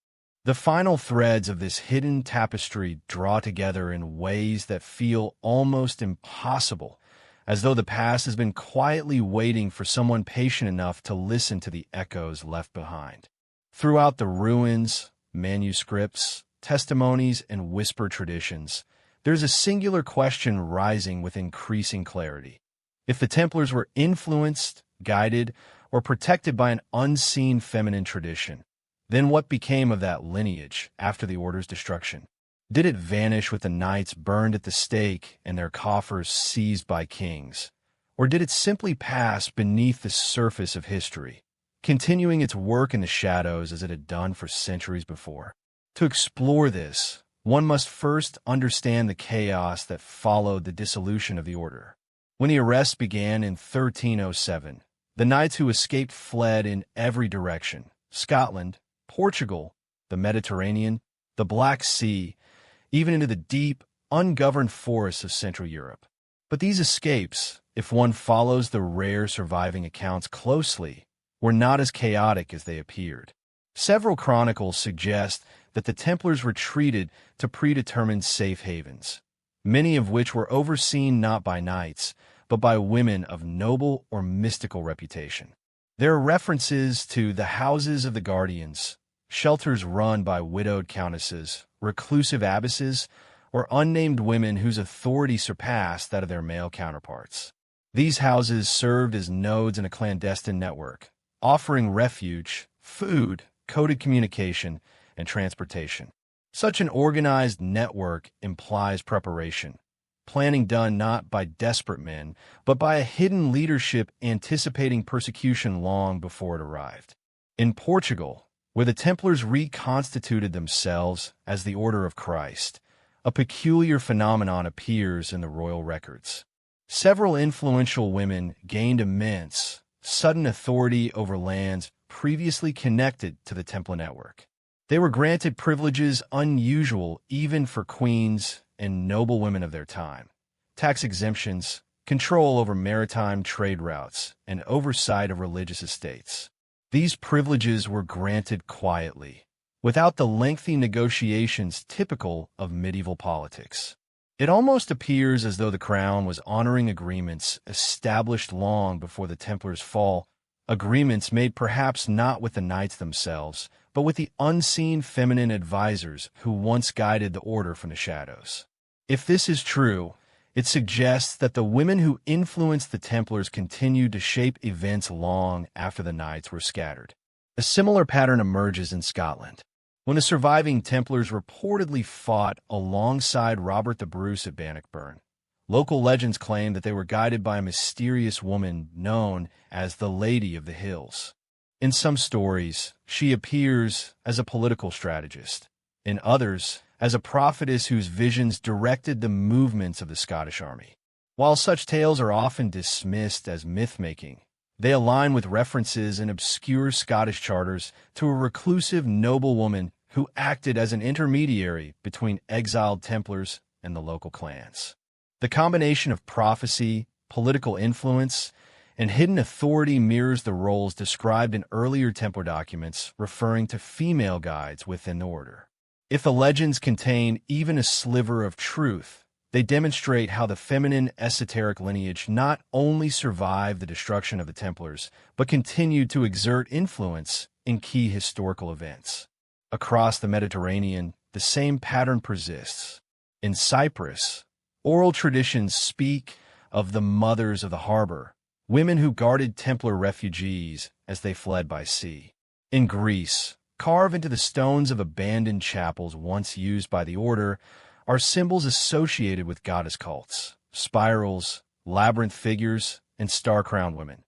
The final threads of this hidden tapestry draw together in ways that feel almost impossible, as though the past has been quietly waiting for someone patient enough to listen to the echoes left behind. Throughout the ruins, manuscripts, testimonies, and whisper traditions, there's a singular question rising with increasing clarity. If the Templars were influenced, guided, or protected by an unseen feminine tradition, then what became of that lineage after the Order's destruction? Did it vanish with the knights burned at the stake and their coffers seized by kings? Or did it simply pass beneath the surface of history, continuing its work in the shadows as it had done for centuries before? To explore this, one must first understand the chaos that followed the dissolution of the Order. When the arrests began in 1307, the knights who escaped fled in every direction: Scotland, Portugal, the Mediterranean, the Black Sea, even into the deep, ungoverned forests of Central Europe. But these escapes, if one follows the rare surviving accounts closely, were not as chaotic as they appeared. Several chronicles suggest that the Templars retreated to predetermined safe havens, many of which were overseen not by knights, but by women of noble or mystical reputation. There are references to the houses of the guardians, shelters run by widowed countesses, reclusive abbesses, or unnamed women whose authority surpassed that of their male counterparts. These houses served as nodes in a clandestine network, offering refuge, food, coded communication, and transportation. Such an organized network implies preparation, planning done not by desperate men, but by a hidden leadership anticipating persecution long before it arrived. In Portugal, where the Templars reconstituted themselves as the Order of Christ, a peculiar phenomenon appears in the royal records. Several influential women gained immense, sudden authority over lands previously connected to the Templar network. They were granted privileges unusual even for queens and noblewomen of their time: tax exemptions, control over maritime trade routes, and oversight of religious estates. These privileges were granted quietly, without the lengthy negotiations typical of medieval politics. It almost appears as though the crown was honoring agreements established long before the Templars' fall, agreements made perhaps not with the knights themselves, but with the unseen feminine advisors who once guided the order from the shadows. If this is true, it suggests that the women who influenced the Templars continued to shape events long after the knights were scattered. A similar pattern emerges in Scotland. When the surviving Templars reportedly fought alongside Robert the Bruce at Bannockburn, local legends claim that they were guided by a mysterious woman known as the Lady of the Hills. In some stories, she appears as a political strategist. In others, as a prophetess whose visions directed the movements of the Scottish army. While such tales are often dismissed as myth-making, they align with references in obscure Scottish charters to a reclusive noblewoman who acted as an intermediary between exiled Templars and the local clans. The combination of prophecy, political influence, and hidden authority mirrors the roles described in earlier Templar documents referring to female guides within the order. If the legends contain even a sliver of truth, they demonstrate how the feminine esoteric lineage not only survived the destruction of the Templars, but continued to exert influence in key historical events. Across the Mediterranean, the same pattern persists. In Cyprus, oral traditions speak of the mothers of the harbor, women who guarded Templar refugees as they fled by sea. In Greece, carved into the stones of abandoned chapels once used by the order, are symbols associated with goddess cults, spirals, labyrinth figures, and star-crowned women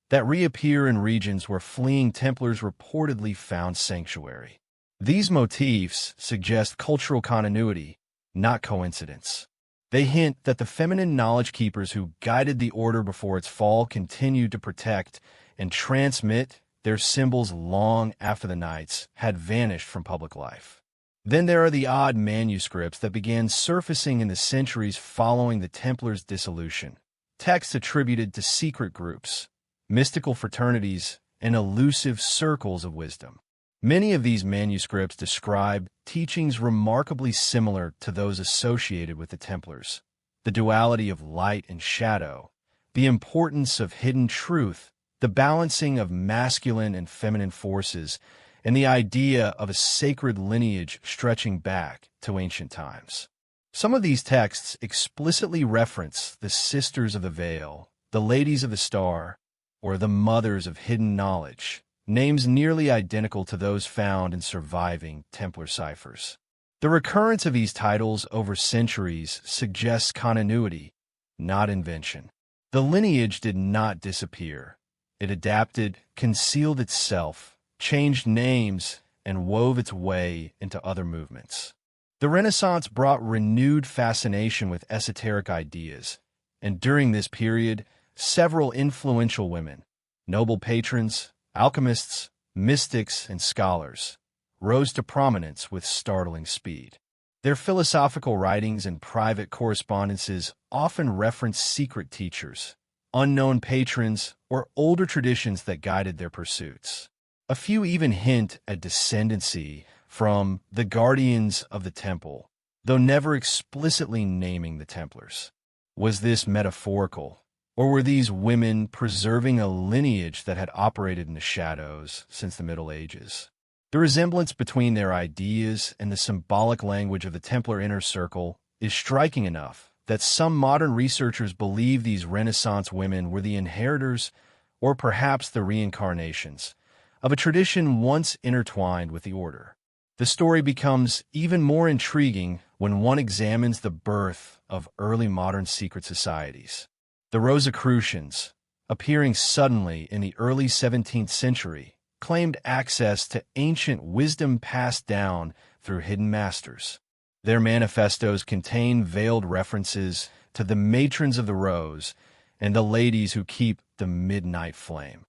that reappear in regions where fleeing Templars reportedly found sanctuary. These motifs suggest cultural continuity, not coincidence. They hint that the feminine knowledge keepers who guided the order before its fall continued to protect and transmit their symbols long after the knights had vanished from public life. Then there are the odd manuscripts that began surfacing in the centuries following the Templars' dissolution, texts attributed to secret groups, mystical fraternities, and elusive circles of wisdom. Many of these manuscripts describe teachings remarkably similar to those associated with the Templars: the duality of light and shadow, the importance of hidden truth, the balancing of masculine and feminine forces, and the idea of a sacred lineage stretching back to ancient times. Some of these texts explicitly reference the Sisters of the Veil, the Ladies of the Star, or the Mothers of Hidden Knowledge, names nearly identical to those found in surviving Templar ciphers. The recurrence of these titles over centuries suggests continuity, not invention. The lineage did not disappear. It adapted, concealed itself, changed names, and wove its way into other movements. The Renaissance brought renewed fascination with esoteric ideas, and during this period, several influential women, noble patrons, alchemists, mystics, and scholars, rose to prominence with startling speed. Their philosophical writings and private correspondences often reference secret teachers, unknown patrons, or older traditions that guided their pursuits. A few even hint at descendancy from the guardians of the temple, though never explicitly naming the Templars. Was this metaphorical, or were these women preserving a lineage that had operated in the shadows since the Middle Ages? The resemblance between their ideas and the symbolic language of the Templar inner circle is striking enough that some modern researchers believe these Renaissance women were the inheritors, or perhaps the reincarnations, of a tradition once intertwined with the order. The story becomes even more intriguing when one examines the birth of early modern secret societies. The Rosicrucians, appearing suddenly in the early 17th century, claimed access to ancient wisdom passed down through hidden masters. Their manifestos contain veiled references to the matrons of the Rose and the ladies who keep the midnight flame.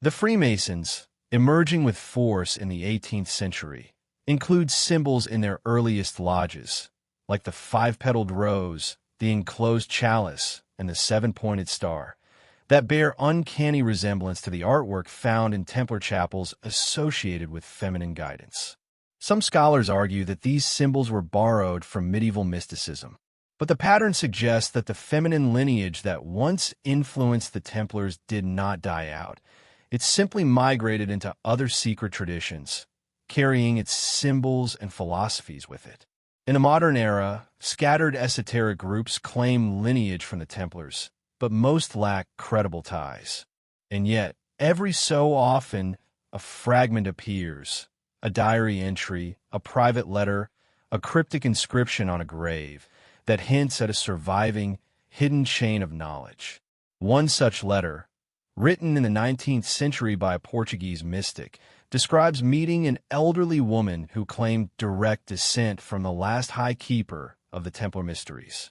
The Freemasons, emerging with force in the 18th century, include symbols in their earliest lodges, like the five-petaled rose, the enclosed chalice, and the seven-pointed star, that bear uncanny resemblance to the artwork found in Templar chapels associated with feminine guidance. Some scholars argue that these symbols were borrowed from medieval mysticism, but the pattern suggests that the feminine lineage that once influenced the Templars did not die out. It simply migrated into other secret traditions, carrying its symbols and philosophies with it. In the modern era, scattered esoteric groups claim lineage from the Templars, but most lack credible ties. And yet, every so often, a fragment appears, a diary entry, a private letter, a cryptic inscription on a grave that hints at a surviving, hidden chain of knowledge. One such letter, written in the 19th century by a Portuguese mystic, describes meeting an elderly woman who claimed direct descent from the last high keeper of the Templar mysteries.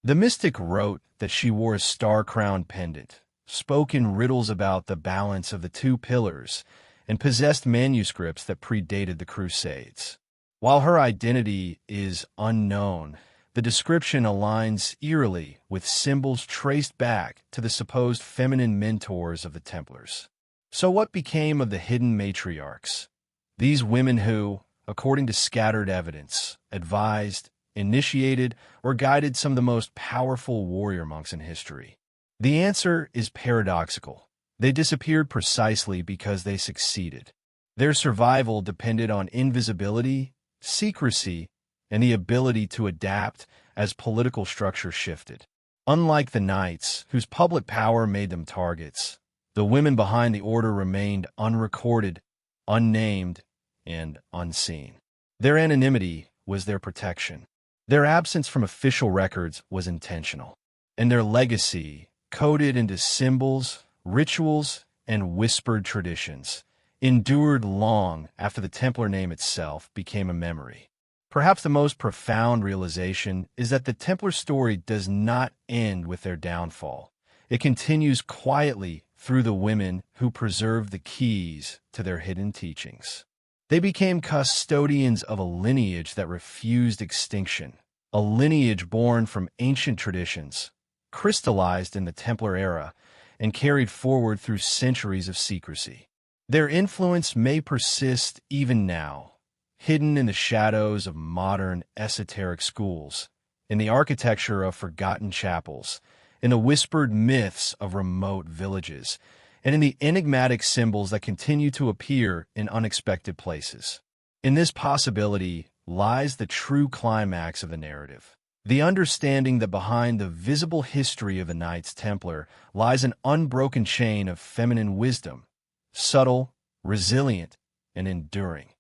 The mystic wrote that she wore a star-crowned pendant, spoke in riddles about the balance of the two pillars, and possessed manuscripts that predated the Crusades. While her identity is unknown, the description aligns eerily with symbols traced back to the supposed feminine mentors of the Templars. So what became of the hidden matriarchs? These women who, according to scattered evidence, advised, initiated, or guided some of the most powerful warrior monks in history. The answer is paradoxical. They disappeared precisely because they succeeded. Their survival depended on invisibility, secrecy, and the ability to adapt as political structure shifted. Unlike the knights, whose public power made them targets, the women behind the order remained unrecorded, unnamed, and unseen. Their anonymity was their protection. Their absence from official records was intentional, and their legacy, coded into symbols, rituals, and whispered traditions, endured long after the Templar name itself became a memory. Perhaps the most profound realization is that the Templar story does not end with their downfall. It continues quietly through the women who preserved the keys to their hidden teachings. They became custodians of a lineage that refused extinction, a lineage born from ancient traditions, crystallized in the Templar era, and carried forward through centuries of secrecy. Their influence may persist even now, hidden in the shadows of modern esoteric schools, in the architecture of forgotten chapels, in the whispered myths of remote villages, and in the enigmatic symbols that continue to appear in unexpected places. In this possibility lies the true climax of the narrative. The understanding that behind the visible history of the Knights Templar lies an unbroken chain of feminine wisdom, subtle, resilient, and enduring.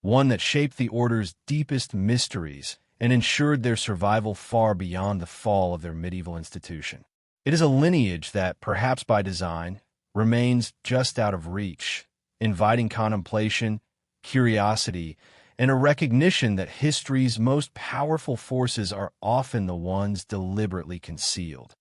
One that shaped the Order's deepest mysteries and ensured their survival far beyond the fall of their medieval institution. It is a lineage that, perhaps by design, remains just out of reach, inviting contemplation, curiosity, and a recognition that history's most powerful forces are often the ones deliberately concealed.